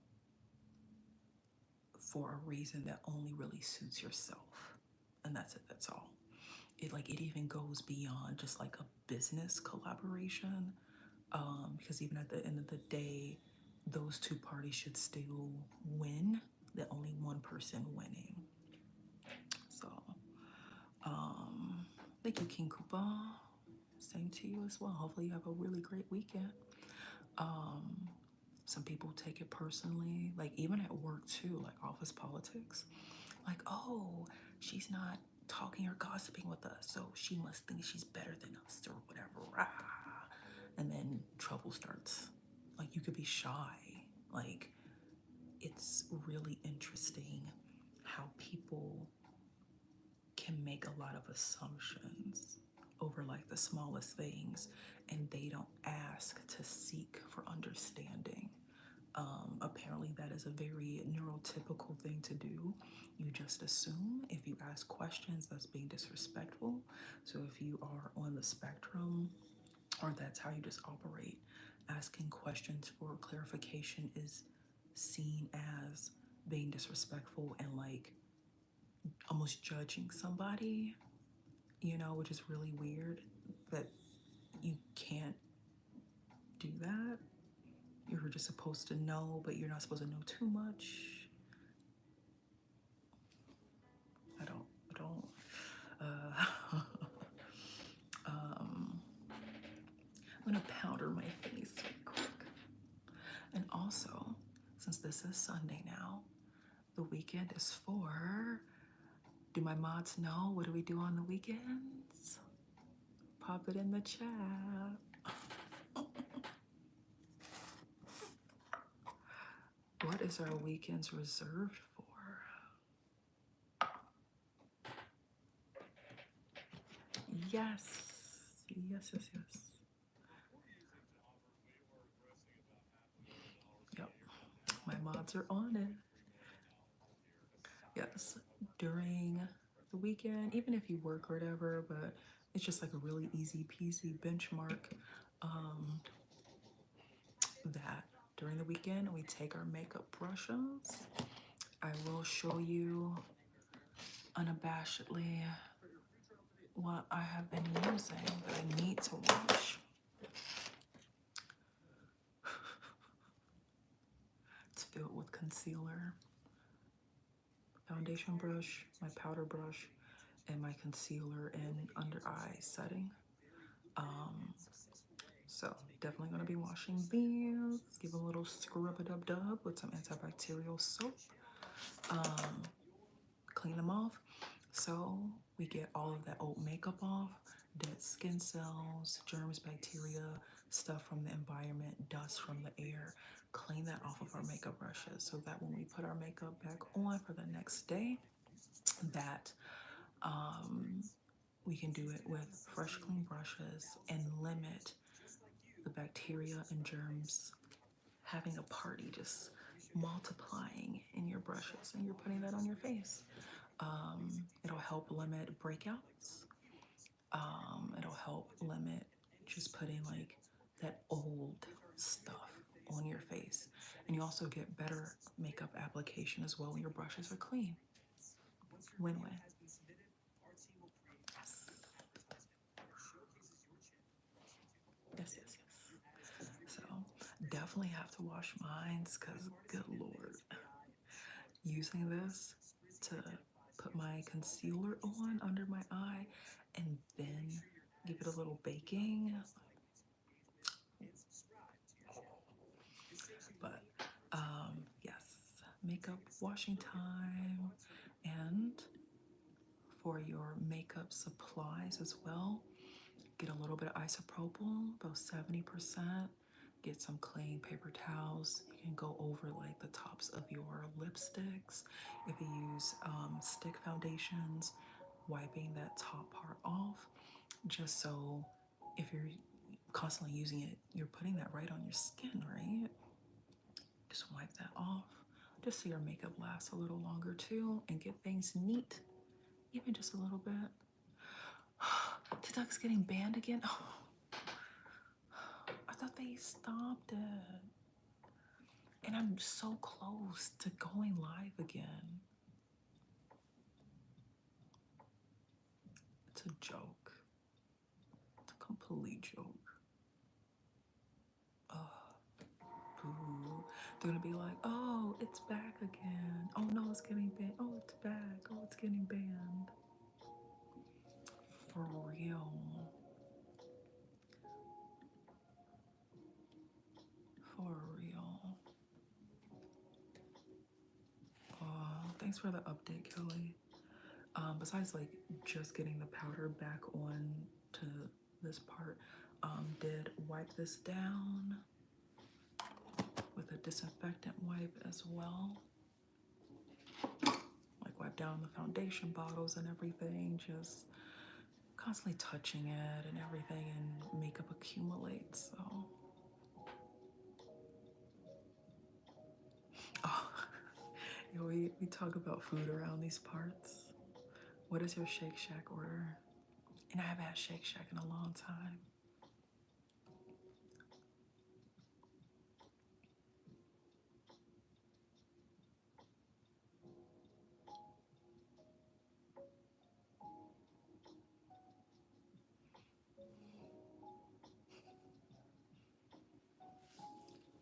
for a reason that only really suits yourself. And that's it, that's all. It even goes beyond just like a business collaboration, because even at the end of the day, those two parties should still win. The only one person winning. So, um, thank you, King Koopa. Same to you as well. Hopefully, you have a really great weekend. Um, some people take it personally, like even at work too, like office politics. Like, oh, she's not talking or gossiping with us, so she must think she's better than us or whatever. Rah. And then trouble starts. Like, you could be shy. Like, it's really interesting how people can make a lot of assumptions over like the smallest things, and they don't ask to seek for understanding. Apparently, that is a very neurotypical thing to do. You just assume. If you ask questions, that's being disrespectful. So, if you are on the spectrum, or that's how you just operate, asking questions for clarification is seen as being disrespectful and like almost judging somebody, which is really weird that you can't do that. You're just supposed to know, but you're not supposed to know too much. I don't. Uh, I'm gonna powder my face real quick. And also, since this is Sunday now, the weekend is for. Do my mods know what do we do on the weekends? Pop it in the chat. What is our weekends reserved for? Yes. Yes, yes, yes. Yep. My mods are on it. Yes. During the weekend, even if you work or whatever, but it's just like a really easy peasy benchmark, um, that during the weekend we take our makeup brushes. I will show you unabashedly what I have been using that I need to wash. It's filled with concealer, foundation brush, my powder brush, and my concealer and under eye setting. Um, so definitely gonna be washing these. Give a little scrub a dub dub with some antibacterial soap. Um, Clean them off. So we get all of that old makeup off, dead skin cells, germs, bacteria, stuff from the environment, dust from the air. Clean that off of our makeup brushes so that when we put our makeup back on for the next day, that um, we can do it with fresh, clean brushes and limit the bacteria and germs having a party, just multiplying in your brushes, and you're putting that on your face. It'll help limit breakouts. It'll help limit just putting like that old stuff on your face. And you also get better makeup application as well when your brushes are clean. Win win. Yes. Yes, yes, yes. So definitely have to wash mines because, good lord, using this to put my concealer on under my eye and then give it a little baking. But yes, makeup washing time. And for your makeup supplies as well, get a little bit of isopropyl, about 70%. Get some clean paper towels. You can go over like the tops of your lipsticks. If you use stick foundations, wiping that top part off, just so if you're constantly using it, you're putting that right on your skin, right? Just wipe that off, just so your makeup lasts a little longer too, and get things neat, even just a little bit. TikTok's getting banned again. Oh, I thought they stopped it. And I'm so close to going live again. It's a joke. It's a complete joke. Boo. They're gonna be like, oh, it's back again. Oh no, it's getting banned. Oh, it's back. Oh, it's getting banned. For real. For real. Thanks for the update, Kelly. Besides like just getting the powder back on to this part, did wipe this down with a disinfectant wipe as well. Like wipe down the foundation bottles and everything, just constantly touching it and everything, and makeup accumulates. So, oh, you know, we talk about food around these parts. What is your Shake Shack order? And I haven't had Shake Shack in a long time.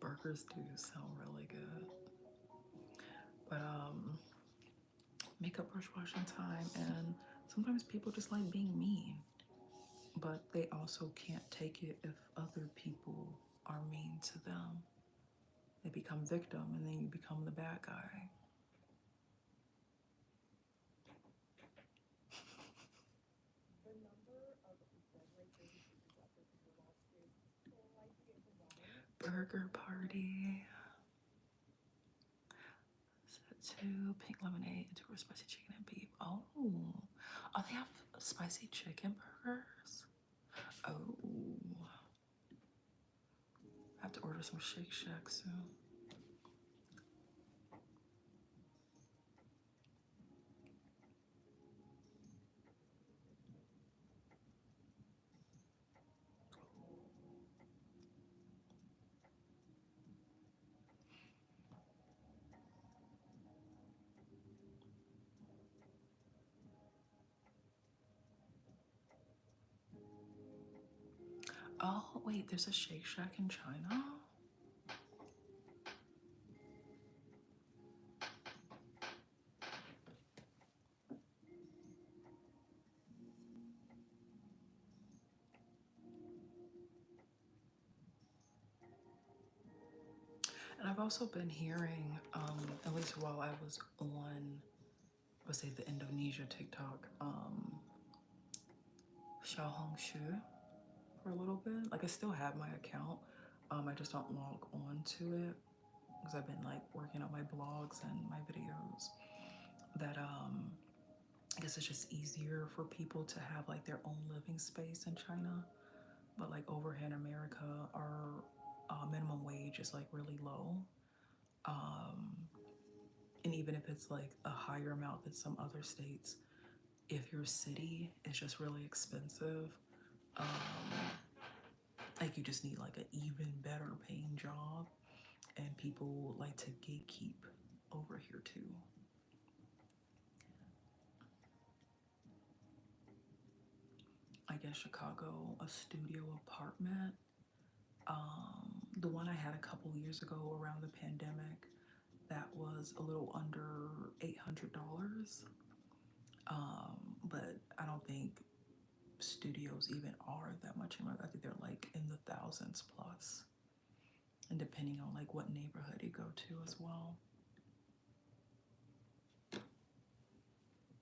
Burgers do sound really good. But makeup brush washing time, and sometimes people just like being mean, but they also can't take it if other people are mean to them. They become victim, and then you become the bad guy. Burger party. Set two pink lemonade and two spicy chicken and beef. Oh, they have spicy chicken burgers. Oh, I have to order some Shake Shack soon. Oh, wait, there's a Shake Shack in China? And I've also been hearing, at least while I was on, let's say, the Indonesia TikTok, Xiaohongshu for a little bit. Like, I still have my account. I just don't log on to it because I've been like working on my blogs and my videos. That I guess it's just easier for people to have like their own living space in China. But like over here in America, our minimum wage is like really low. And even if it's like a higher amount than some other states, if your city is just really expensive, like you just need like an even better paying job, and people like to gatekeep over here too. I guess Chicago, a studio apartment. The one I had a couple years ago around the pandemic, that was a little under $800. But I don't think studios even are that much anymore. I think they're like in the thousands plus, and depending on like what neighborhood you go to as well.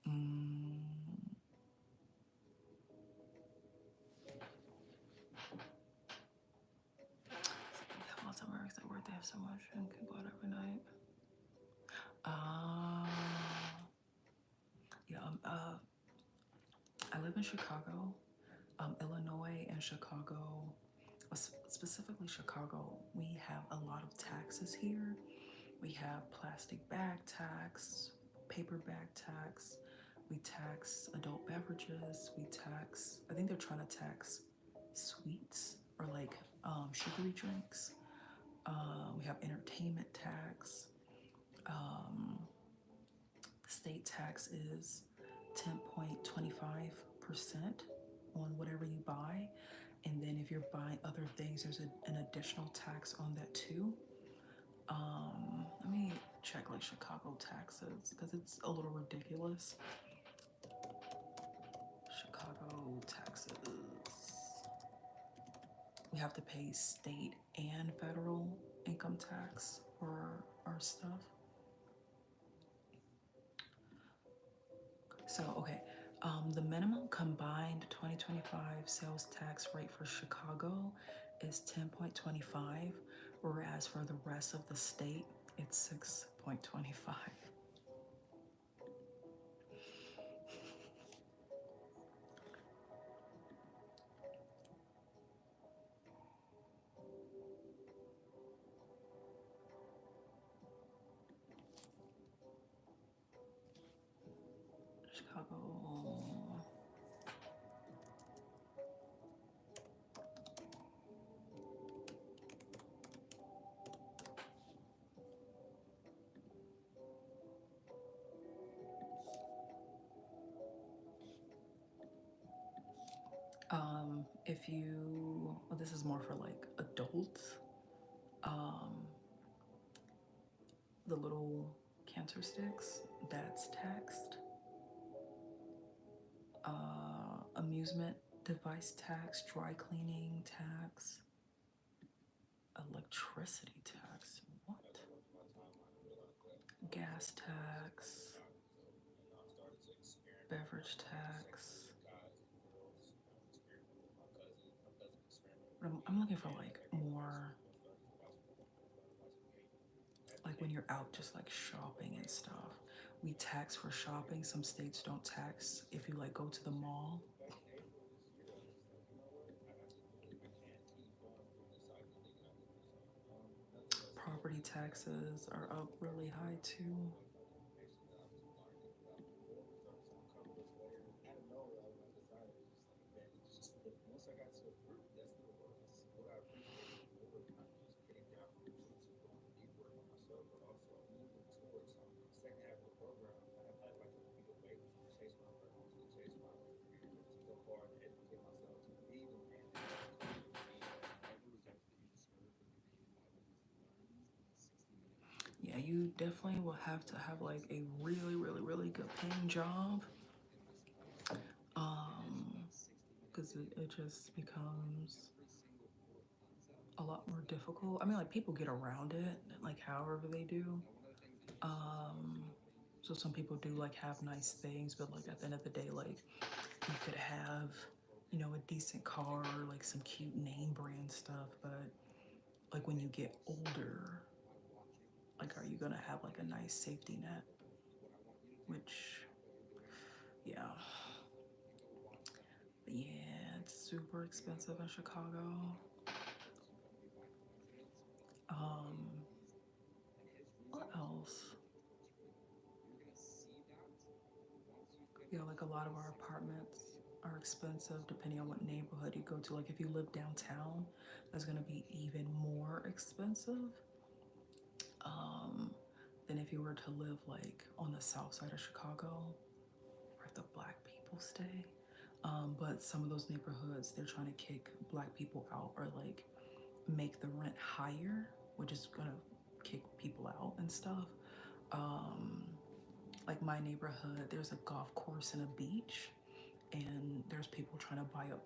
Mm. They have lots of Americans that work. They have so much and can go out every night. Uh, yeah. live in Chicago, Illinois, and Chicago, specifically Chicago. We have a lot of taxes here. We have plastic bag tax, paper bag tax. We tax adult beverages. We tax, I think they're trying to tax sweets or like sugary drinks. We have entertainment tax. Um, State tax is 10.25% on whatever you buy. And then if you're buying other things, there's an additional tax on that too. Let me check like Chicago taxes because it's a little ridiculous. Chicago taxes. We have to pay state and federal income tax for our stuff. So, okay, the minimum combined 2025 sales tax rate for Chicago is 10.25, whereas for the rest of the state, it's 6.25. Chicago. If you, well, this is more for like adults. Um, the little cancer sticks, that's taxed. Amusement device tax, dry cleaning tax, electricity tax. What? Gas tax, beverage tax. But I'm looking for like more, like when you're out just like shopping and stuff. We tax for shopping. Some states don't tax if you like go to the mall. Property taxes are up really high too. Yeah, you definitely will have to have like a really, really, really good paying job. Um, because it just becomes a lot more difficult. I mean, like people get around it, like however they do. Um, so some people do like have nice things, but like at the end of the day, like you could have, you know, a decent car, like some cute name brand stuff, but like when you get older, like are you gonna have like a nice safety net? Which, yeah, but yeah, it's super expensive in Chicago. Um, what else? Yeah, like a lot of our apartments are expensive depending on what neighborhood you go to. Like if you live downtown, that's gonna be even more expensive um, than if you were to live like on the south side of Chicago, where the black people stay. But some of those neighborhoods, they're trying to kick black people out or like make the rent higher, which is gonna kick people out and stuff. Um, like my neighborhood, there's a golf course and a beach, and there's people trying to buy up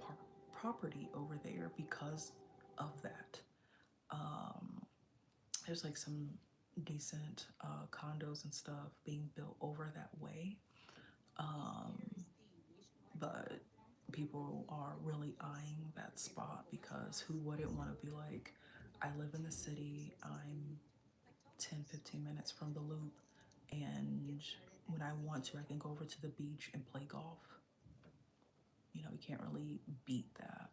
property over there because of that. Um, there's like some decent condos and stuff being built over that way, um, but people are really eyeing that spot because who wouldn't want to be like, I live in the city, I'm 10-15 minutes from the loop, and when I want to, I can go over to the beach and play golf. You can't really beat that.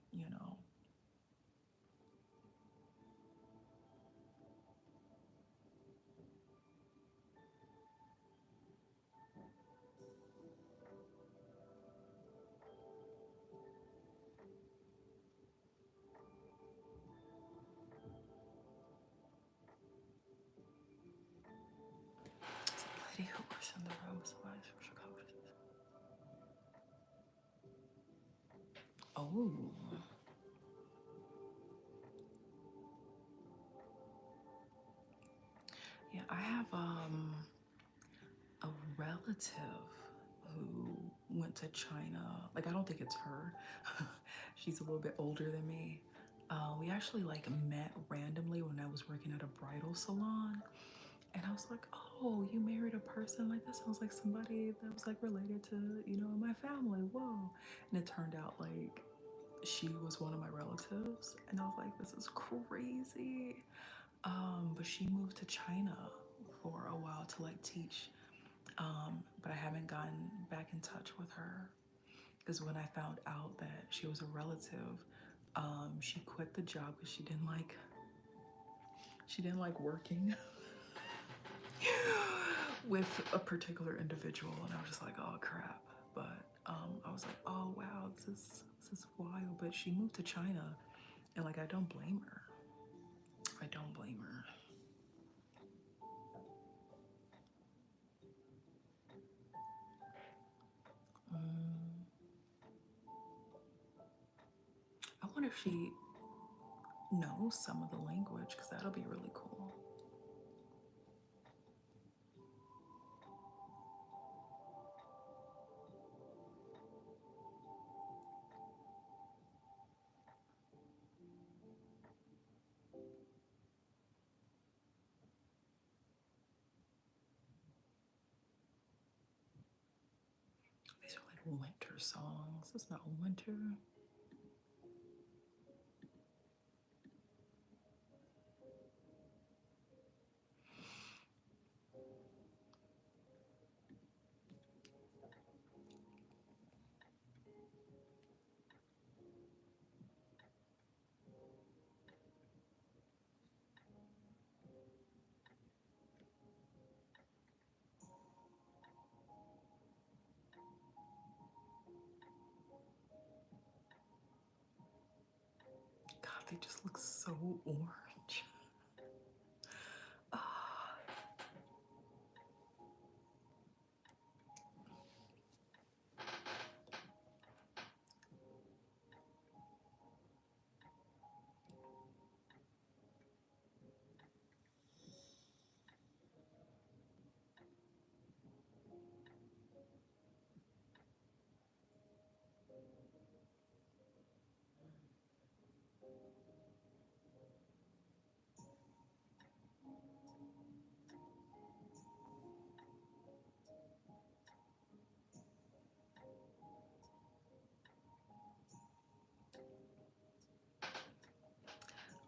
Lady who was in the room with somebody from Chicago. Oh, yeah, I have a relative who went to China. Like, I don't think it's her. She's a little bit older than me. We actually like met randomly when I was working at a bridal salon, and I was like, "Oh, you married a person like that? Sounds like somebody that was like related to my family." Whoa! And it turned out like she was one of my relatives, and I was like, "This is crazy." But she moved to China for a while to like teach, but I haven't gotten back in touch with her because when I found out that she was a relative, she quit the job because she didn't like working with a particular individual, and I was just like, oh crap. But I was like, oh wow, this is wild. But she moved to China, and like I don't blame her. I don't blame her. Mm, I wonder if she knows some of the language because that'll be really cool. These are like winter songs. It's not winter. God, they just look so orange. Ah,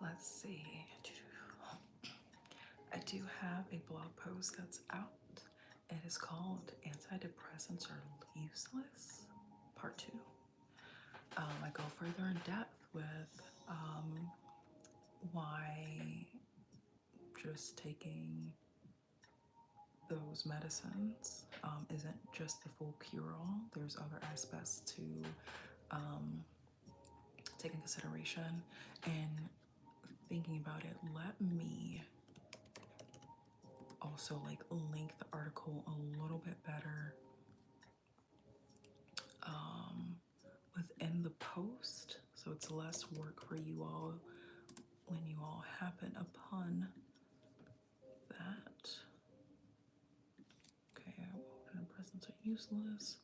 let's see. I do have a blog post that's out. It is called Antidepressants Are Useless, Part 2. I go further in depth with why just taking those medicines isn't just the full cure all. There's other aspects to um, take in consideration and thinking about it. Let me also like link the article a little bit better um, within the post so it's less work for you all when you all happen upon that. Okay, presents are useless,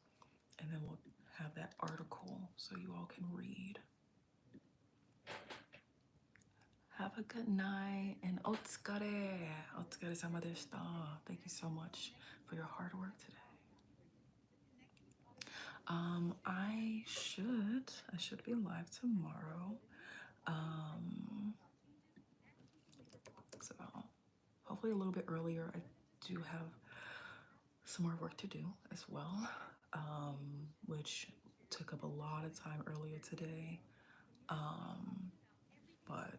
and then we'll have that article so you all can read. Have a good night and otsukare. Otsukare sama deshita. Thank you so much for your hard work today. I should be live tomorrow. Um, so hopefully a little bit earlier. I do have some more work to do as well, which took up a lot of time earlier today. Um, but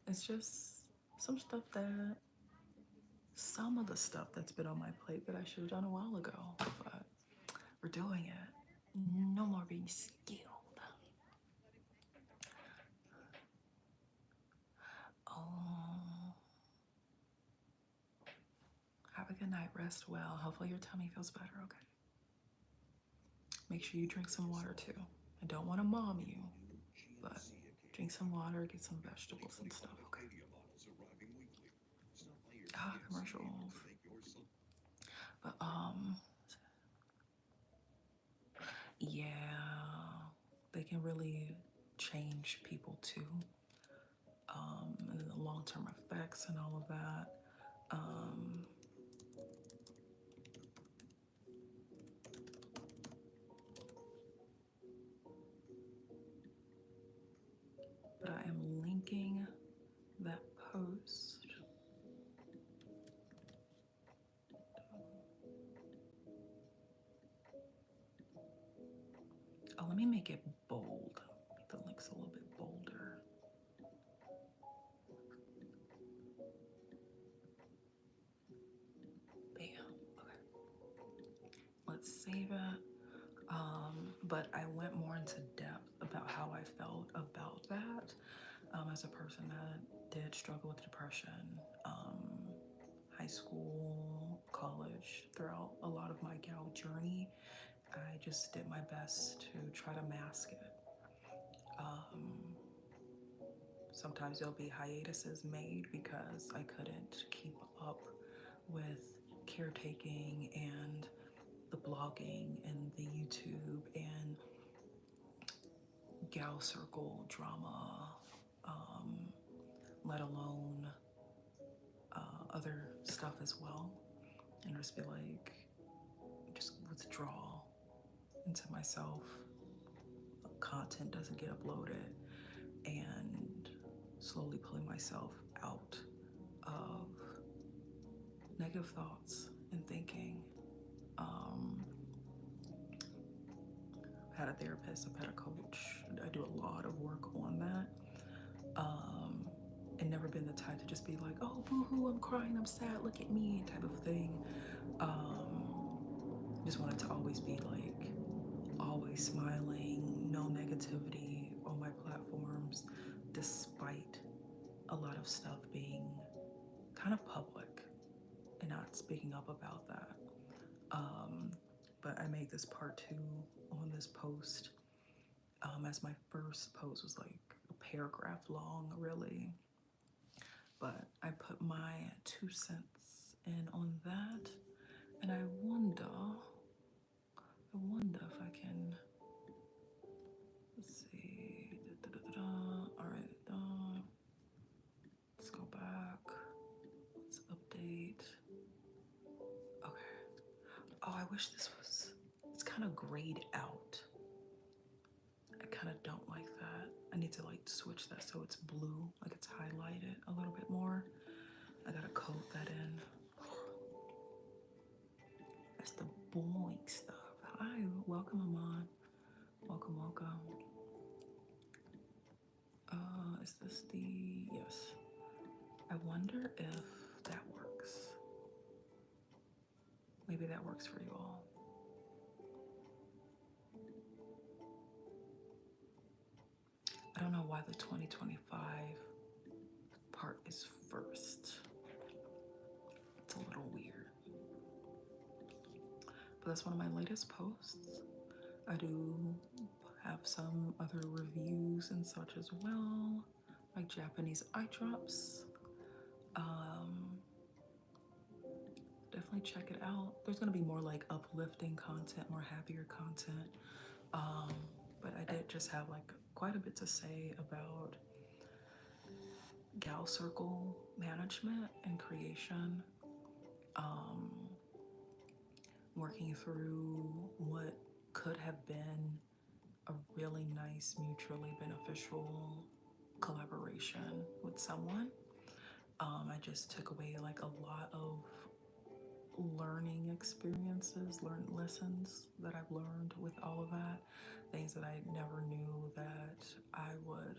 it's just some stuff that some of the stuff that's been on my plate that I should have done a while ago. But we're doing it. No more being skilled. Oh, have a good night. Rest well. Hopefully your tummy feels better. Okay. Make sure you drink some water too. I don't want to mom you, but drink some water, get some vegetables and stuff. Okay. Ah, commercials. But yeah, they can really change people too. And the long-term effects and all of that. Um, but I am linking that post. Oh, let me make it bold. Make the links a little bit bolder. Bam. Okay. Let's save it. But I went more into depth about how I felt about that as a person that did struggle with depression, high school, college, throughout a lot of my gal journey. I just did my best to try to mask it. Um, Sometimes there'll be hiatuses made because I couldn't keep up with caretaking and the blogging and the YouTube and gal circle drama, um, let alone other stuff as well. And just be like, just withdraw into myself. Content doesn't get uploaded, and slowly pulling myself out of negative thoughts and thinking. Um, I had a therapist, I've had a coach. I do a lot of work on that. And never been the type to just be like, oh, boo-hoo, I'm crying, I'm sad, look at me, type of thing. Just wanted to always be like, always smiling, no negativity on my platforms, despite a lot of stuff being kind of public and not speaking up about that. But I made this part two on this post, as my first post was like a paragraph long, really. But I put my 2 cents in on that, and I wonder if I can. Let's see. All right, let's go back. Let's update. Okay. Oh, I wish this was. It's kind of grayed out. I kind of don't like that. I need to like switch that so it's blue, like it's highlighted a little bit more. I gotta coat that in. That's the boring stuff. Hi, welcome, Amon. Welcome, welcome. Is this the, yes. I wonder if that works. Maybe that works for you all. I don't know why the 2025 part is first. It's a little weird. But that's one of my latest posts. I do have some other reviews and such as well, like Japanese eye drops. Definitely check it out. There's gonna be more like uplifting content, more happier content. But I did just have like quite a bit to say about gal circle management and creation. Working through what could have been a really nice, mutually beneficial collaboration with someone. I just took away like a lot of learning experiences, learn lessons that I've learned with all of that, things that I never knew that I would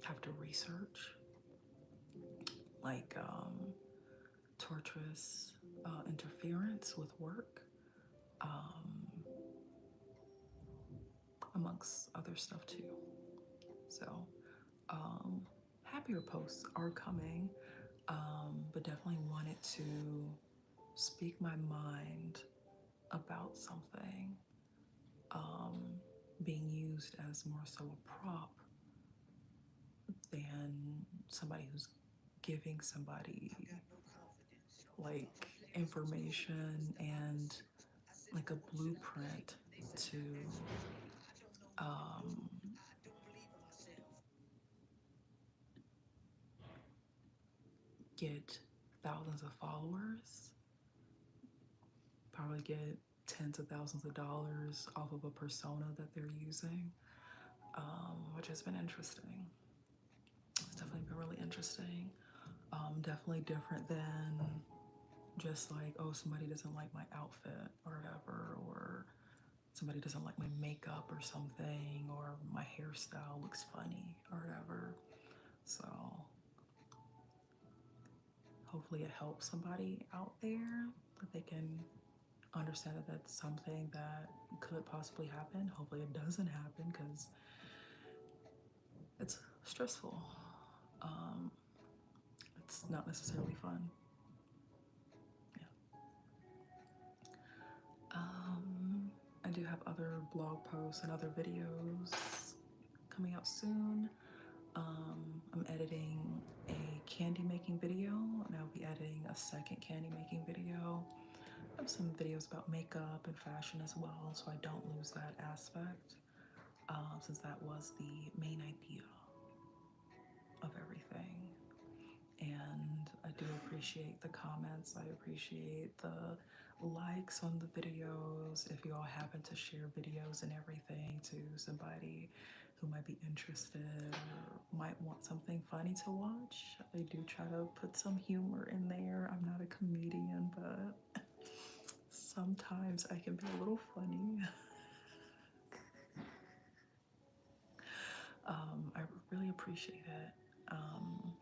have to research, like torturous interference with work, um, amongst other stuff too. So, um, happier posts are coming, but definitely wanted to speak my mind about something, um, being used as more so a prop than somebody who's giving somebody like information and like a blueprint to um, get thousands of followers, probably get tens of thousands of dollars off of a persona that they're using, which has been interesting. It's definitely been really interesting. Definitely different than just like, oh, somebody doesn't like my outfit or whatever, or somebody doesn't like my makeup or something, or my hairstyle looks funny or whatever. So hopefully it helps somebody out there that they can understand that that's something that could possibly happen. Hopefully it doesn't happen because it's stressful. Um, it's not necessarily fun. Yeah. I do have other blog posts and other videos coming out soon. I'm editing a candy making video, and I'll be editing a second candy making video. I have some videos about makeup and fashion as well, so I don't lose that aspect, since that was the main idea of everything. And I do appreciate the comments. I appreciate the likes on the videos. If you all happen to share videos and everything to somebody who might be interested or might want something funny to watch, I do try to put some humor in there. I'm not a comedian, but sometimes I can be a little funny. I really appreciate it. Um,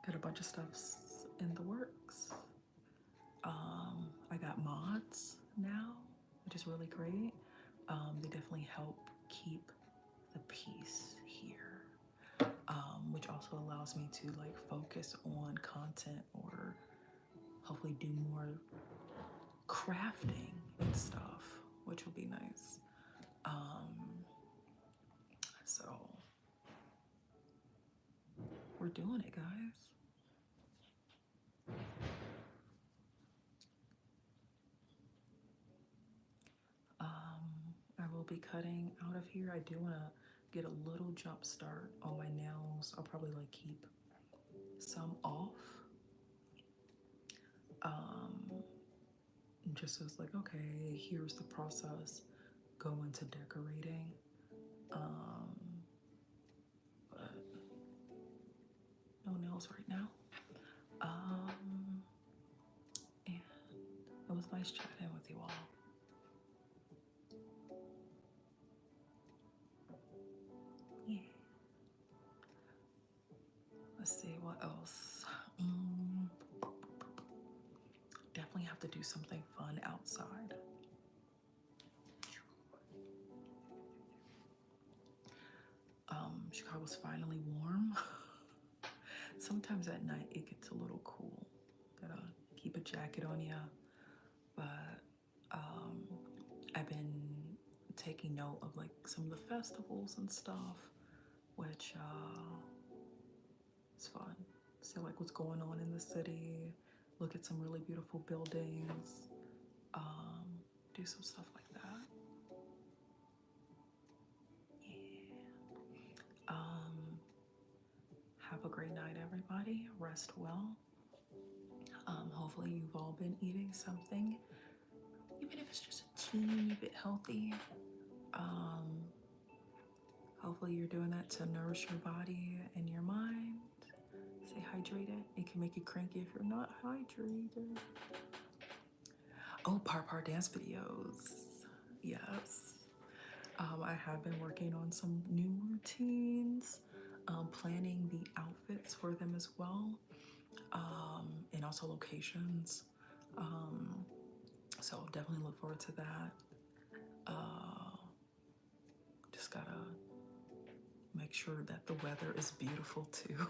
got a bunch of stuff in the works. I got mods now, which is really great. They definitely help keep the peace here, which also allows me to like focus on content or hopefully do more crafting and stuff, which will be nice. So we're doing it, guys. I will be cutting out of here. I do want to get a little jump start on my nails. I'll probably like keep some off. Um, just as like, okay, here's the process. Go into decorating. Um, but no nails right now. Um, and it was nice chatting with you all. Yeah. Let's see what else. Definitely have to do something fun outside. Chicago's finally warm. Sometimes at night it gets a little cool. Gotta keep a jacket on ya. But I've been taking note of like some of the festivals and stuff, which is fun. See like what's going on in the city. Look at some really beautiful buildings. Do some stuff like that. Yeah. Have a great night, everybody. Rest well. Hopefully, you've all been eating something, even if it's just a teeny bit healthy. Um, Hopefully, you're doing that to nourish your body and your mind. So, Stay hydrated. It can make you cranky if you're not hydrated. Oh, par dance videos. Yes. I have been working on some new routines, planning the outfits for them as well, and also locations. Um, so definitely look forward to that. Uh, just gotta make sure that the weather is beautiful too.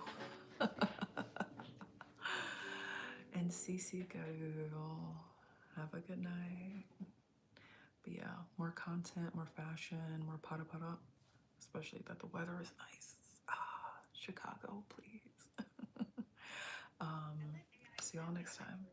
And Cece, girl, have a good night. But yeah, more content, more fashion, more pada pada, especially that the weather is nice. Ah, Chicago, please. um, See y'all next time.